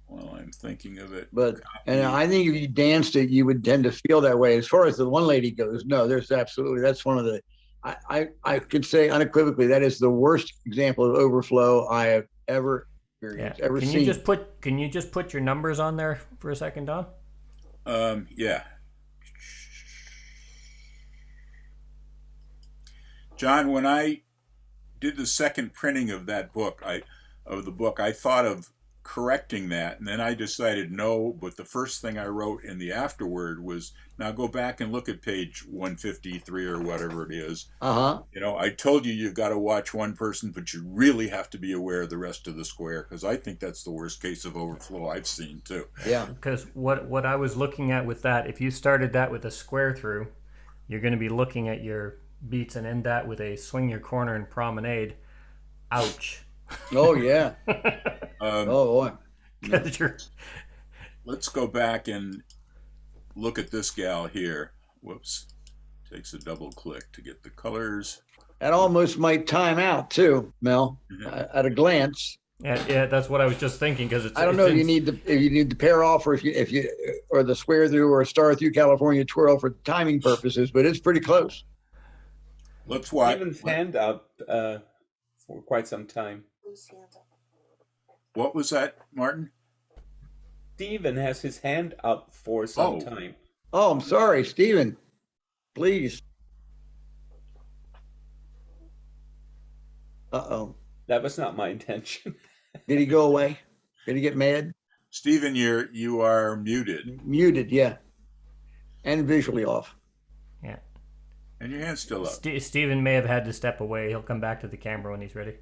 Speaker 2: while I'm thinking of it.
Speaker 1: But and I think if you danced it, you would tend to feel that way. As far as the one lady goes, no, there's absolutely, that's one of the, I could say unequivocally that is the worst example of overflow I have ever experienced, ever
Speaker 5: can
Speaker 1: seen.
Speaker 5: You just put your numbers on there for a second, Don?
Speaker 2: Yeah. John, when I did the second printing of that book, I thought of correcting that, and then I decided no, but the first thing I wrote in the afterword was, now go back and look at page 153 or whatever it is. You know, I told you've got to watch one person, but you really have to be aware of the rest of the square, because I think that's the worst case of overflow I've seen too.
Speaker 1: Yeah.
Speaker 5: Because what I was looking at with that, if you started that with a square through, you're going to be looking at your beats and end that with a swing your corner and promenade. Ouch.
Speaker 1: Oh yeah. Oh boy.
Speaker 2: Let's go back and look at this gal here. Whoops. Takes a double click to get the colors.
Speaker 1: That almost might time out too, Mel. At a glance.
Speaker 5: Yeah, that's what I was just thinking, because it's.
Speaker 1: I don't know if you need the pair off, or if you or the square through or a star through California twirl for timing purposes, but it's pretty close.
Speaker 2: Let's watch.
Speaker 6: Steven's hand up for quite some time.
Speaker 2: What was that, Martin?
Speaker 6: Steven has his hand up for some time.
Speaker 1: Oh, I'm sorry, Steven. Please. Uh-oh.
Speaker 6: That was not my intention.
Speaker 1: Did he go away? Did he get mad?
Speaker 2: Steven, you are muted.
Speaker 1: Muted, yeah. And visually off.
Speaker 5: Yeah.
Speaker 2: And your hand's still up.
Speaker 5: Steven may have had to step away. He'll come back to the camera when he's ready.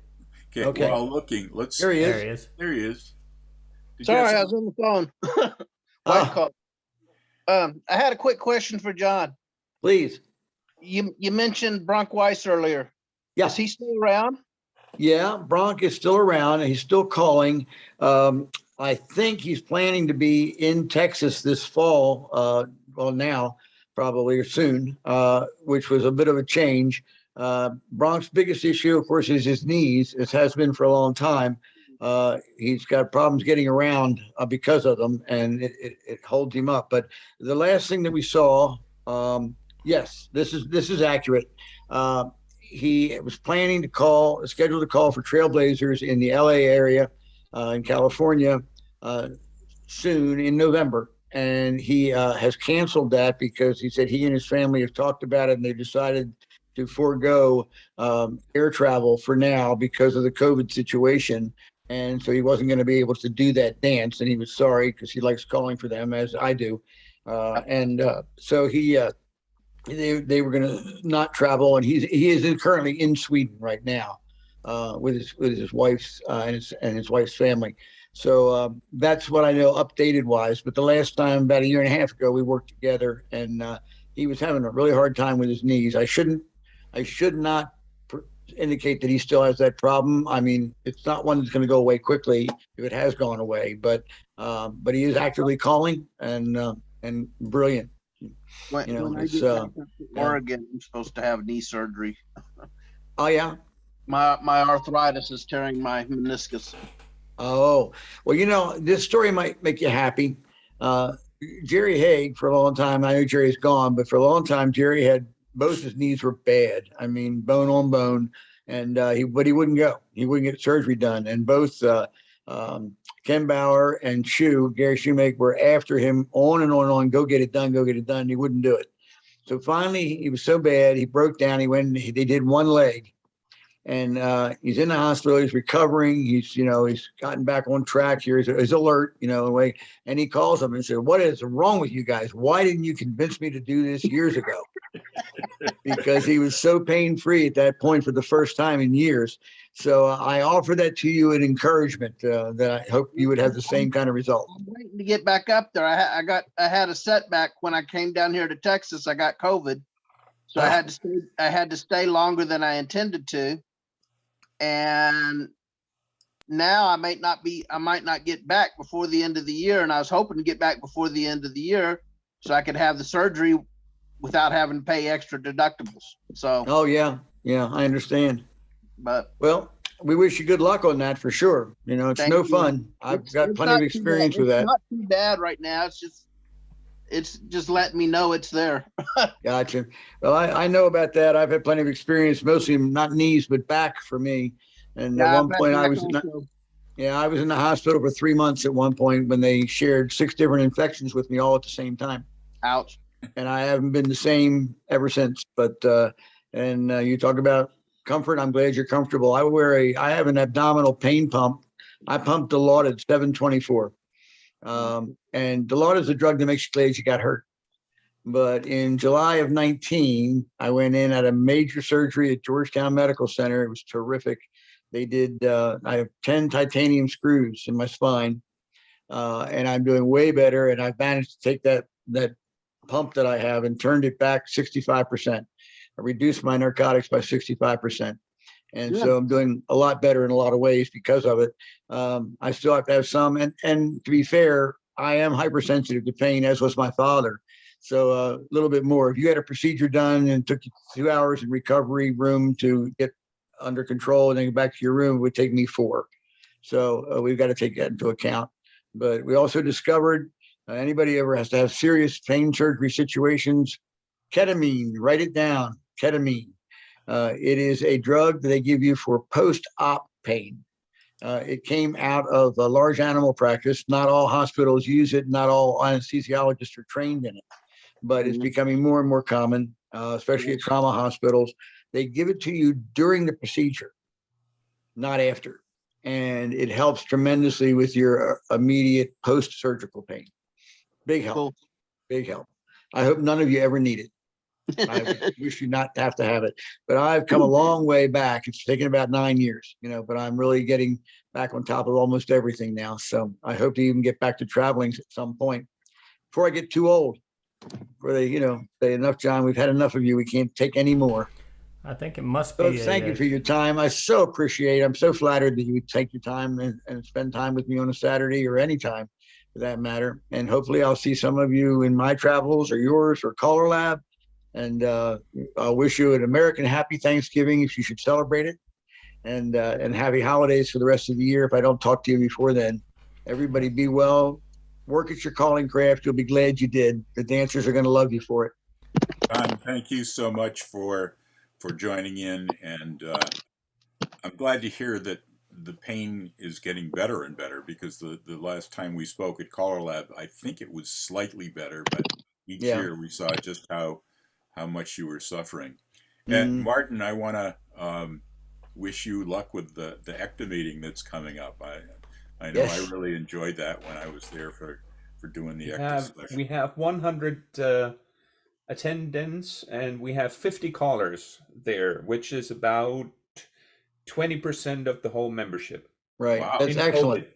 Speaker 2: Okay. While looking, let's.
Speaker 1: There he is.
Speaker 5: There he is.
Speaker 2: There he is.
Speaker 7: Sorry, I was on the phone. White call. I had a quick question for John.
Speaker 1: Please.
Speaker 7: You mentioned Bronk Weiss earlier.
Speaker 1: Yeah.
Speaker 7: Is he still around?
Speaker 1: Yeah, Bronk is still around and he's still calling. I think he's planning to be in Texas this fall. Well, now probably or soon, which was a bit of a change. Bronk's biggest issue, of course, is his knees. It has been for a long time. He's got problems getting around because of them, and it holds him up. But the last thing that we saw, yes, this is accurate. He was planning to schedule a call for Trailblazers in the LA area, in California, soon in November. And he has canceled that because he said he and his family have talked about it and they decided to forego air travel for now because of the COVID situation. And so he wasn't going to be able to do that dance. And he was sorry because he likes calling for them, as I do. So they were going to not travel. And he is currently in Sweden right now with his wife's and his wife's family. So that's what I know updated wise. But the last time, about a year and a half ago, we worked together and he was having a really hard time with his knees. I should not indicate that he still has that problem. I mean, it's not one that's going to go away quickly if it has gone away, but he is actively calling and brilliant.
Speaker 7: When I get back to Oregon, I'm supposed to have knee surgery.
Speaker 1: Oh yeah.
Speaker 7: My arthritis is tearing my meniscus.
Speaker 1: Oh, well, this story might make you happy. Jerry Haig, for a long time, I know Jerry's gone, but for a long time, Jerry had both his knees were bad. I mean, bone on bone, and he wouldn't go. He wouldn't get surgery done. And both Ken Bauer and Gary Shoemake were after him on and on and on. Go get it done. Go get it done. He wouldn't do it. So finally, he was so bad, he broke down. They did one leg. and he's in the hospital. He's recovering. He's gotten back on track here. He's alert, way. And he calls him and said, "What is wrong with you guys? Why didn't you convince me to do this years ago?" Because he was so pain-free at that point for the first time in years. So I offer that to you in encouragement that I hope you would have the same kind of result.
Speaker 7: I'm waiting to get back up there. I had a setback when I came down here to Texas. I got COVID, so I had to stay longer than I intended to, and now I might not get back before the end of the year. And I was hoping to get back before the end of the year so I could have the surgery without having to pay extra deductibles. So.
Speaker 1: Oh yeah, I understand.
Speaker 7: But
Speaker 1: well, we wish you good luck on that for sure. It's no fun. I've got plenty of experience with that.
Speaker 7: It's not too bad right now. It's just letting me know it's there.
Speaker 1: Gotcha. Well, I know about that. I've had plenty of experience, mostly not knees, but back for me. And at one point I was in the hospital for 3 months at one point when they shared 6 different infections with me all at the same time.
Speaker 7: Ouch.
Speaker 1: And I haven't been the same ever since. But you talk about comfort. I'm glad you're comfortable. I have an abdominal pain pump. I pump Dilaudid 724. And Dilaudid is a drug that makes you glad you got hurt. But in July of 19, I went in at a major surgery at Georgetown Medical Center. It was terrific. They did, I have 10 titanium screws in my spine, and I'm doing way better. And I've managed to take that pump that I have and turned it back 65%. I reduced my narcotics by 65%. And so I'm doing a lot better in a lot of ways because of it. I still have to have some. And to be fair, I am hypersensitive to pain, as was my father. So a little bit more. If you had a procedure done and it took you 2 hours in recovery room to get under control and then go back to your room, it would take me 4. So we've got to take that into account. But we also discovered anybody ever has to have serious pain surgery situations, ketamine, write it down, ketamine. It is a drug that they give you for post-op pain. It came out of a large animal practice. Not all hospitals use it. Not all anesthesiologists are trained in it, but it's becoming more and more common, especially at trauma hospitals. They give it to you during the procedure, not after. And it helps tremendously with your immediate post-surgical pain. Big help. Cool. Big help. I hope none of you ever need it. I wish you not to have it, but I've come a long way back. It's taken about 9 years, but I'm really getting back on top of almost everything now. So I hope to even get back to traveling at some point before I get too old. Where they, say, enough, John, we've had enough of you. We can't take any more.
Speaker 5: I think it must be.
Speaker 1: So thank you for your time. I so appreciate it. I'm so flattered that you would take your time and spend time with me on a Saturday or any time for that matter. And hopefully I'll see some of you in my travels or yours or Color Lab. And I'll wish you an American happy Thanksgiving if you should celebrate it, and happy holidays for the rest of the year. If I don't talk to you before then, everybody be well. Work at your calling craft. You'll be glad you did. The dancers are going to love you for it.
Speaker 2: John, thank you so much for joining in, and I'm glad to hear that the pain is getting better and better, because the last time we spoke at Color Lab, I think it was slightly better, but each year we saw just how much you were suffering. And Martin, I want to wish you luck with the ECTA meeting that's coming up. I know I really enjoyed that when I was there for doing the ECTA session.
Speaker 6: We have 100 attendants, and we have 50 callers there, which is about 20% of the whole membership.
Speaker 1: Right. Wow. That's excellent.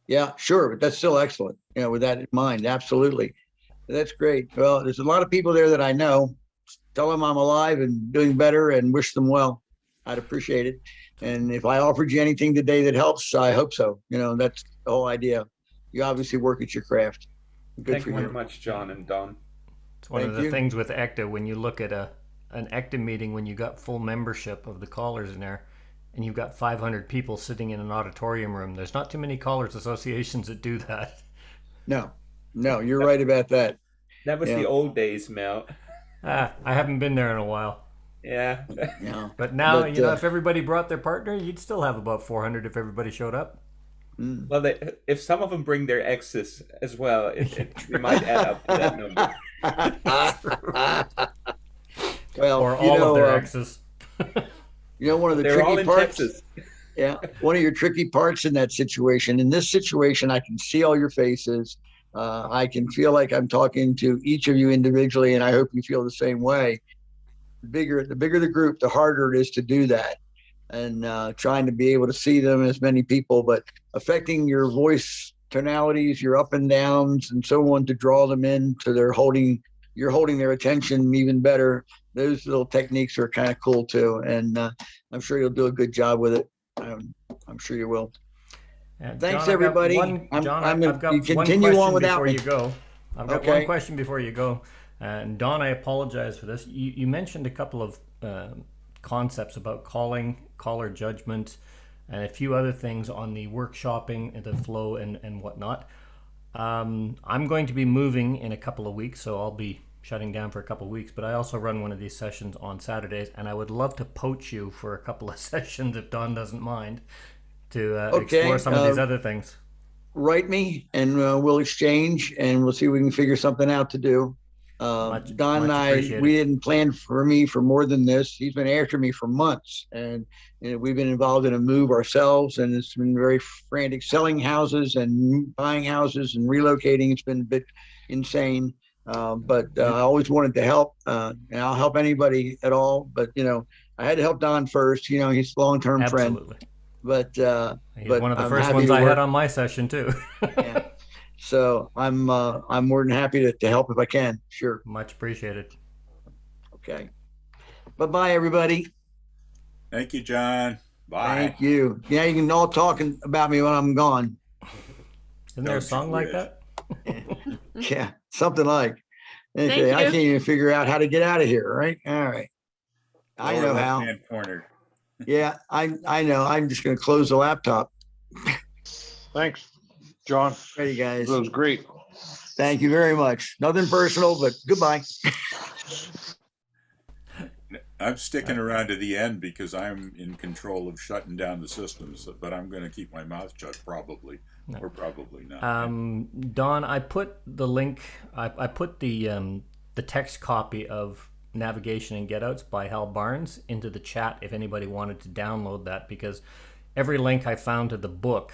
Speaker 1: Yeah, sure. But that's still excellent. With that in mind. Absolutely. That's great. Well, there's a lot of people there that I know. Tell them I'm alive and doing better and wish them well. I'd appreciate it. And if I offered you anything today that helps, I hope so. That's the whole idea. You obviously work at your craft. Good
Speaker 6: Thank you very much, John and Don.
Speaker 5: It's one of the things with ECTA, when you look at an ECTA meeting, when you got full membership of the callers in there, and you've got 500 people sitting in an auditorium room, there's not too many callers associations that do that. No,
Speaker 1: you're right about that.
Speaker 6: That was the old days, Mel.
Speaker 5: I haven't been there in a while.
Speaker 6: Yeah.
Speaker 5: But now, if everybody brought their partner, you'd still have about 400 if everybody showed up.
Speaker 6: Well, if some of them bring their exes as well, we might add up to that number.
Speaker 5: Well, or all of their exes.
Speaker 1: One of the
Speaker 6: They're all
Speaker 1: tricky
Speaker 6: in
Speaker 1: parts.
Speaker 6: Texas.
Speaker 1: Yeah, one of your tricky parts in that situation. In this situation, I can see all your faces. I can feel like I'm talking to each of you individually, and I hope you feel the same way. The bigger the group, the harder it is to do that, and trying to be able to see them as many people, but affecting your voice tonalities, your up and downs, and so on to draw them in to you're holding their attention even better. Those little techniques are kind of cool too, and I'm sure you'll do a good job with it. I'm sure you will. Thanks,
Speaker 5: John,
Speaker 1: everybody.
Speaker 5: I've got
Speaker 1: you
Speaker 5: one
Speaker 1: continue on
Speaker 5: question
Speaker 1: without
Speaker 5: before
Speaker 1: me.
Speaker 5: you go. I've got
Speaker 1: Okay.
Speaker 5: one question before you go. And Don, I apologize for this. You mentioned a couple of concepts about caller judgment, and a few other things on the workshopping and the flow and whatnot. I'm going to be moving in a couple of weeks, so I'll be shutting down for a couple of weeks, but I also run one of these sessions on Saturdays, and I would love to poach you for a couple of sessions if Don doesn't mind to explore some of these other things.
Speaker 1: Write me and we'll exchange and we'll see if we can figure something out to do. Don and I, we didn't plan for me for more than this. He's been after me for months, and we've been involved in a move ourselves, and it's been very frantic, selling houses and buying houses and relocating. It's been a bit insane, but I always wanted to help, and I'll help anybody at all. But I had to help Don first. He's a long-term friend.
Speaker 5: Absolutely.
Speaker 1: But
Speaker 5: he's one of the first ones I had on my session too.
Speaker 1: Yeah. So I'm more than happy to help if I can. Sure.
Speaker 5: Much appreciated.
Speaker 1: Okay. Bye-bye, everybody.
Speaker 2: Thank you, John. Bye.
Speaker 1: Thank you. Yeah, you can all talking about me when I'm gone.
Speaker 5: Isn't there a song like that?
Speaker 1: Yeah, something like.
Speaker 8: Okay,
Speaker 1: I can't even figure out how to get out of here, right? All right. I know how.
Speaker 2: Corner.
Speaker 1: Yeah, I know. I'm just going to close the laptop.
Speaker 4: Thanks, John.
Speaker 1: Ready, guys.
Speaker 4: That was great.
Speaker 1: Thank you very much. Nothing personal, but goodbye.
Speaker 2: I'm sticking around to the end because I'm in control of shutting down the systems, but I'm going to keep my mouth shut probably, or probably not.
Speaker 5: Don, I put the link. I put the text copy of Navigation and Getouts by Hal Barnes into the chat if anybody wanted to download that, because every link I found to the book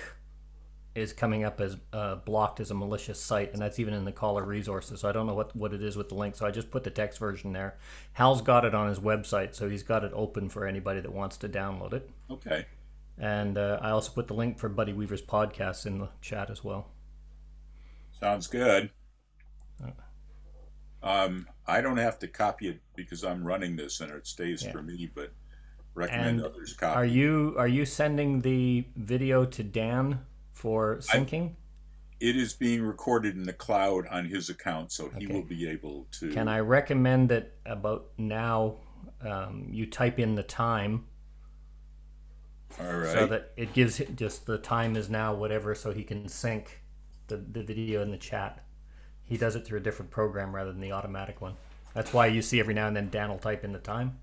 Speaker 5: is coming up as blocked as a malicious site, and that's even in the caller resources, so I don't know what it is with the link, so I just put the text version there. Hal's got it on his website, so he's got it open for anybody that wants to download it.
Speaker 2: Okay.
Speaker 5: And I also put the link for Buddy Weaver's podcast in the chat as well.
Speaker 2: Sounds good. I don't have to copy it because I'm running this and it stays for me, but recommend others copy.
Speaker 5: Are you sending the video to Dan for syncing?
Speaker 2: It is being recorded in the cloud on his account, so he will be able to.
Speaker 5: Can I recommend that about now you type in the time?
Speaker 2: All right.
Speaker 5: So that it gives just the time is now whatever, so he can sync the video in the chat. He does it through a different program rather than the automatic one. That's why you see every now and then Dan will type in the time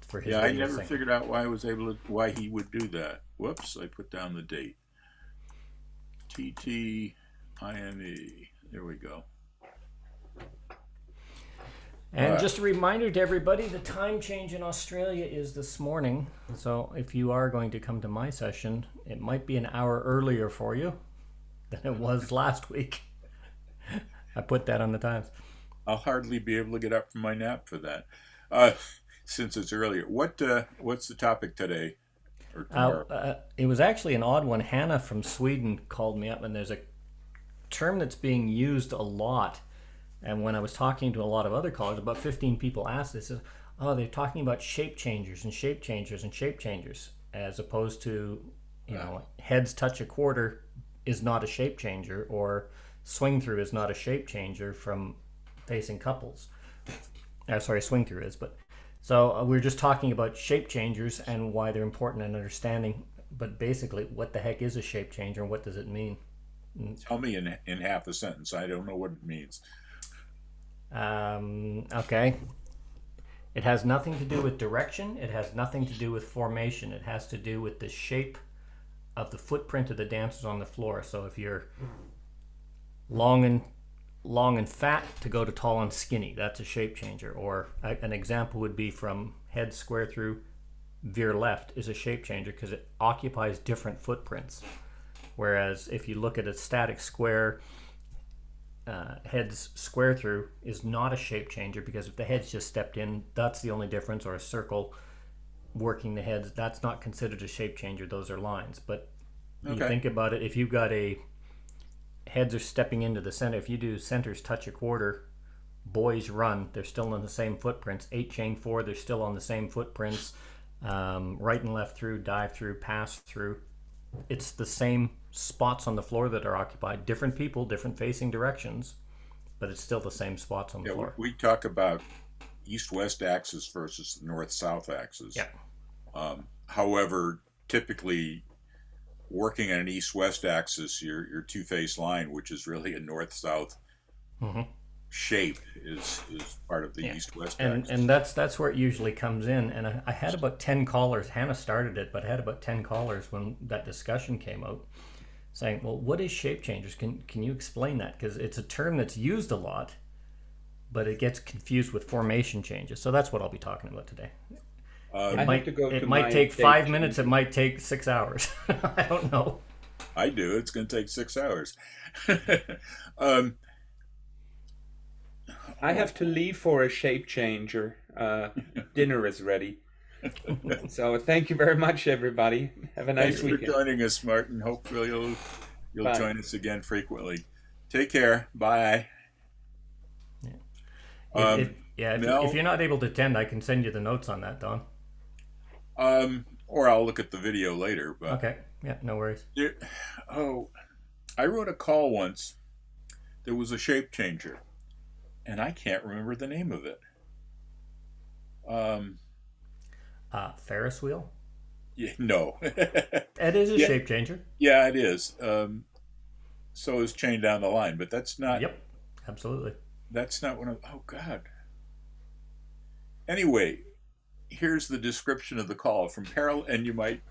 Speaker 5: for his
Speaker 2: I
Speaker 5: video
Speaker 2: never
Speaker 5: sync.
Speaker 2: figured out why he would do that. Whoops, I put down the date. TTIME. There we go.
Speaker 5: And just a reminder to everybody, the time change in Australia is this morning. So if you are going to come to my session, it might be an hour earlier for you than it was last week. I put that on the times.
Speaker 2: I'll hardly be able to get up from my nap for that, since it's earlier. What's the topic today or tomorrow?
Speaker 5: It was actually an odd one. Hannah from Sweden called me up, and there's a term that's being used a lot. And when I was talking to a lot of other callers, about 15 people asked this, they're talking about shape changers and shape changers and shape changers, as opposed to, heads touch a quarter is not a shape changer, or swing through is not a shape changer from facing couples. Swing through is, but so we're just talking about shape changers and why they're important and understanding. But basically, what the heck is a shape changer and what does it mean?
Speaker 2: Tell me in half a sentence. I don't know what it means.
Speaker 5: Okay. It has nothing to do with direction. It has nothing to do with formation. It has to do with the shape of the footprint of the dancers on the floor. So if you're long and fat to go to tall and skinny, that's a shape changer. Or an example would be from head square through veer left is a shape changer because it occupies different footprints. Whereas if you look at a static square, heads square through is not a shape changer, because if the heads just stepped in, that's the only difference. Or a circle working the heads, that's not considered a shape changer. Those are lines. But you think about it, if you've got a heads are stepping into the center, if you do centers touch a quarter, boys run, they're still on the same footprints. 8 chain 4, they're still on the same footprints. Right and left through, dive through, pass through, it's the same spots on the floor that are occupied. Different people, different facing directions, but it's still the same spots on the floor.
Speaker 2: We talk about east-west axis versus the north-south axis.
Speaker 5: Yeah.
Speaker 2: However, typically working on an east-west axis, your two-face line, which is really a north-south shape, is part of the east-west axis.
Speaker 5: And that's where it usually comes in. And I had about 10 callers. Hannah started it, but I had about 10 callers when that discussion came out, saying, well, what is shape changers? Can you explain that? Because it's a term that's used a lot, but it gets confused with formation changes. So that's what I'll be talking about today. It might take 5 minutes. It might take 6 hours. I don't know.
Speaker 2: I do. It's going to take 6 hours.
Speaker 6: I have to leave for a shape changer. Dinner is ready. So thank you very much, everybody. Have a nice weekend.
Speaker 2: Thanks for joining us, Martin. Hopefully you'll join us again frequently. Take care. Bye.
Speaker 5: If you're not able to attend, I can send you the notes on that, Don.
Speaker 2: Or I'll look at the video later. But
Speaker 5: okay. Yeah, no worries.
Speaker 2: I wrote a call once. There was a shape changer, and I can't remember the name of it.
Speaker 5: Ferris wheel?
Speaker 2: Yeah, no.
Speaker 5: It is a shape changer.
Speaker 2: Yeah, it is. So is chain down the line, but that's not.
Speaker 5: Yep, absolutely.
Speaker 2: That's not one of. Oh God. Anyway, here's the description of the call from parallel, and you might,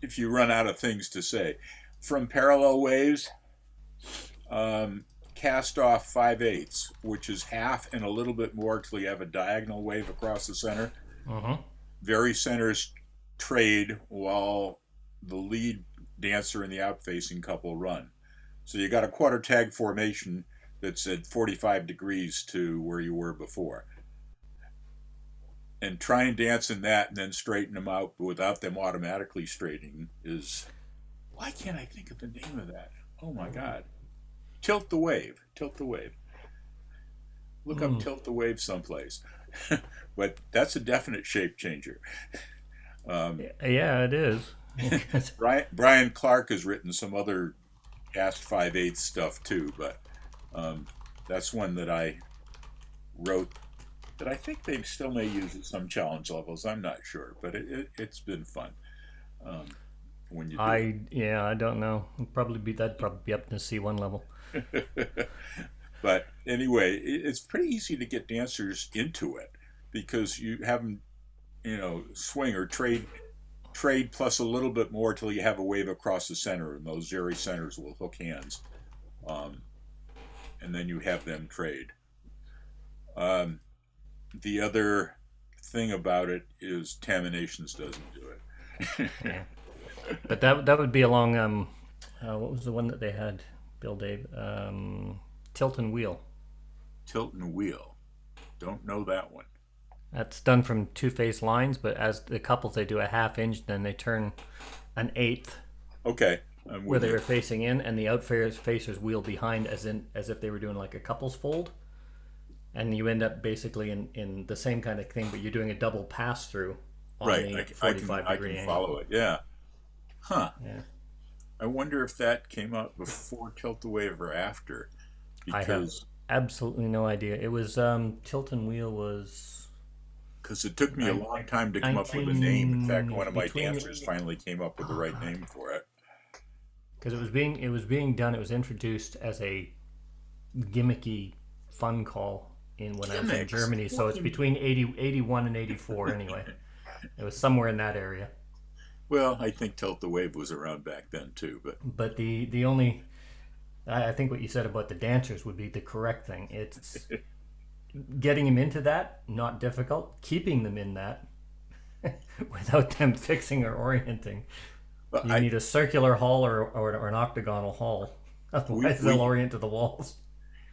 Speaker 2: if you run out of things to say, from parallel waves. Cast off 5/8, which is half and a little bit more till you have a diagonal wave across the center. Very centers trade while the lead dancer and the outfacing couple run. So you got a quarter tag formation that's at 45 degrees to where you were before. And try and dance in that and then straighten them out without them automatically straightening is... Why can't I think of the name of that? Oh my God. Tilt the wave. Look up tilt the wave someplace. But that's a definite shape changer.
Speaker 5: Yeah, it is.
Speaker 2: Brian Clark has written some other cast 5/8 stuff too, but that's one that I wrote that I think they still may use at some challenge levels. I'm not sure, but it's been fun. When you
Speaker 5: I don't know. That'd probably be up in the C1 level.
Speaker 2: But anyway, it's pretty easy to get dancers into it because you have them, swing or trade plus a little bit more till you have a wave across the center, and those very centers will hook hands, and then you have them trade. The other thing about it is Taminations doesn't do it.
Speaker 5: Yeah. But that would be along what was the one that they had, Bill Dave? Tilt and Wheel.
Speaker 2: Tilt and Wheel. Don't know that one.
Speaker 5: That's done from two-face lines, but as the couples, they do a half-inch, then they turn an eighth.
Speaker 2: Okay.
Speaker 5: Where they were facing in, and the outfacers wheel behind, as if they were doing like a couples fold. And you end up basically in the same kind of thing, but you're doing a double pass-through on the 45 degree
Speaker 2: I can
Speaker 5: angle.
Speaker 2: follow it, yeah. Huh.
Speaker 5: Yeah.
Speaker 2: I wonder if that came out before Tilt the Wave or after.
Speaker 5: I have absolutely no idea. It was Tilt and Wheel was...
Speaker 2: Because it took me a long time to come up with a name. In fact, one of my dancers finally came up with the right name for it.
Speaker 5: Because it was being done, it was introduced as a gimmicky fun call when I was in Germany. So it's between 81 and 84 anyway. It was somewhere in that area.
Speaker 2: Well, I think Tilt the Wave was around back then too,
Speaker 5: but the only, I think what you said about the dancers would be the correct thing. It's getting them into that, not difficult. Keeping them in that, without them fixing or orienting.
Speaker 2: But
Speaker 5: You need a circular hull or an octagonal hull. Otherwise, they'll orient to the walls.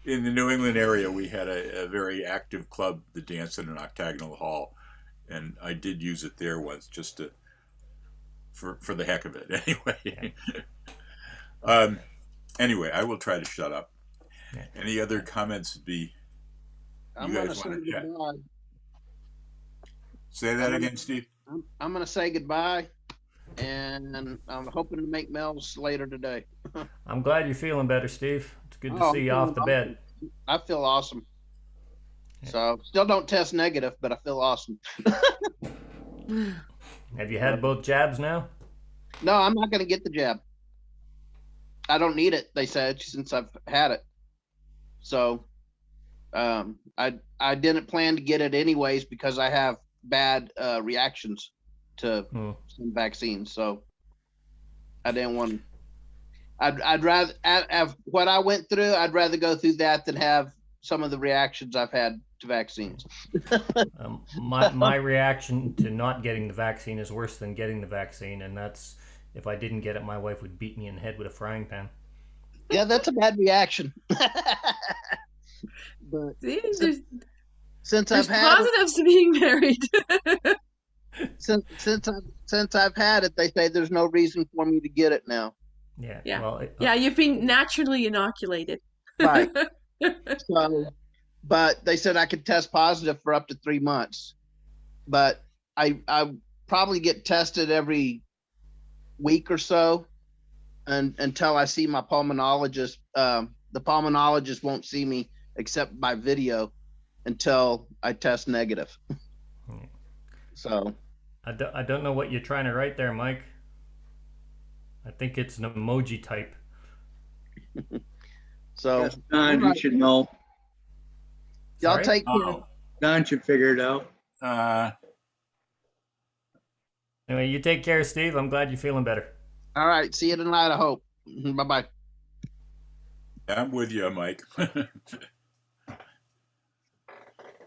Speaker 2: in the New England area, we had a very active club that danced in an octagonal hall, and I did use it there once just to for the heck of it. Anyway, anyway, I will try to shut up.
Speaker 5: Yeah.
Speaker 2: Any other comments? You
Speaker 7: I'm
Speaker 2: guys
Speaker 7: gonna
Speaker 2: want
Speaker 7: say
Speaker 2: to chat?
Speaker 7: goodbye.
Speaker 2: Say that again, Steve.
Speaker 7: I'm gonna say goodbye, and I'm hoping to make Mel's later today.
Speaker 5: I'm glad you're feeling better, Steve. It's good to
Speaker 7: Oh,
Speaker 5: see
Speaker 7: I'm
Speaker 5: you off
Speaker 7: feeling
Speaker 5: the bed.
Speaker 7: I feel awesome. So still don't test negative, but I feel awesome.
Speaker 5: Have you had both jabs now?
Speaker 7: No, I'm not gonna get the jab. I don't need it, they said, since I've had it. So I didn't plan to get it anyways because I have bad reactions to some vaccines. So I didn't want to. I'd rather have what I went through. I'd rather go through that than have some of the reactions I've had to vaccines.
Speaker 5: My reaction to not getting the vaccine is worse than getting the vaccine, and that's if I didn't get it, my wife would beat me in the head with a frying pan.
Speaker 7: Yeah, that's a bad reaction. But
Speaker 8: See,
Speaker 7: since
Speaker 8: there's
Speaker 7: I've had
Speaker 8: positives to being married.
Speaker 7: since I've had it, they say there's no reason for me to get it now.
Speaker 5: Yeah.
Speaker 8: Yeah.
Speaker 5: Well,
Speaker 8: Yeah, you've been naturally inoculated.
Speaker 7: Right. So, but they said I could test positive for up to 3 months, but I probably get tested every week or so, and until I see my pulmonologist. The pulmonologist won't see me except by video until I test negative. So
Speaker 5: I don't know what you're trying to write there, Mike. I think it's an emoji type.
Speaker 7: so
Speaker 9: Yes, Don, you should know.
Speaker 7: y'all
Speaker 5: Sorry?
Speaker 7: take care.
Speaker 2: Uh-oh.
Speaker 9: Don should figure it out.
Speaker 5: Anyway, you take care, Steve. I'm glad you're feeling better.
Speaker 7: All right, see you tonight, I hope. Bye bye.
Speaker 2: I'm with you, Mike.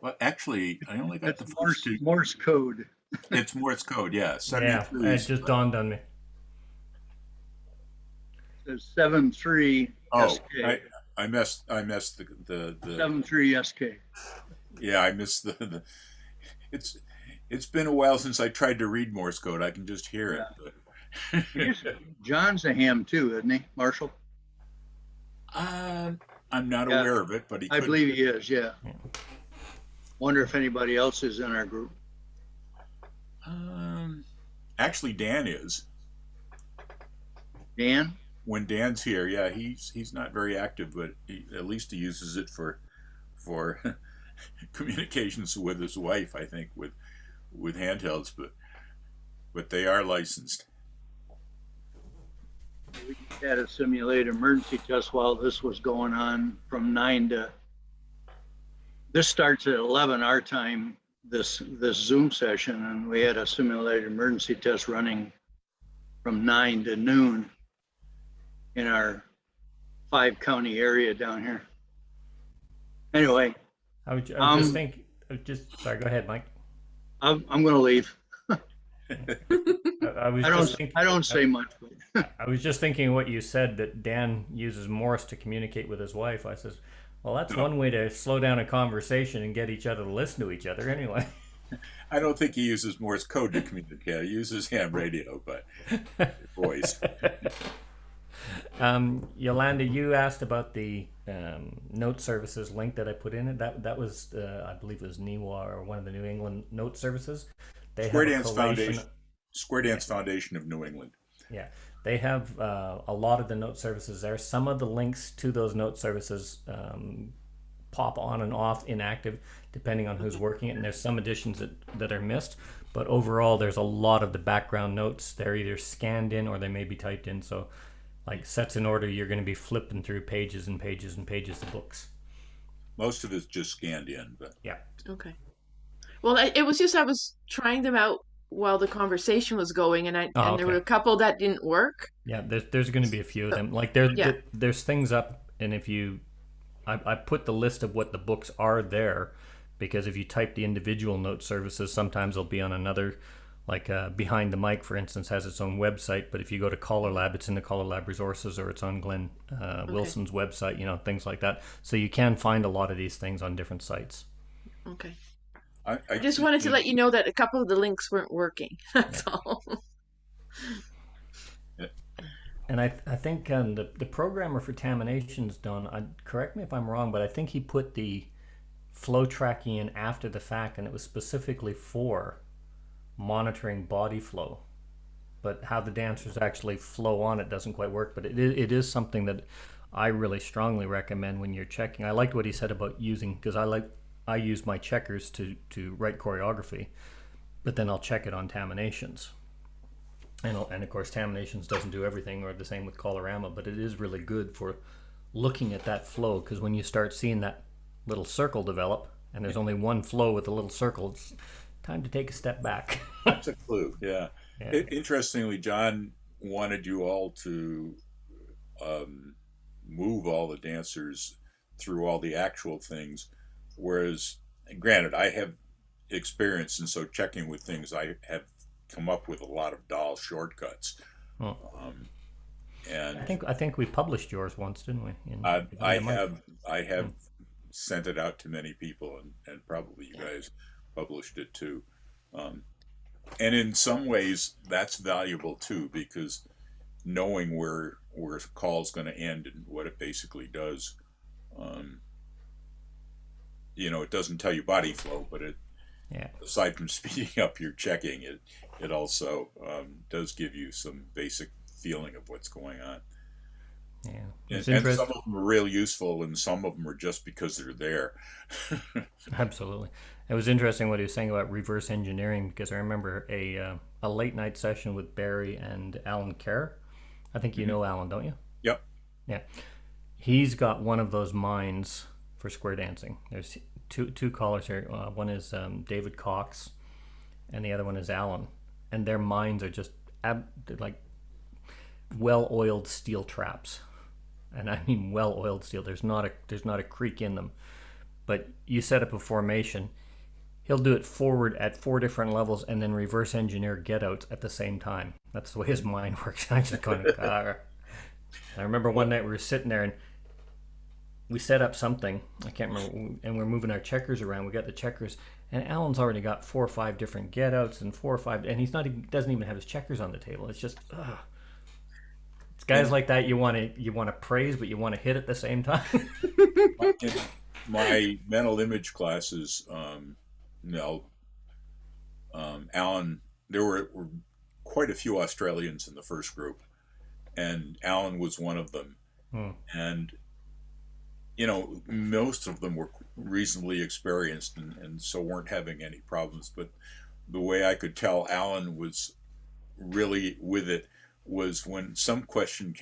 Speaker 2: Well, actually, I only got
Speaker 9: That's
Speaker 2: the first two.
Speaker 9: Morse code.
Speaker 2: It's Morse code, yeah.
Speaker 5: Yeah,
Speaker 2: 73.
Speaker 5: it just dawned on me.
Speaker 9: There's 73
Speaker 2: Oh,
Speaker 9: SK.
Speaker 2: I missed the
Speaker 9: 73 SK.
Speaker 2: yeah, I missed the it's been a while since I tried to read Morse code. I can just hear it. But.
Speaker 9: John's a ham too, isn't he, Marshall?
Speaker 2: I'm not
Speaker 9: Yeah.
Speaker 2: aware of it, but he
Speaker 9: I
Speaker 2: could
Speaker 9: believe he is, yeah. Wonder if anybody else is in our group.
Speaker 2: Actually, Dan is.
Speaker 9: Dan?
Speaker 2: When Dan's here, yeah, he's not very active, but at least he uses it for communications with his wife. I think with handhelds, but they are licensed.
Speaker 9: We had a simulated emergency test while this was going on from 9 to. This starts at 11 our time. This Zoom session, and we had a simulated emergency test running from 9 to noon in our 5-county area down here. Anyway,
Speaker 5: I was just thinking. Sorry, go ahead, Mike.
Speaker 9: I'm going to leave.
Speaker 5: I
Speaker 9: don't say much. But
Speaker 5: I was just thinking what you said, that Dan uses Morse to communicate with his wife. I says, well, that's one way to slow down a conversation and get each other to listen to each other anyway.
Speaker 2: I don't think he uses Morse code to communicate. He uses ham radio, but voice.
Speaker 5: Yolanda, you asked about the note services link that I put in it. That was, I believe it was NIWA or one of the New England note services. They
Speaker 2: Square
Speaker 5: have
Speaker 2: Dance Foundation. Square Dance Foundation of New England.
Speaker 5: Yeah, they have a lot of the note services there. Some of the links to those note services pop on and off inactive depending on who's working it, and there's some editions that are missed. But overall, there's a lot of the background notes. They're either scanned in or they may be typed in. So like sets in order, you're going to be flipping through pages and pages and pages of books.
Speaker 2: Most of it's just scanned in, but
Speaker 5: yeah.
Speaker 8: Okay. Well, it was just I was trying them out while the conversation was going, and there were a couple that didn't work.
Speaker 5: Yeah, there's going to be a few of them. Like there's things up, and if you, I put the list of what the books are there, because if you type the individual note services, sometimes they'll be on another Like Behind the Mic, for instance, has its own website, but if you go to Collar Lab, it's in the Collar Lab resources, or it's on Glenn Wilson's website, things like that. So you can find a lot of these things on different sites.
Speaker 8: Okay.
Speaker 2: I
Speaker 8: just wanted to let you know that a couple of the links weren't working. That's all.
Speaker 5: And I think the programmer for Taminations, Don, correct me if I'm wrong, but I think he put the flow tracking in after the fact, and it was specifically for monitoring body flow. But how the dancers actually flow on it doesn't quite work. But it is something that I really strongly recommend when you're checking. I liked what he said about using, because I use my checkers to write choreography, but then I'll check it on Taminations. And of course, Taminations doesn't do everything, or the same with Colorama, but it is really good for looking at that flow, because when you start seeing that little circle develop, and there's only one flow with a little circle, it's time to take a step back.
Speaker 2: That's a clue, yeah. Interestingly, John wanted you all to move all the dancers through all the actual things, whereas, granted, I have experience, and so checking with things, I have come up with a lot of doll shortcuts. And
Speaker 5: I think we published yours once, didn't we?
Speaker 2: I have sent it out to many people, and probably you guys published it too. And in some ways, that's valuable too, because knowing where a call's going to end and what it basically does, it doesn't tell you body flow, but aside from speeding up your checking, it also does give you some basic feeling of what's going on.
Speaker 5: Yeah,
Speaker 2: and some of them are real useful, and some of them are just because they're there.
Speaker 5: Absolutely. It was interesting what he was saying about reverse engineering, because I remember a late night session with Barry and Alan Kerr. I think you know Alan, don't you?
Speaker 2: Yep.
Speaker 5: Yeah. He's got one of those minds for square dancing. There's two callers here. One is David Cox, and the other one is Alan. And their minds are just like well-oiled steel traps. And I mean well-oiled steel. There's not a creak in them. But you set up a formation, he'll do it forward at 4 different levels and then reverse engineer get-outs at the same time. That's the way his mind works. I just kind of, I remember one night we were sitting there and we set up something, I can't remember, and we're moving our checkers around. We got the checkers, and Alan's already got 4 or 5 different get-outs and 4 or 5, and he doesn't even have his checkers on the table. It's just, it's guys like that you want to praise, but you want to hit at the same time.
Speaker 2: In my mental image classes, Alan, there were quite a few Australians in the first group, and Alan was one of them. And most of them were reasonably experienced and so weren't having any problems. But the way I could tell Alan was really with it was when some question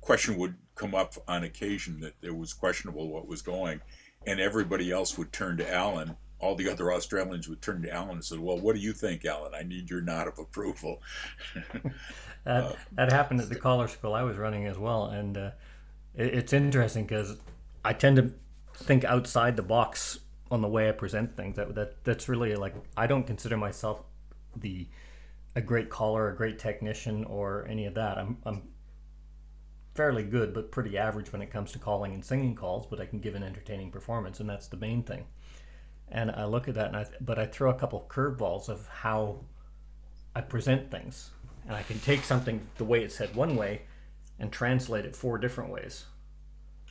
Speaker 2: would come up on occasion that it was questionable what was going, and everybody else would turn to Alan. All the other Australians would turn to Alan and said, "Well, what do you think, Alan? I need your nod of approval."
Speaker 5: That happened at the collar school I was running as well, and it's interesting because I tend to think outside the box on the way I present things. That's really, like, I don't consider myself a great caller, a great technician, or any of that. I'm fairly good, but pretty average when it comes to calling and singing calls, but I can give an entertaining performance, and that's the main thing. And I look at that, but I throw a couple of curveballs of how I present things, and I can take something the way it's said one way and translate it 4 different ways,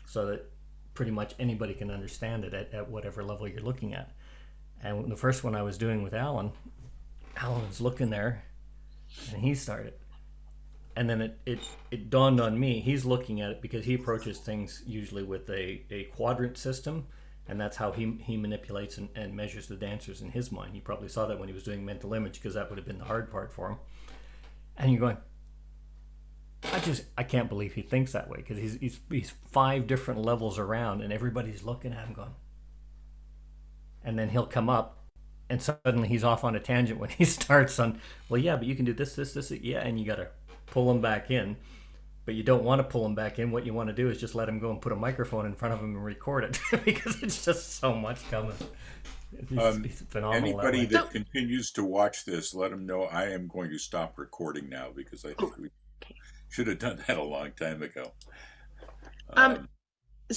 Speaker 5: so that pretty much anybody can understand it at whatever level you're looking at. And the first one I was doing with Alan was looking there, and he started. And then it dawned on me, he's looking at it because he approaches things usually with a quadrant system, and that's how he manipulates and measures the dancers in his mind. You probably saw that when he was doing mental image, because that would have been the hard part for him. And you're going, I can't believe he thinks that way, because he's 5 different levels around, and everybody's looking at him going. And then he'll come up, and suddenly he's off on a tangent when he starts on, well, yeah, but you can do this, yeah, and you got to pull him back in. But you don't want to pull him back in. What you want to do is just let him go and put a microphone in front of him and record it, because it's just so much coming. He's phenomenal.
Speaker 2: Anybody
Speaker 5: that
Speaker 2: that continues to watch this, let them know I am going to stop recording now because I think we should have done that a long time ago.